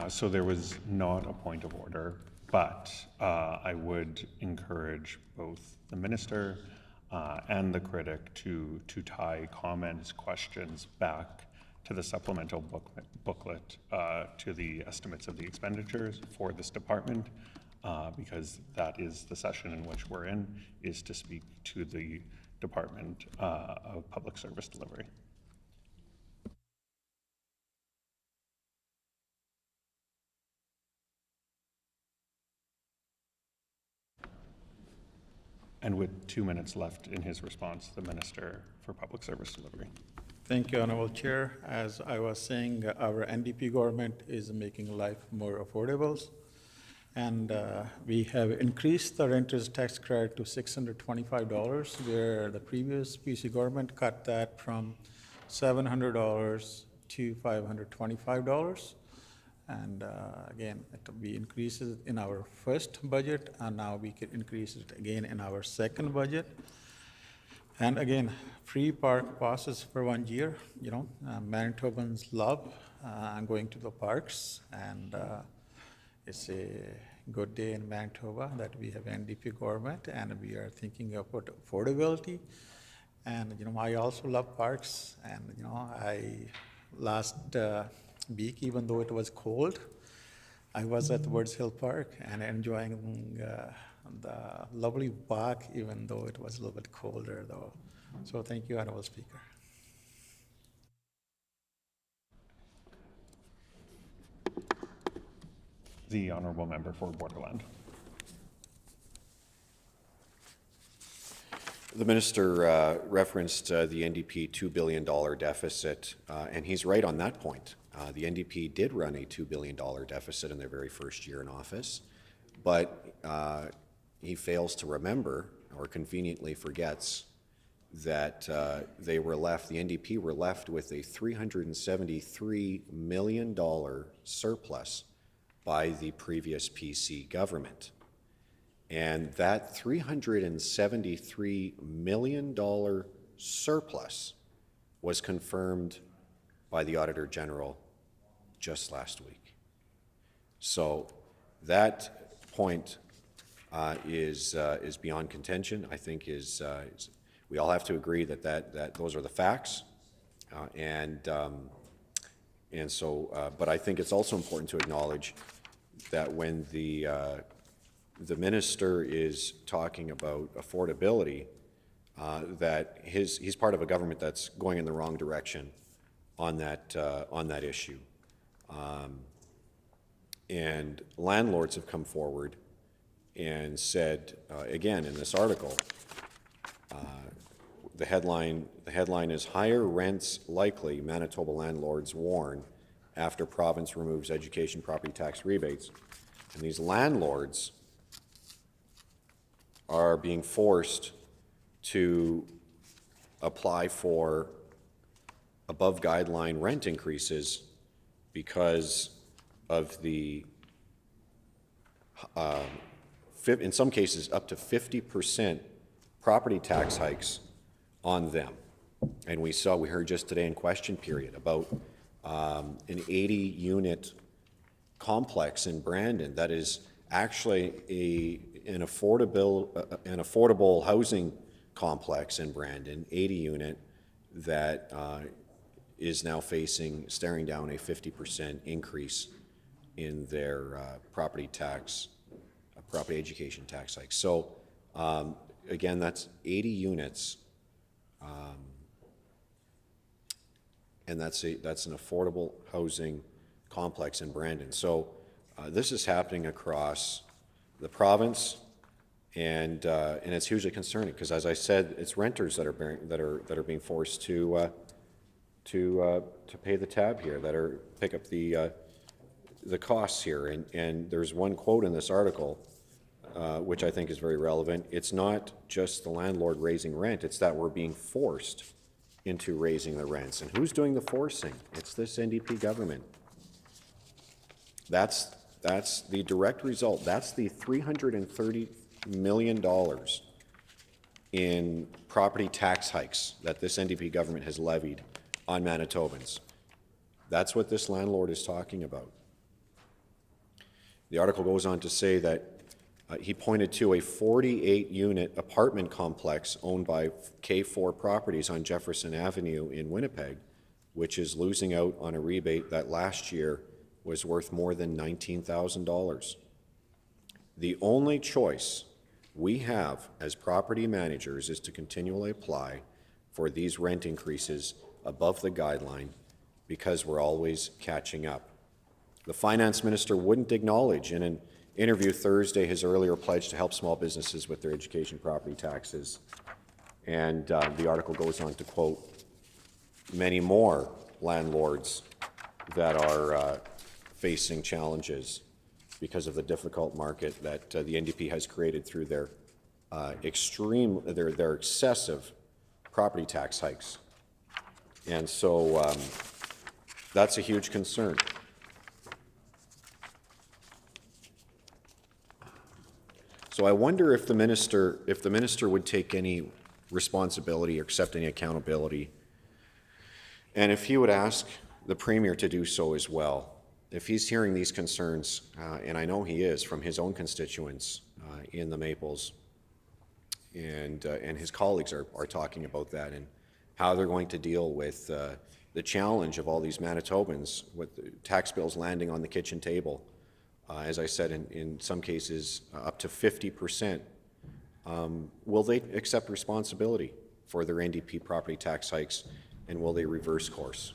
[SPEAKER 5] So there was not a point of order, but I would encourage both the minister and the critic to tie comments, questions back to the supplemental booklet to the estimates of the expenditures for this department, because that is the session in which we're in, is to speak to the Department of Public Service Delivery. And with 2 minutes left in his response, the Minister for Public Service Delivery.
[SPEAKER 6] Thank you, Honorable Chair. As I was saying, our NDP government is making life more affordable. And we have increased the renter's tax credit to $625, where the previous PC government cut that from $700 to $525. And again, it will be increases in our first budget, and now we can increase it again in our second budget. And again, free park passes for 1 year. You know, Manitobans love going to the parks, and it's a good day in Manitoba that we have NDP government, and we are thinking about affordability. And you know, I also love parks, and you know, I last week, even though it was cold, I was at Woods Hill Park and enjoying the lovely walk, even though it was a little bit colder though. So thank you, Honorable Speaker.
[SPEAKER 5] The Honourable Member for Borderland.
[SPEAKER 23] The minister referenced the NDP $2 billion deficit, and he's right on that point. The NDP did run a $2 billion deficit in their very first year in office, but he fails to remember, or conveniently forgets, that the NDP were left with a $373 million surplus by the previous PC government. And that $373 million surplus was confirmed by the Auditor General just last week. So that point is beyond contention. I think we all have to agree that those are the facts, but I think it's also important to acknowledge that when the minister is talking about affordability, that he's part of a government that's going in the wrong direction on that issue. And landlords have come forward and said, again, in this article, the headline is "Higher Rents Likely, Manitoba Landlords Warn After Province Removes Education Property Tax Rebates." And these landlords are being forced to apply for above guideline rent increases because of the, in some cases, up to 50% property tax hikes on them. And we heard just today in question period about an 80-unit complex in Brandon that is actually an affordable housing complex in Brandon, 80-unit, that is now staring down a 50% increase in their property education tax hike. So again, that's 80 units, and that's an affordable housing complex in Brandon. So this is happening across the province, and it's hugely concerning because, as I said, it's renters that are being forced to pay the tab here, that are pick up the costs here. And there's one quote in this article which I think is very relevant. It's not just the landlord raising rent; it's that we're being forced into raising the rents. And who's doing the forcing? It's this NDP government. That's the direct result. That's the $330 million in property tax hikes that this NDP government has levied on Manitobans. That's what this landlord is talking about. The article goes on to say that he pointed to a 48-unit apartment complex owned by K4 Properties on Jefferson Avenue in Winnipeg, which is losing out on a rebate that last year was worth more than $19,000. The only choice we have as property managers is to continually apply for these rent increases above the guideline because we're always catching up. The finance minister wouldn't acknowledge in an interview Thursday his earlier pledge to help small businesses with their education property taxes. And the article goes on to quote many more landlords that are facing challenges because of the difficult market that the NDP has created through their excessive property tax hikes. And so that's a huge concern. So I wonder if the minister would take any responsibility or accept any accountability, and if he would ask the Premier to do so as well. If he's hearing these concerns, and I know he is from his own constituents in the Maples, and his colleagues are talking about that and how they're going to deal with the challenge of all these Manitobans with the tax bills landing on the kitchen table. As I said, in some cases, up to 50%. Will they accept responsibility for their NDP property tax hikes, and will they reverse course?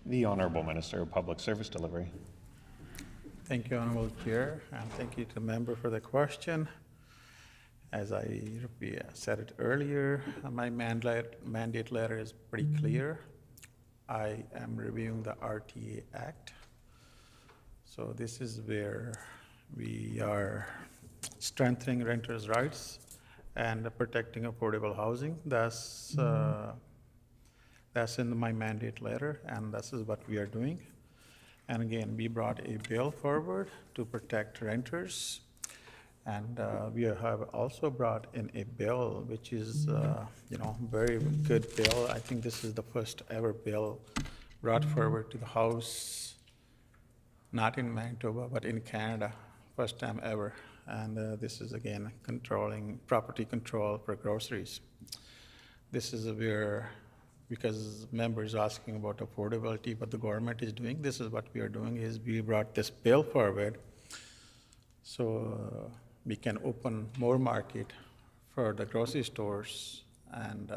[SPEAKER 5] The Honourable Minister of Public Service Delivery.
[SPEAKER 6] Thank you, Honourable Chair, and thank you to the member for the question. As I said it earlier, my mandate letter is pretty clear. I am reviewing the RTA Act. So this is where we are strengthening renters' rights and protecting affordable housing. That's in my mandate letter, and this is what we are doing. And again, we brought a bill forward to protect renters. And we have also brought in a bill, which is, very good bill. I think this is the first ever bill brought forward to the House, not in Manitoba, but in Canada, first time ever. And this is again controlling property control for groceries. This is where, because members asking about affordability, what the government is doing, this is what we are doing is we brought this bill forward so we can open more market for the grocery stores, and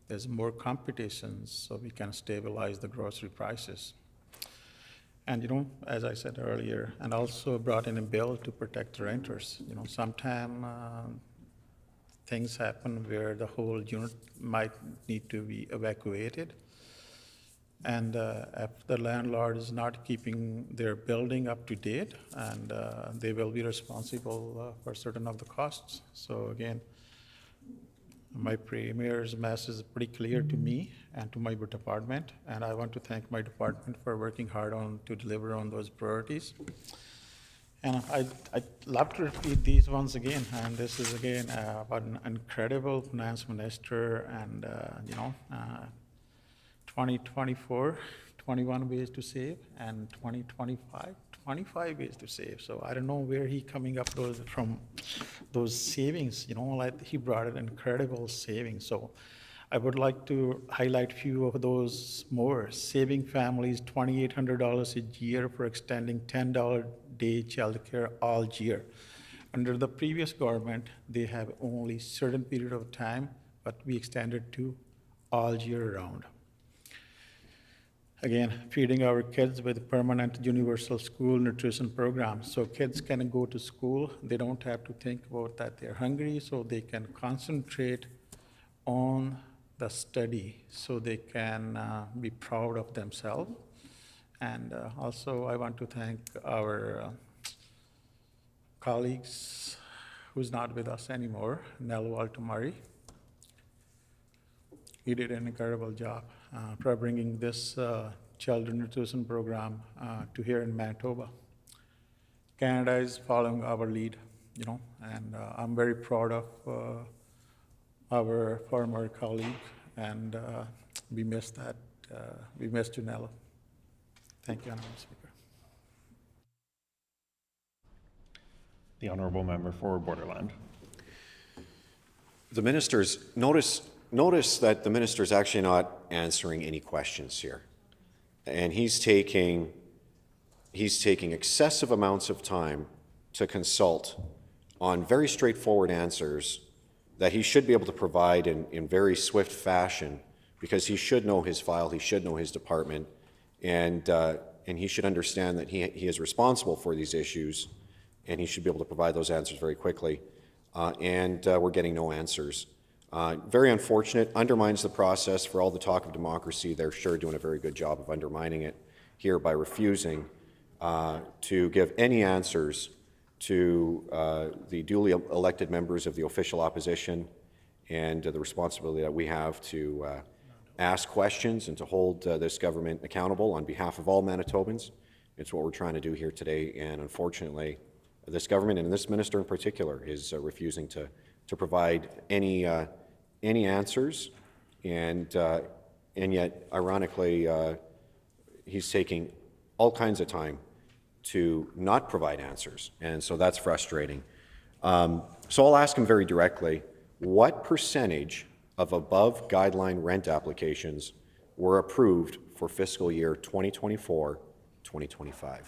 [SPEAKER 6] there's more competition, so we can stabilize the grocery prices. And as I said earlier, and also brought in a bill to protect the renters. Sometimes things happen where the whole unit might need to be evacuated. And if the landlord is not keeping their building up to date, and they will be responsible for certain of the costs. So again, my Premier's message is pretty clear to me and to my department, and I want to thank my department for working hard to deliver on those priorities. And I'd love to repeat these once again, and this is again about an incredible finance minister, and 2024, 21 ways to save, and 2025, 25 ways to save. So I don't know where he coming up from those savings, like he brought an incredible savings. So I would like to highlight a few of those more. Saving families $2,800 a year for extending $10 day childcare all year. Under the previous government, they have only certain period of time, but we extended to all year round. Again, feeding our kids with permanent universal school nutrition programs. So kids can go to school, they don't have to think about that they're hungry, so they can concentrate on the study, so they can be proud of themselves. And also I want to thank our colleagues who's not with us anymore, Nell Walter-Murray. He did an incredible job for bringing this children nutrition program to here in Manitoba. Canada is following our lead, and I'm very proud of our former colleague, and we missed that. We missed you, Nella. Thank you, Honourable Speaker.
[SPEAKER 5] The Honourable Member for Borderland.
[SPEAKER 23] The ministers, notice that the minister is actually not answering any questions here. And he's taking excessive amounts of time to consult on very straightforward answers that he should be able to provide in very swift fashion, because he should know his file, he should know his department, and he should understand that he is responsible for these issues, and he should be able to provide those answers very quickly. And we're getting no answers. Very unfortunate, undermines the process. For all the talk of democracy, they're sure doing a very good job of undermining it here by refusing to give any answers to the duly elected members of the official opposition, and the responsibility that we have to ask questions and to hold this government accountable on behalf of all Manitobans. It's what we're trying to do here today, and unfortunately, this government and this minister in particular is refusing to provide any answers, and yet, ironically, he's taking all kinds of time to not provide answers, and so that's frustrating. So I'll ask him very directly, what percentage of above guideline rent applications were approved for fiscal year 2024-2025?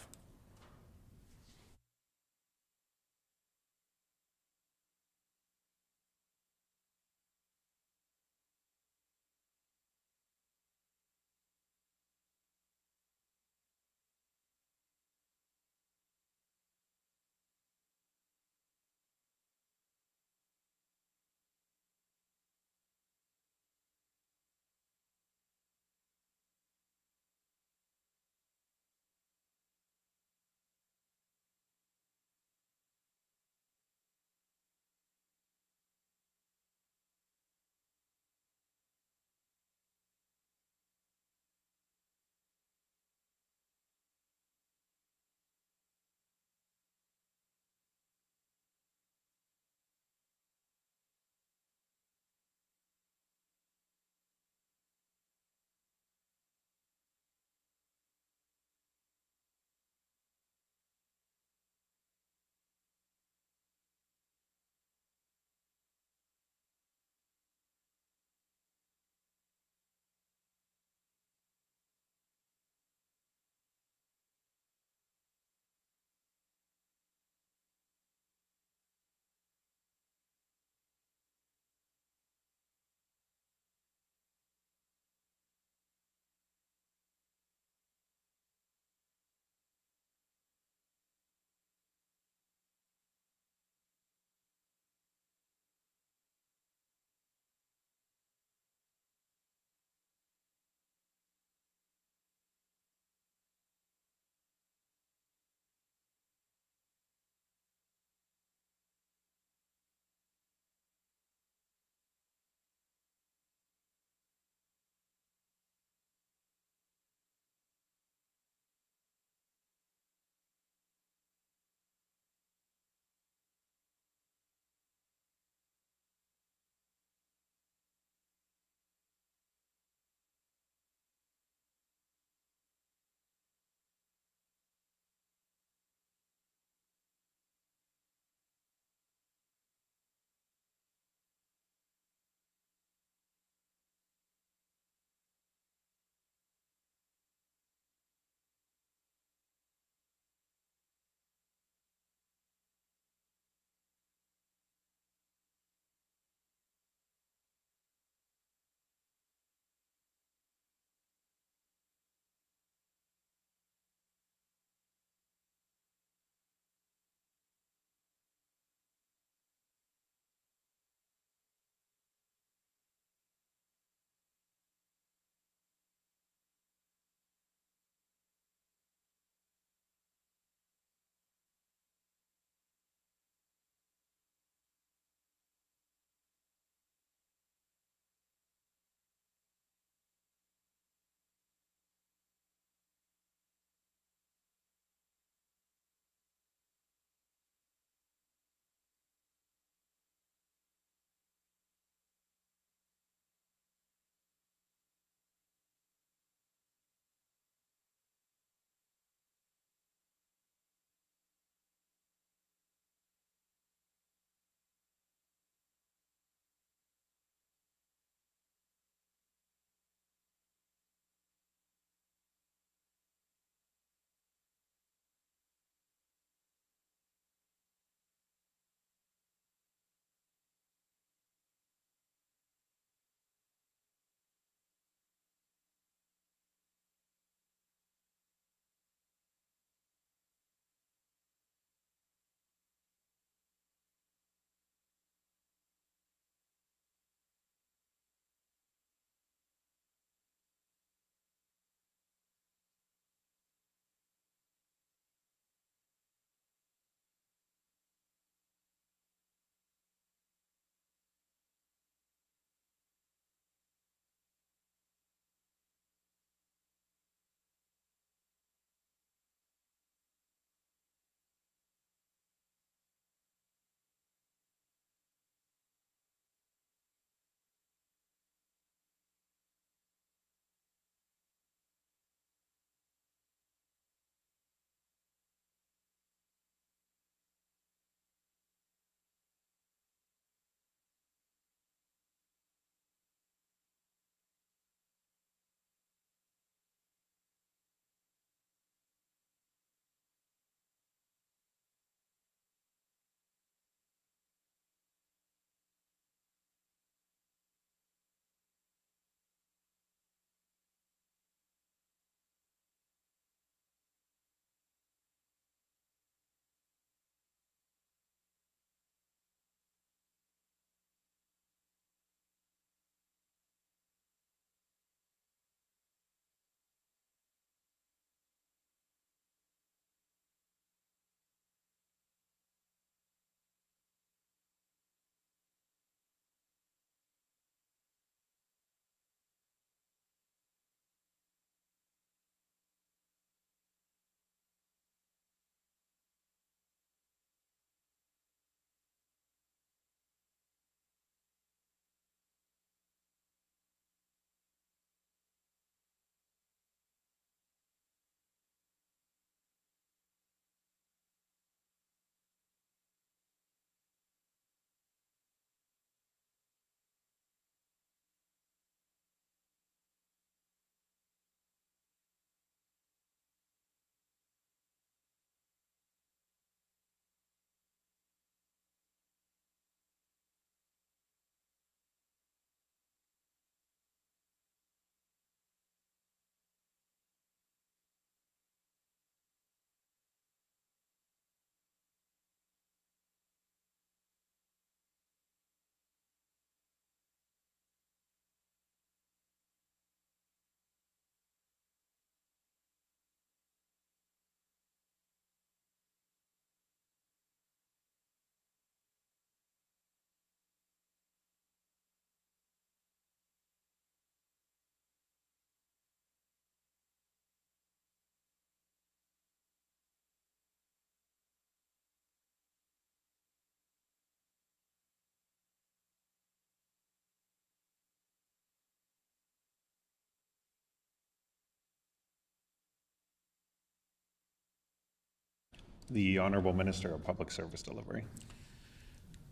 [SPEAKER 5] The Honorable Minister of Public Service Delivery.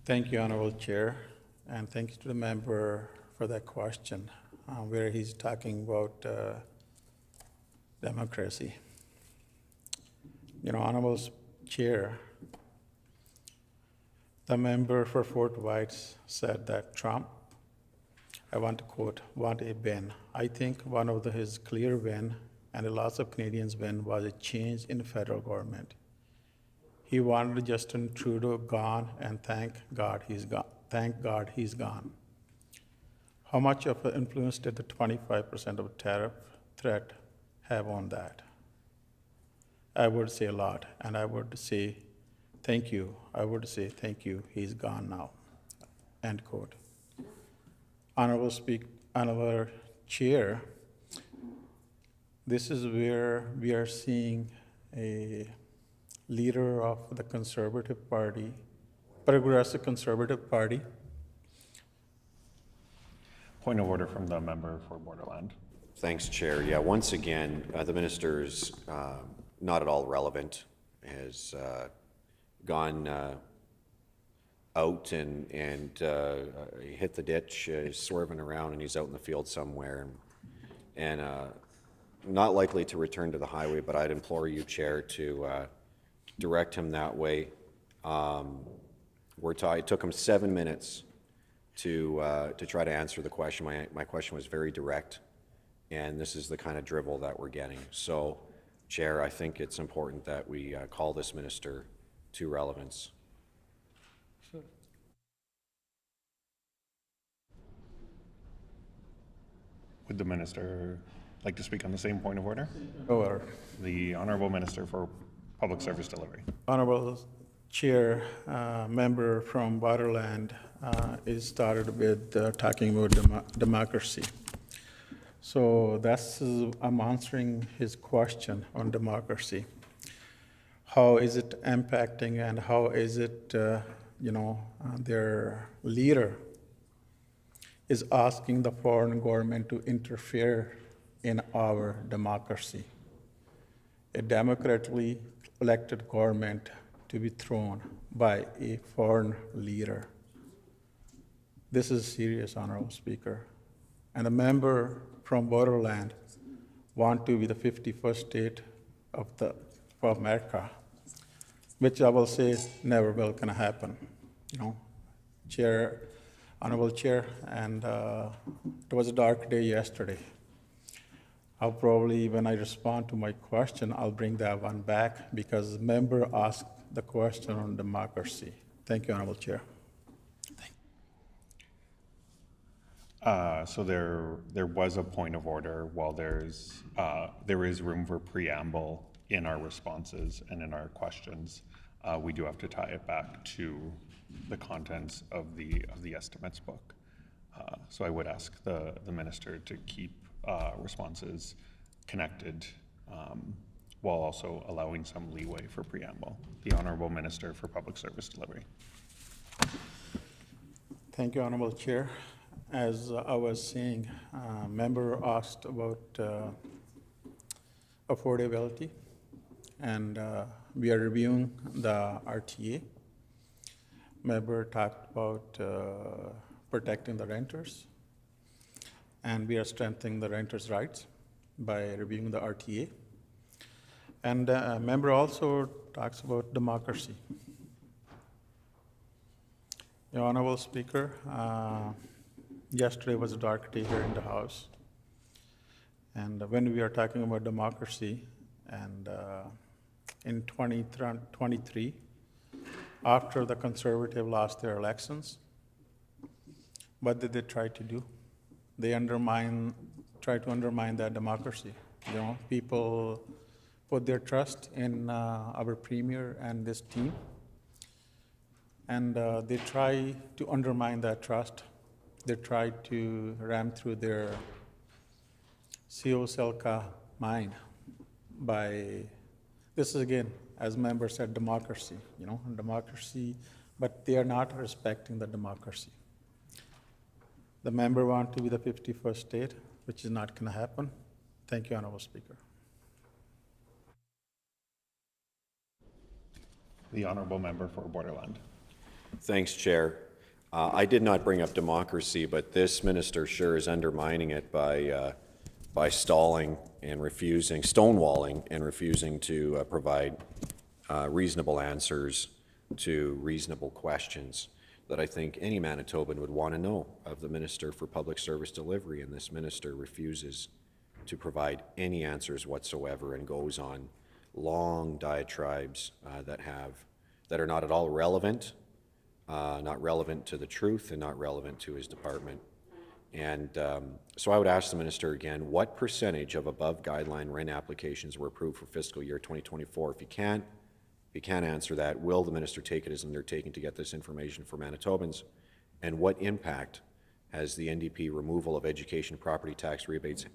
[SPEAKER 6] Thank you, Honorable Chair, and thank you to the member for that question, where he's talking about democracy. Honorable Chair, the member for Fort White said that Trump, I want to quote, want a win. I think one of his clear win, and lots of Canadians win, was a change in federal government. He wanted Justin Trudeau gone, and thank God he's gone. Thank God he's gone. How much of an influence did the 25% of tariff threat have on that? I would say a lot, and I would say thank you. I would say thank you, he's gone now. End quote. Honorable Chair, this is where we are seeing a leader of the Conservative Party, Progressive Conservative Party.
[SPEAKER 5] Point of order from the member for Borderland.
[SPEAKER 23] Thanks, Chair. Yeah, once again, the minister is not at all relevant, has gone out and hit the ditch, is swerving around, and he's out in the field somewhere, and not likely to return to the highway, but I'd implore you, Chair, to direct him that way. It took him 7 minutes to try to answer the question. My question was very direct, and this is the kind of drivel that we're getting. So, Chair, I think it's important that we call this minister to relevance.
[SPEAKER 5] Would the minister like to speak on the same point of order?
[SPEAKER 6] Order.
[SPEAKER 5] The Honorable Minister for Public Service Delivery.
[SPEAKER 6] Honorable Chair, member from Waterland is started with talking about democracy. So I'm answering his question on democracy. How is it impacting, and how is it, their leader is asking the foreign government to interfere in our democracy. A democratically elected government to be thrown by a foreign leader. This is serious, Honorable Speaker. And a member from Borderland want to be the 51st state of America, which I will say never will gonna happen. Chair, Honorable Chair, and it was a dark day yesterday. I'll probably, when I respond to my question, I'll bring that one back because the member asked the question on democracy. Thank you, Honorable Chair.
[SPEAKER 5] So there was a point of order. While there is room for preamble in our responses and in our questions, we do have to tie it back to the contents of the estimates book. So I would ask the minister to keep responses connected while also allowing some leeway for preamble. The Honorable Minister for Public Service Delivery.
[SPEAKER 6] Thank you, Honorable Chair. As I was saying, member asked about affordability, and we are reviewing the RTA. Member talked about protecting the renters, and we are strengthening the renters' rights by reviewing the RTA. And member also talks about democracy. Your Honorable Speaker, yesterday was a dark day here in the House. And when we are talking about democracy, and in 2023, after the Conservative lost their elections, what did they try to do? They try to undermine that democracy. People put their trust in our Premier and this team, and they try to undermine that trust. They try to ram through their CO-Selka mind by, this is again, as member said, democracy, democracy, but they are not respecting the democracy. The member want to be the 51st state, which is not going to happen. Thank you, Honorable Speaker.
[SPEAKER 5] The honourable member for Borderland.
[SPEAKER 23] Thanks, Chair. I did not bring up democracy, but this minister sure is undermining it by stalling and refusing, stonewalling and refusing to provide reasonable answers to reasonable questions that I think any Manitoban would want to know of the Minister for Public Service Delivery, and this minister refuses to provide any answers whatsoever and goes on long diatribes that are not at all relevant, not relevant to the truth and not relevant to his department. And so I would ask the minister again, what percentage of above guideline rent applications were approved for fiscal year 2024? If you can't answer that, will the minister take it as an undertaking to get this information for Manitobans? And what impact has the NDP removal of education property tax rebates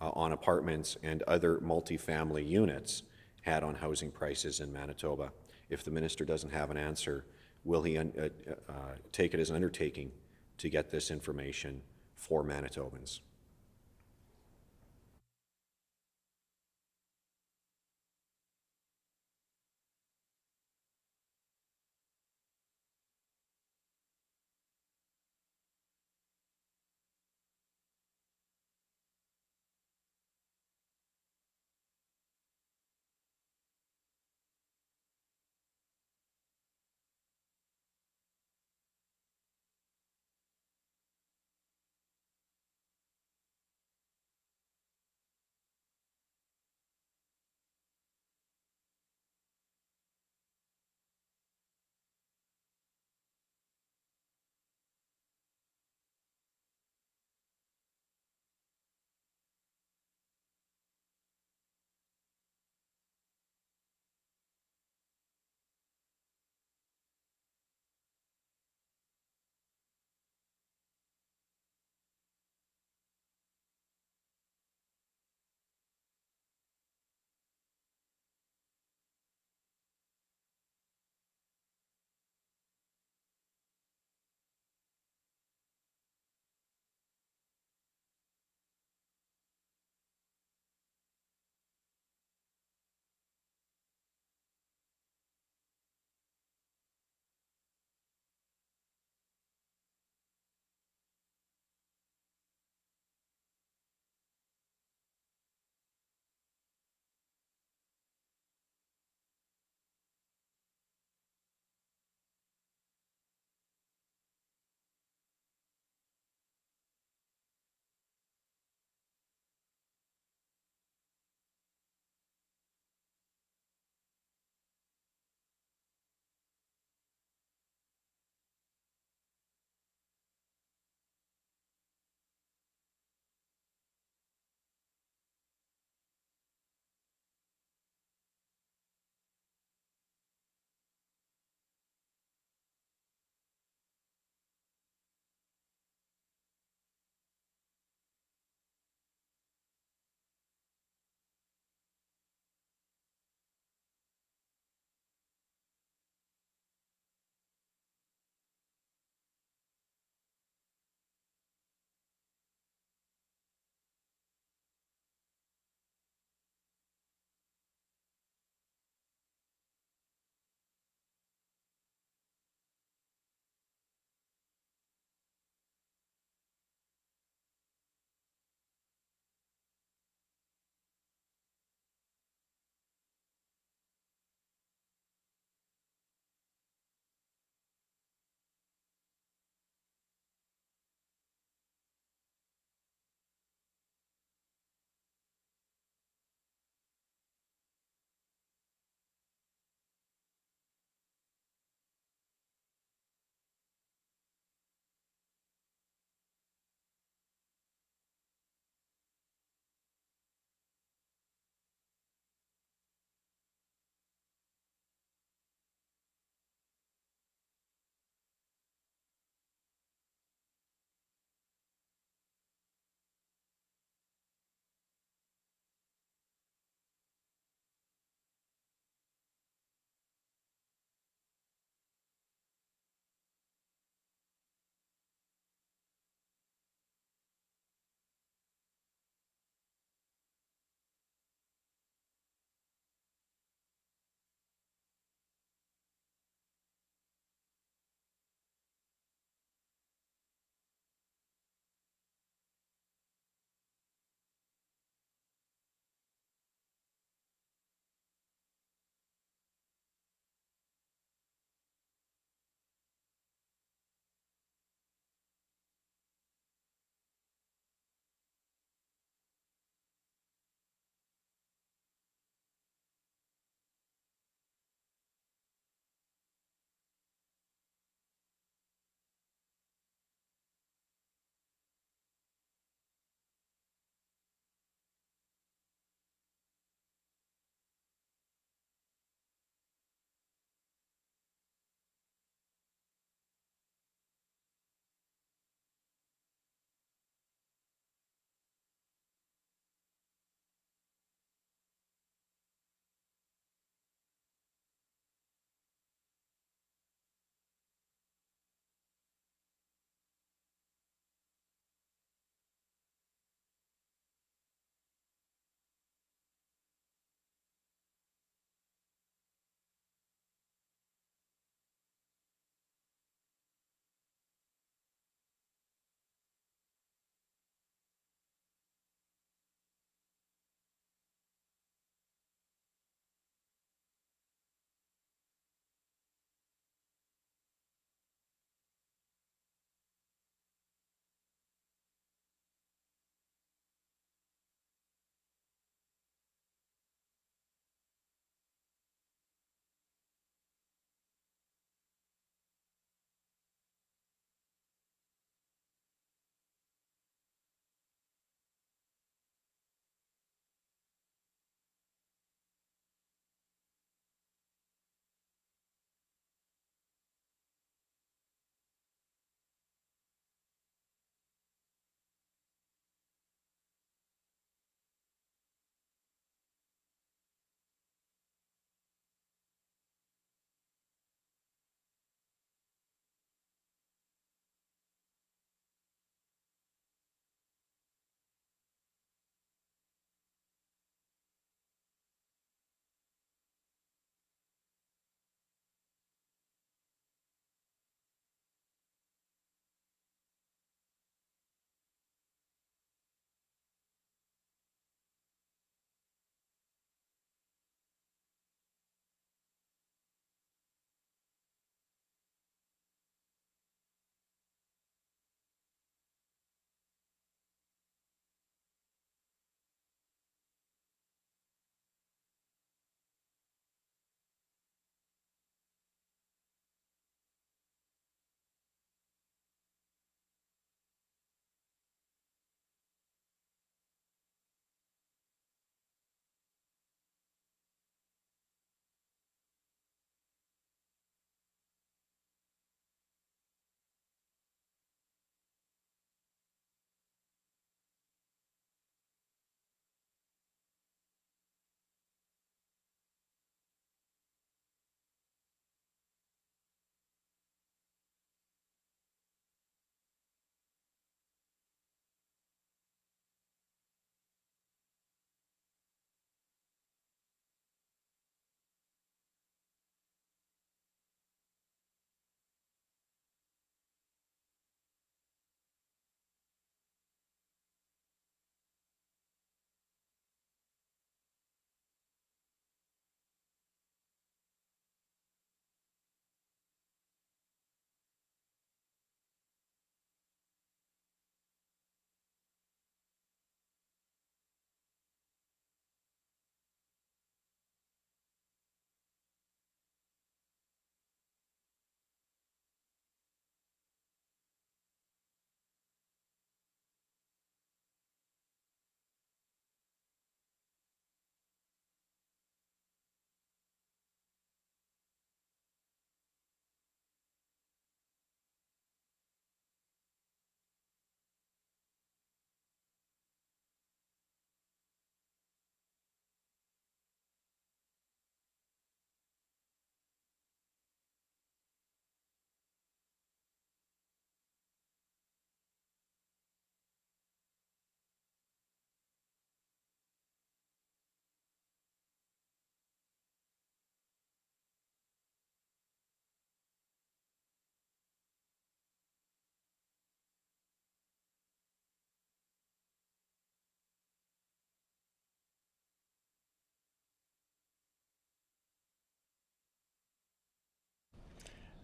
[SPEAKER 23] on apartments and other multifamily units had on housing prices in Manitoba? If the minister doesn't have an answer, will he take it as an undertaking to get this information for Manitobans?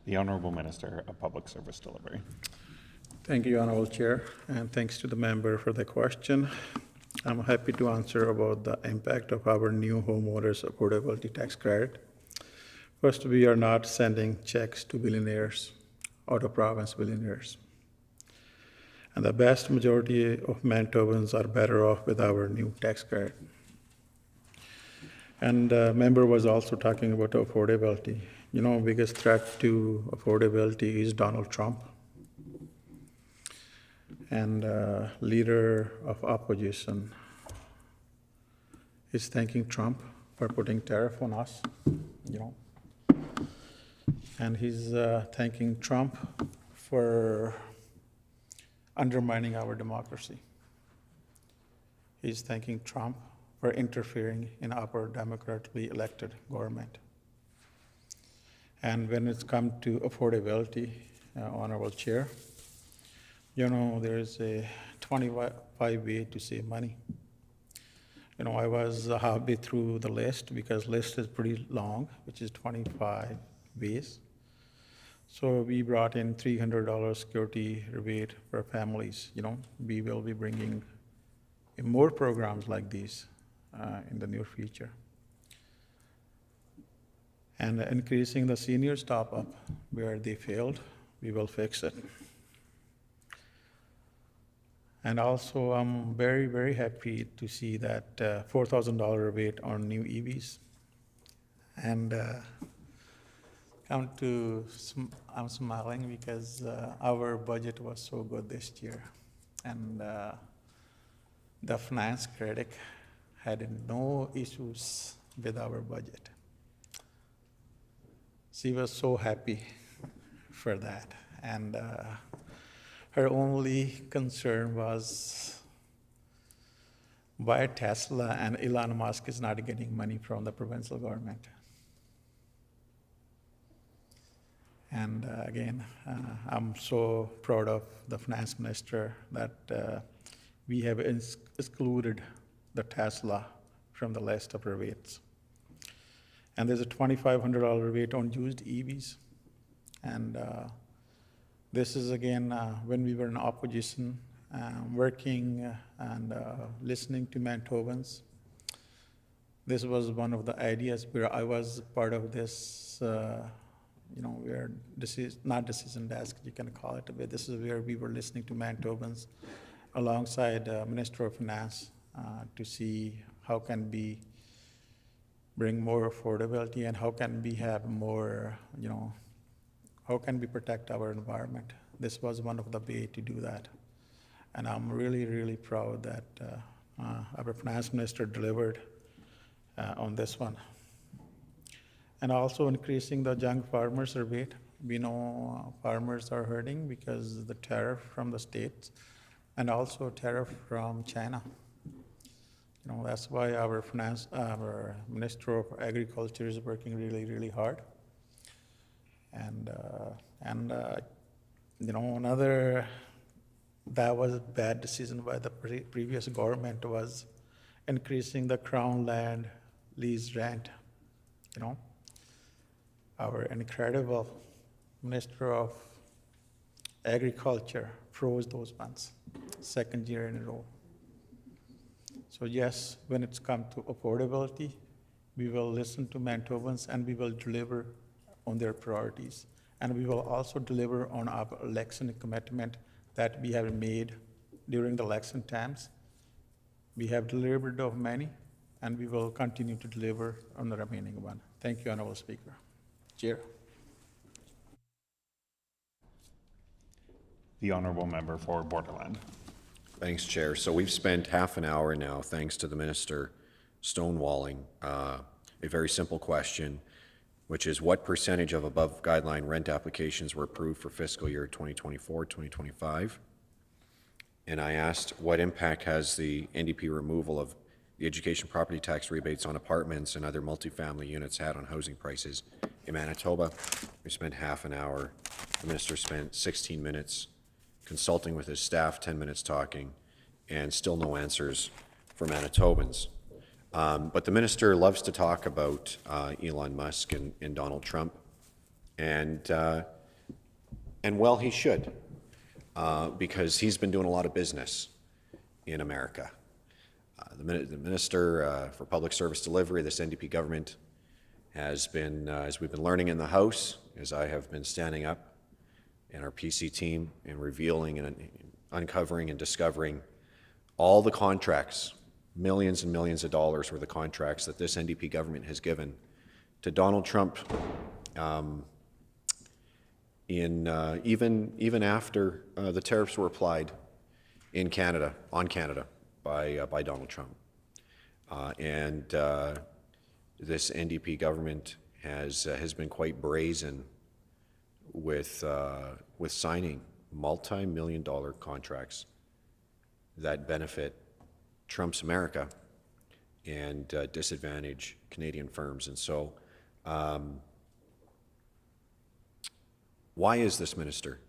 [SPEAKER 5] The Honourable Minister of Public Service Delivery.
[SPEAKER 6] Thank you, Honorable Chair, and thanks to the member for the question. I'm happy to answer about the impact of our new homeowners affordability tax credit. First, we are not sending checks to billionaires, out-of-province billionaires. And the vast majority of Manitobans are better off with our new tax credit. And the member was also talking about affordability. You know, biggest threat to affordability is Donald Trump. And leader of opposition is thanking Trump for putting tariff on us, you know. And he's thanking Trump for undermining our democracy. He's thanking Trump for interfering in our democratically elected government. And when it's come to affordability, Honorable Chair, you know, there's a 25 way to save money. You know, I was halfway through the list because list is pretty long, which is 25 ways. So we brought in $300 security rebate for families. You know, we will be bringing in more programs like these in the near future. And increasing the seniors top up where they failed, we will fix it. And also, I'm very, very happy to see that $4,000 rebate on new EVs. And I'm smiling because our budget was so good this year. And the finance critic had no issues with our budget. She was so happy for that. And her only concern was why Tesla and Elon Musk is not getting money from the provincial government. And again, I'm so proud of the finance minister that we have excluded the Tesla from the list of rebates. And there's a $2,500 rebate on used EVs. And this is, again, when we were in opposition, working and listening to Manitobans. This was one of the ideas where I was part of this, you know, where not decision desk, you can call it, but this is where we were listening to Manitobans alongside Minister of Finance to see how can we bring more affordability and how can we have more, you know, how can we protect our environment? This was one of the ways to do that. And I'm really, really proud that our finance minister delivered on this one. And also increasing the young farmers rebate. We know farmers are hurting because of the tariff from the states and also tariff from China. You know, that's why our Minister of Agriculture is working really, really hard. And you know, another, that was a bad decision by the previous government was increasing the crown land lease rent. You know, our incredible Minister of Agriculture froze those funds, second year in a row. So yes, when it's come to affordability, we will listen to Manitobans and we will deliver on their priorities. And we will also deliver on our election commitment that we have made during the election times. We have delivered of many, and we will continue to deliver on the remaining one. Thank you, Honorable Speaker. Chair.
[SPEAKER 5] The Honourable Member for Borderland.
[SPEAKER 23] Thanks, Chair. So we've spent half an hour now, thanks to the Minister, stonewalling a very simple question, which is what percentage of above guideline rent applications were approved for fiscal year 2024, 2025? And I asked what impact has the NDP removal of the education property tax rebates on apartments and other multifamily units had on housing prices in Manitoba. We spent half an hour. The Minister spent 16 minutes consulting with his staff, 10 minutes talking, and still no answers for Manitobans. But the Minister loves to talk about Elon Musk and Donald Trump. And And well, he should, because he's been doing a lot of business in America. The Minister for Public Service Delivery, this NDP government, has been, as we've been learning in the House, as I have been standing up in our PC team and revealing and uncovering and discovering all the contracts, millions and millions of dollars worth of contracts that this NDP government has given to Donald Trump, even after the tariffs were applied in Canada, on Canada, by Donald Trump. This NDP government has been quite brazen with signing multi-million-dollar contracts that benefit Trump's America and disadvantage Canadian firms. And so, why is this minister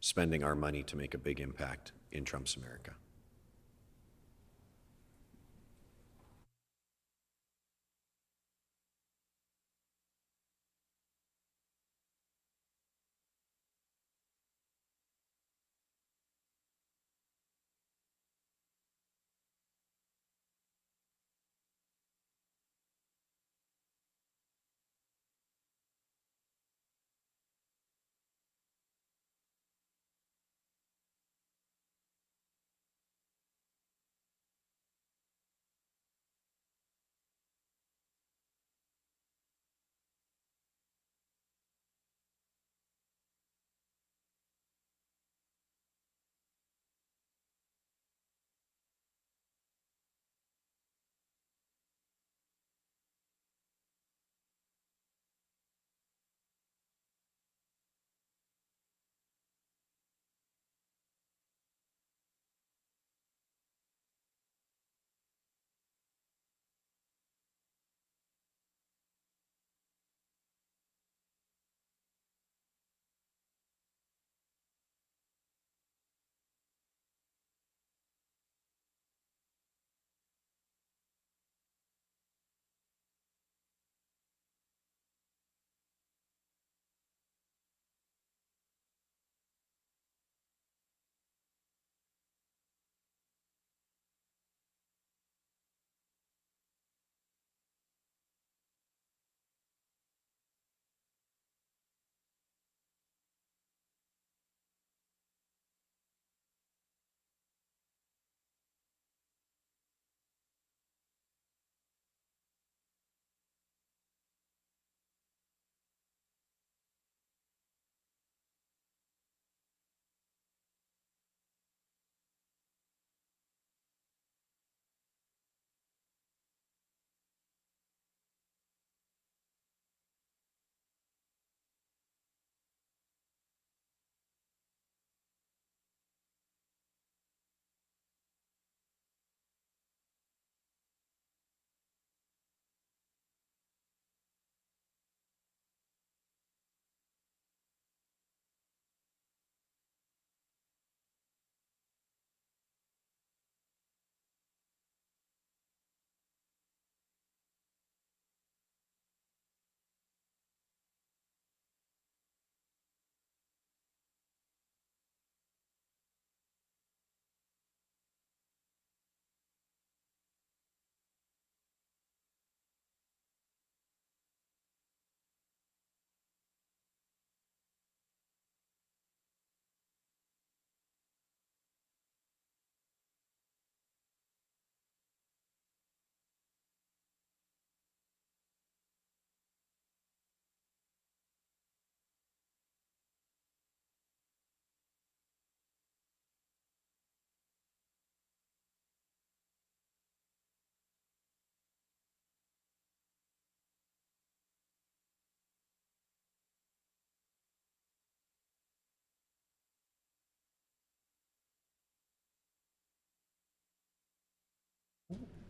[SPEAKER 23] spending our money to make a big impact in Trump's America?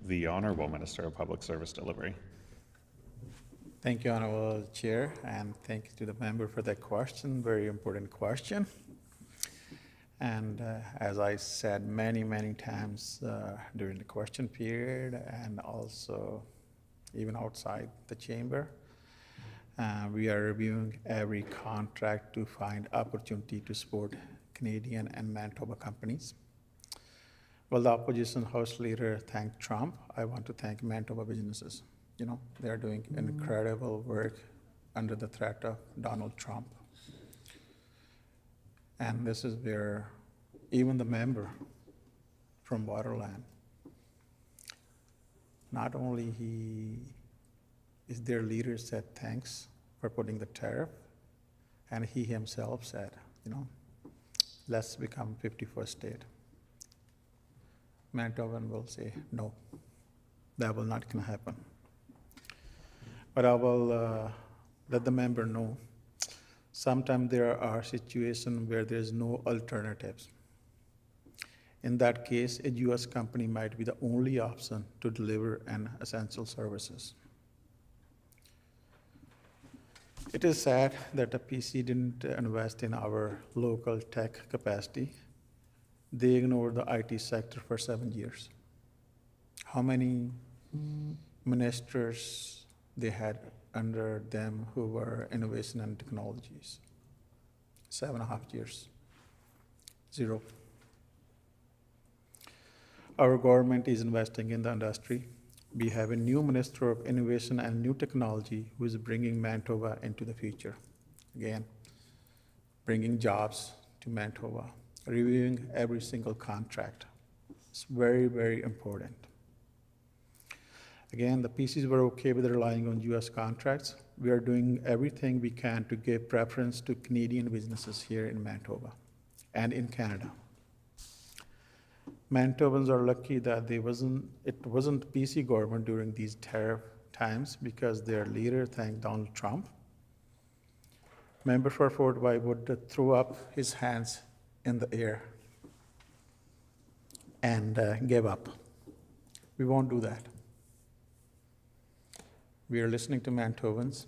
[SPEAKER 5] The Honourable Minister of Public Service Delivery.
[SPEAKER 6] Thank you, Honourable Chair, and thank you to the member for that question, very important question. And as I said many, many times during the question period and also even outside the chamber, We are reviewing every contract to find opportunity to support Canadian and Manitoba companies. Well, the opposition House Leader thanked Trump. I want to thank Manitoba businesses. You know, they are doing incredible work under the threat of Donald Trump. And this is where even the member from Waterland, not only their leader said thanks for putting the tariff, and he himself said, you know, let's become 51st state. Manitoban will say, no, that will not gonna happen. But I will let the member know, sometimes there are situations where there's no alternatives. In that case, a US company might be the only option to deliver an essential services. It is sad that the PC didn't invest in our local tech capacity. They ignored the IT sector for 7 years. How many ministers they had under them who were innovation and technologies? 7.5 years. 0. Our government is investing in the industry. We have a new Minister of Innovation and New Technology who is bringing Manitoba into the future. Again, bringing jobs to Manitoba, reviewing every single contract. It's very, very important. Again, the PCs were okay with relying on US contracts. We are doing everything we can to give preference to Canadian businesses here in Manitoba and in Canada. Manitobans are lucky that it wasn't PC government during these tariff times because their leader thanked Donald Trump. Member for Fort White would throw up his hands in the air and give up. We won't do that. We are listening to Manitobans,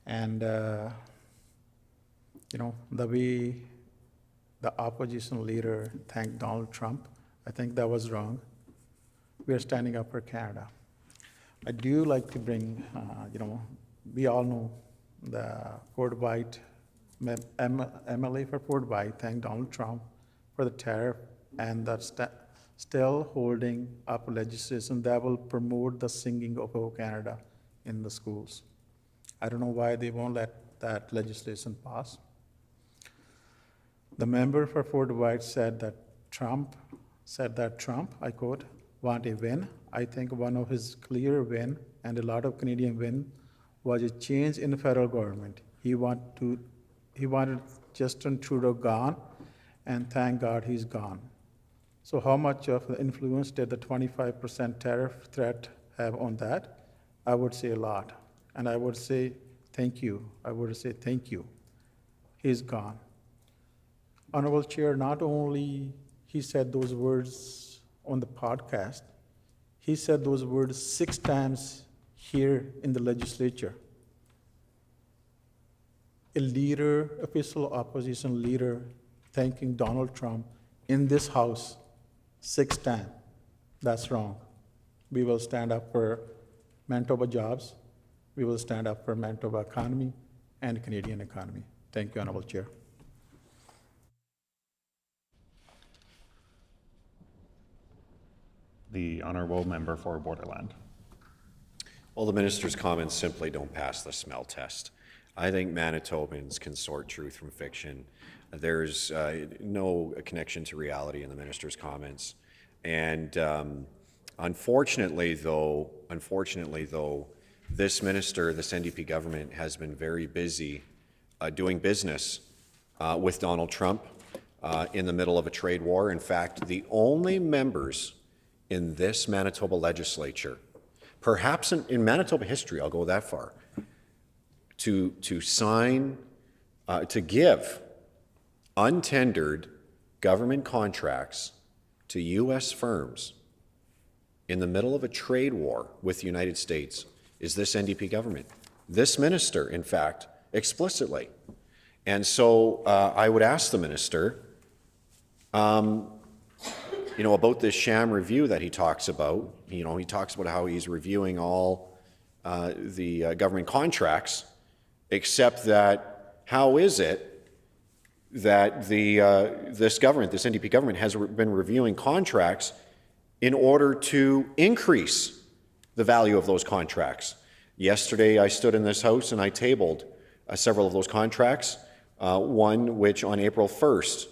[SPEAKER 6] and you know, the way the opposition leader thanked Donald Trump, I think that was wrong. We are standing up for Canada. I do like to bring, you know, we all know the Fort White, MLA for Fort White thanked Donald Trump for the tariff and that still holding up legislation that will promote the singing of "O Canada" in the schools. I don't know why they won't let that legislation pass. The member for Fort White said that Trump, I quote, want a win. I think one of his clear win and a lot of Canadian win was a change in the federal government. He wanted Justin Trudeau gone, and thank God he's gone. So how much of the influence did the 25% tariff threat have on that? I would say a lot. And I would say thank you. I would say thank you. He's gone. Honorable Chair, not only he said those words on the podcast, he said those words 6 times here in the legislature. A leader, official opposition leader, thanking Donald Trump in this House 6 times. That's wrong. We will stand up for Manitoba jobs. We will stand up for Manitoba economy and Canadian economy. Thank you, Honorable Chair.
[SPEAKER 5] The Honourable Member for Borderland.
[SPEAKER 23] Well, the minister's comments simply don't pass the smell test. I think Manitobans can sort truth from fiction. There's no connection to reality in the minister's comments. And unfortunately, though, this minister, this NDP government, has been very busy doing business with Donald Trump in the middle of a trade war. In fact, the only members in this Manitoba legislature, perhaps in Manitoba history, I'll go that far, to give untendered government contracts to U.S. firms in the middle of a trade war with the United States is this NDP government. This minister, in fact, explicitly. And so I would ask the minister, about this sham review that he talks about. He talks about how he's reviewing all government contracts, except that how is it that this NDP government, has been reviewing contracts in order to increase the value of those contracts? Yesterday, I stood in this House and I tabled several of those contracts, one which on April 1st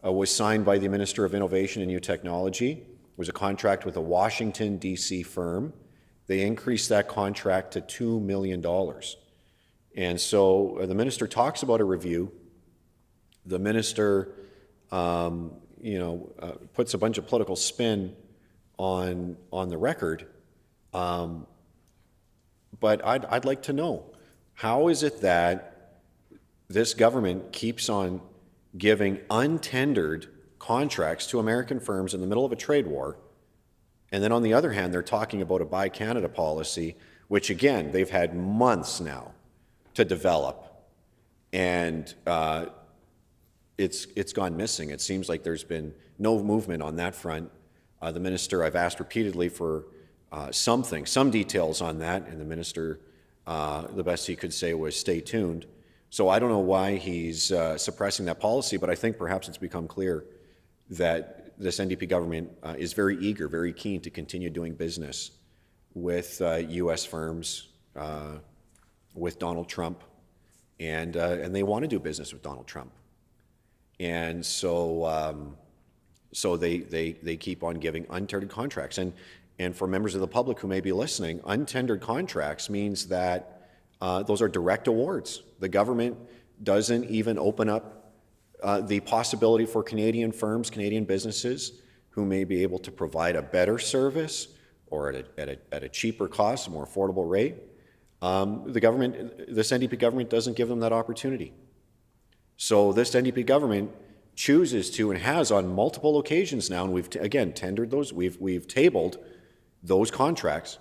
[SPEAKER 23] was signed by the Minister of Innovation and New Technology. It was a contract with a Washington, D.C. firm. They increased that contract to $2 million. And so the minister talks about a review. The minister, puts a bunch of political spin on the record. But I'd like to know, how is it that this government keeps on giving untendered contracts to American firms in the middle of a trade war, and then on the other hand, they're talking about a Buy Canada policy, which again, they've had months now to develop, and it's gone missing. It seems like there's been no movement on that front. The minister, I've asked repeatedly for some details on that, and the minister, the best he could say was stay tuned. So I don't know why he's suppressing that policy, but I think perhaps it's become clear that this NDP government is very eager, very keen to continue doing business with U.S. firms, with Donald Trump, and they want to do business with Donald Trump. And so they keep on giving untendered contracts. And for members of the public who may be listening, untendered contracts means that those are direct awards. The government doesn't even open up the possibility for Canadian firms, Canadian businesses who may be able to provide a better service or at a cheaper cost, a more affordable rate. This NDP government doesn't give them that opportunity. So this NDP government chooses to, and has on multiple occasions now, and we've again tendered those, we've tabled those contracts,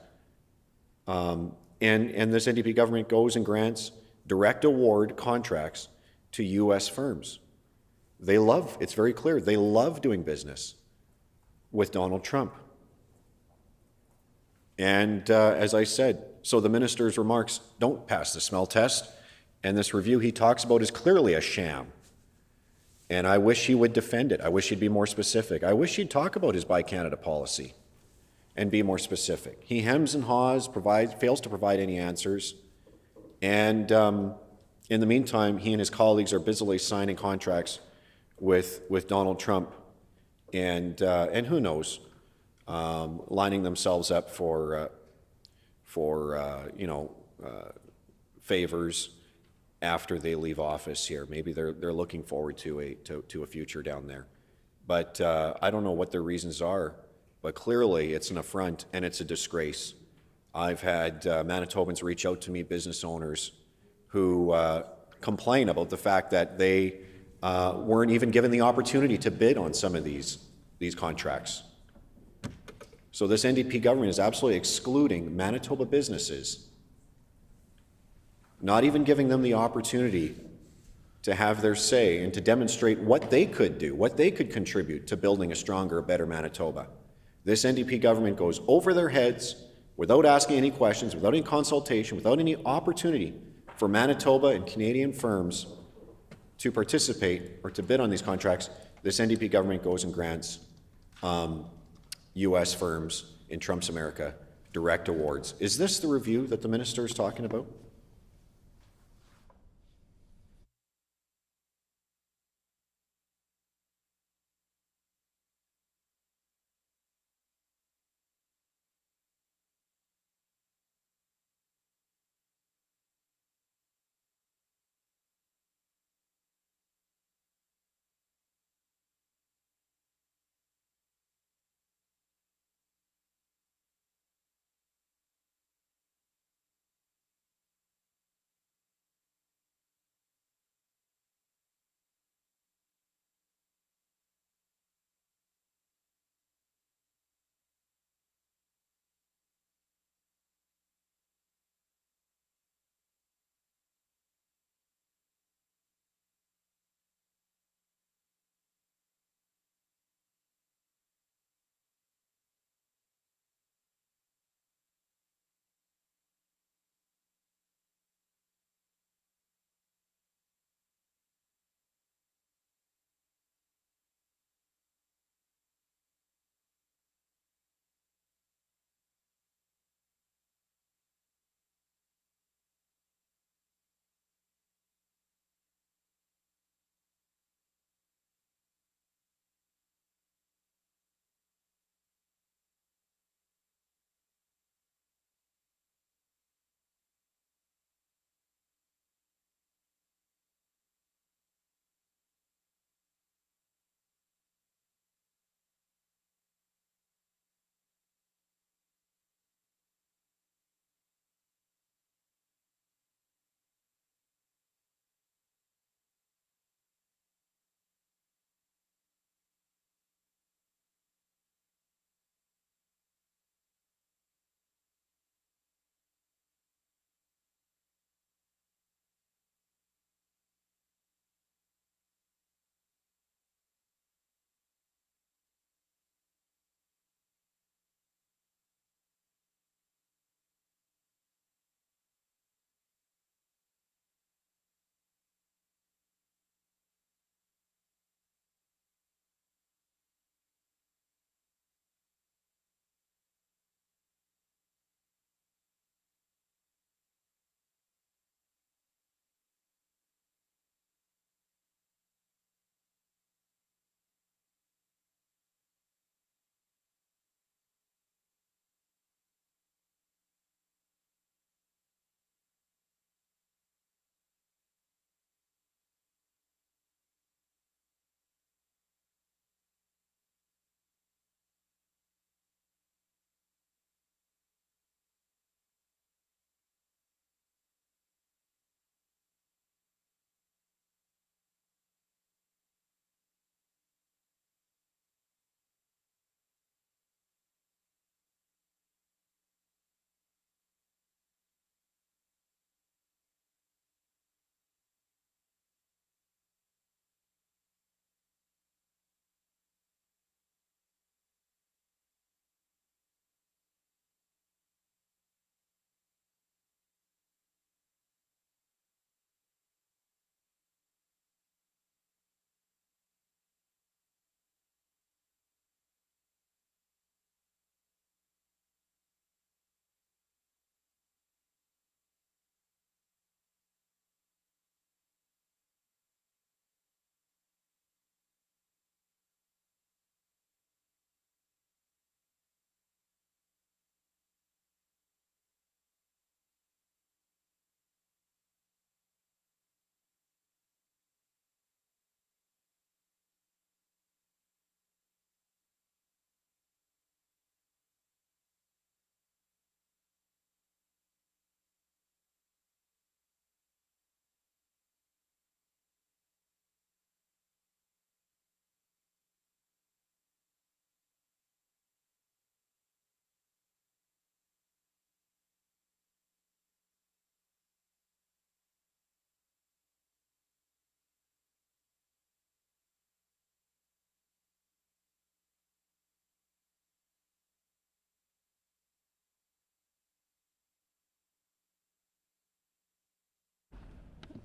[SPEAKER 23] and this NDP government goes and grants direct award contracts to U.S. firms. They love, it's very clear, they love doing business with Donald Trump. And as I said, so the minister's remarks don't pass the smell test, and this review he talks about is clearly a sham. And I wish he would defend it. I wish he'd be more specific. I wish he'd talk about his Buy Canada policy and be more specific. He hems and haws, fails to provide any answers. And in the meantime, he and his colleagues are busily signing contracts with Donald Trump, and who knows, lining themselves up for favors after they leave office here. Maybe they're looking forward to a future down there. But I don't know what their reasons are, but clearly it's an affront and it's a disgrace. I've had Manitobans reach out to me, business owners, who complain about the fact that they weren't even given the opportunity to bid on some of these contracts. So this NDP government is absolutely excluding Manitoba businesses, not even giving them the opportunity to have their say and to demonstrate what they could do, what they could contribute to building a stronger, better Manitoba. This NDP government goes over their heads without asking any questions, without any consultation, without any opportunity for Manitoba and Canadian firms to participate or to bid on these contracts. This NDP government goes and grants U.S. firms in Trump's America direct awards. Is this the review that the minister is talking about?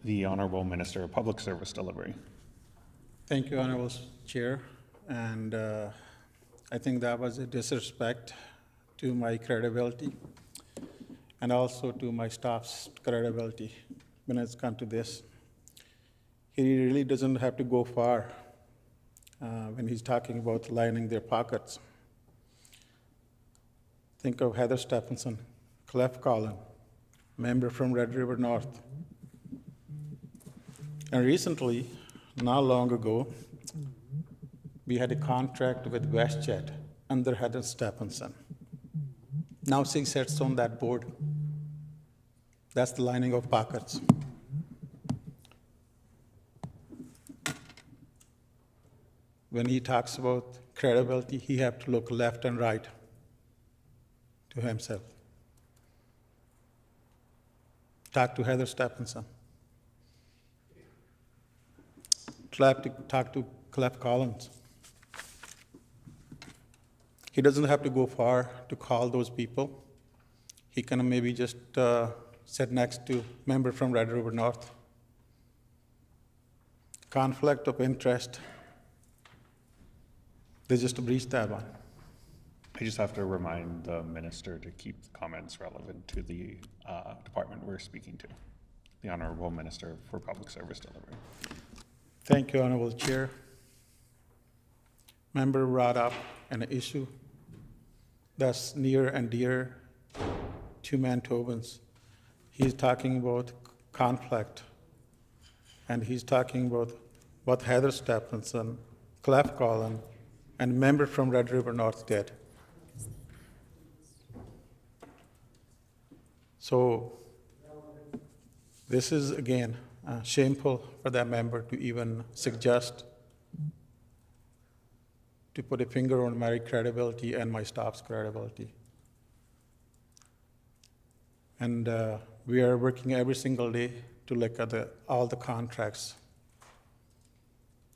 [SPEAKER 5] The Honorable Minister of Public Service Delivery.
[SPEAKER 6] Thank you, Honorable Chair. And I think that was a disrespect to my credibility and also to my staff's credibility when it's come to this. He really doesn't have to go far when he's talking about lining their pockets. Think of Heather Stephenson, Clef Collin, member from Red River North. And recently, not long ago, we had a contract with WestJet under Heather Stephenson. Now she sits on that board. That's the lining of pockets. When he talks about credibility, he has to look left and right to himself. Talk to Heather Stephenson. Talk to Clef Collins. He doesn't have to go far to call those people. He can maybe just sit next to member from Red River North. Conflict of interest. They just breached that one.
[SPEAKER 5] I just have to remind the minister to keep the comments relevant to the department we're speaking to. The Honorable Minister for Public Service Delivery.
[SPEAKER 6] Thank you, Honorable Chair. Member brought up an issue that's near and dear to Manitobans. He's talking about conflict, and he's talking about what Heather Stephenson, Clef Collin, and member from Red River North did. So this is, again, shameful for that member to even suggest to put a finger on my credibility and my staff's credibility. And we are working every single day to look at all the contracts.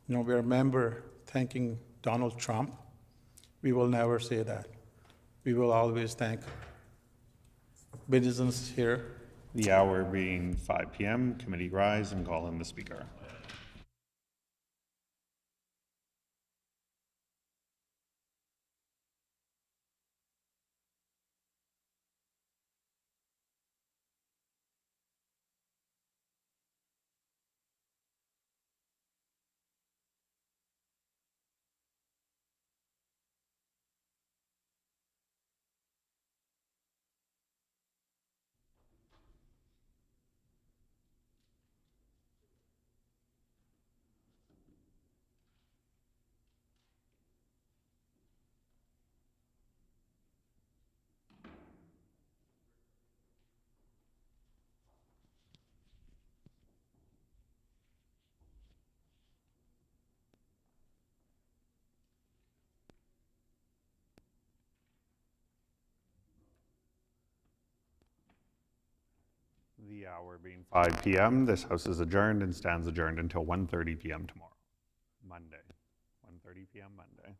[SPEAKER 6] You know, we are a member thanking Donald Trump. We will never say that. We will always thank citizens here.
[SPEAKER 5] The hour being 5 p.m., committee rise and call in the speaker. The hour being 5 p.m., this House is adjourned and stands adjourned until 1:30 p.m. tomorrow, Monday. 1:30 p.m. Monday.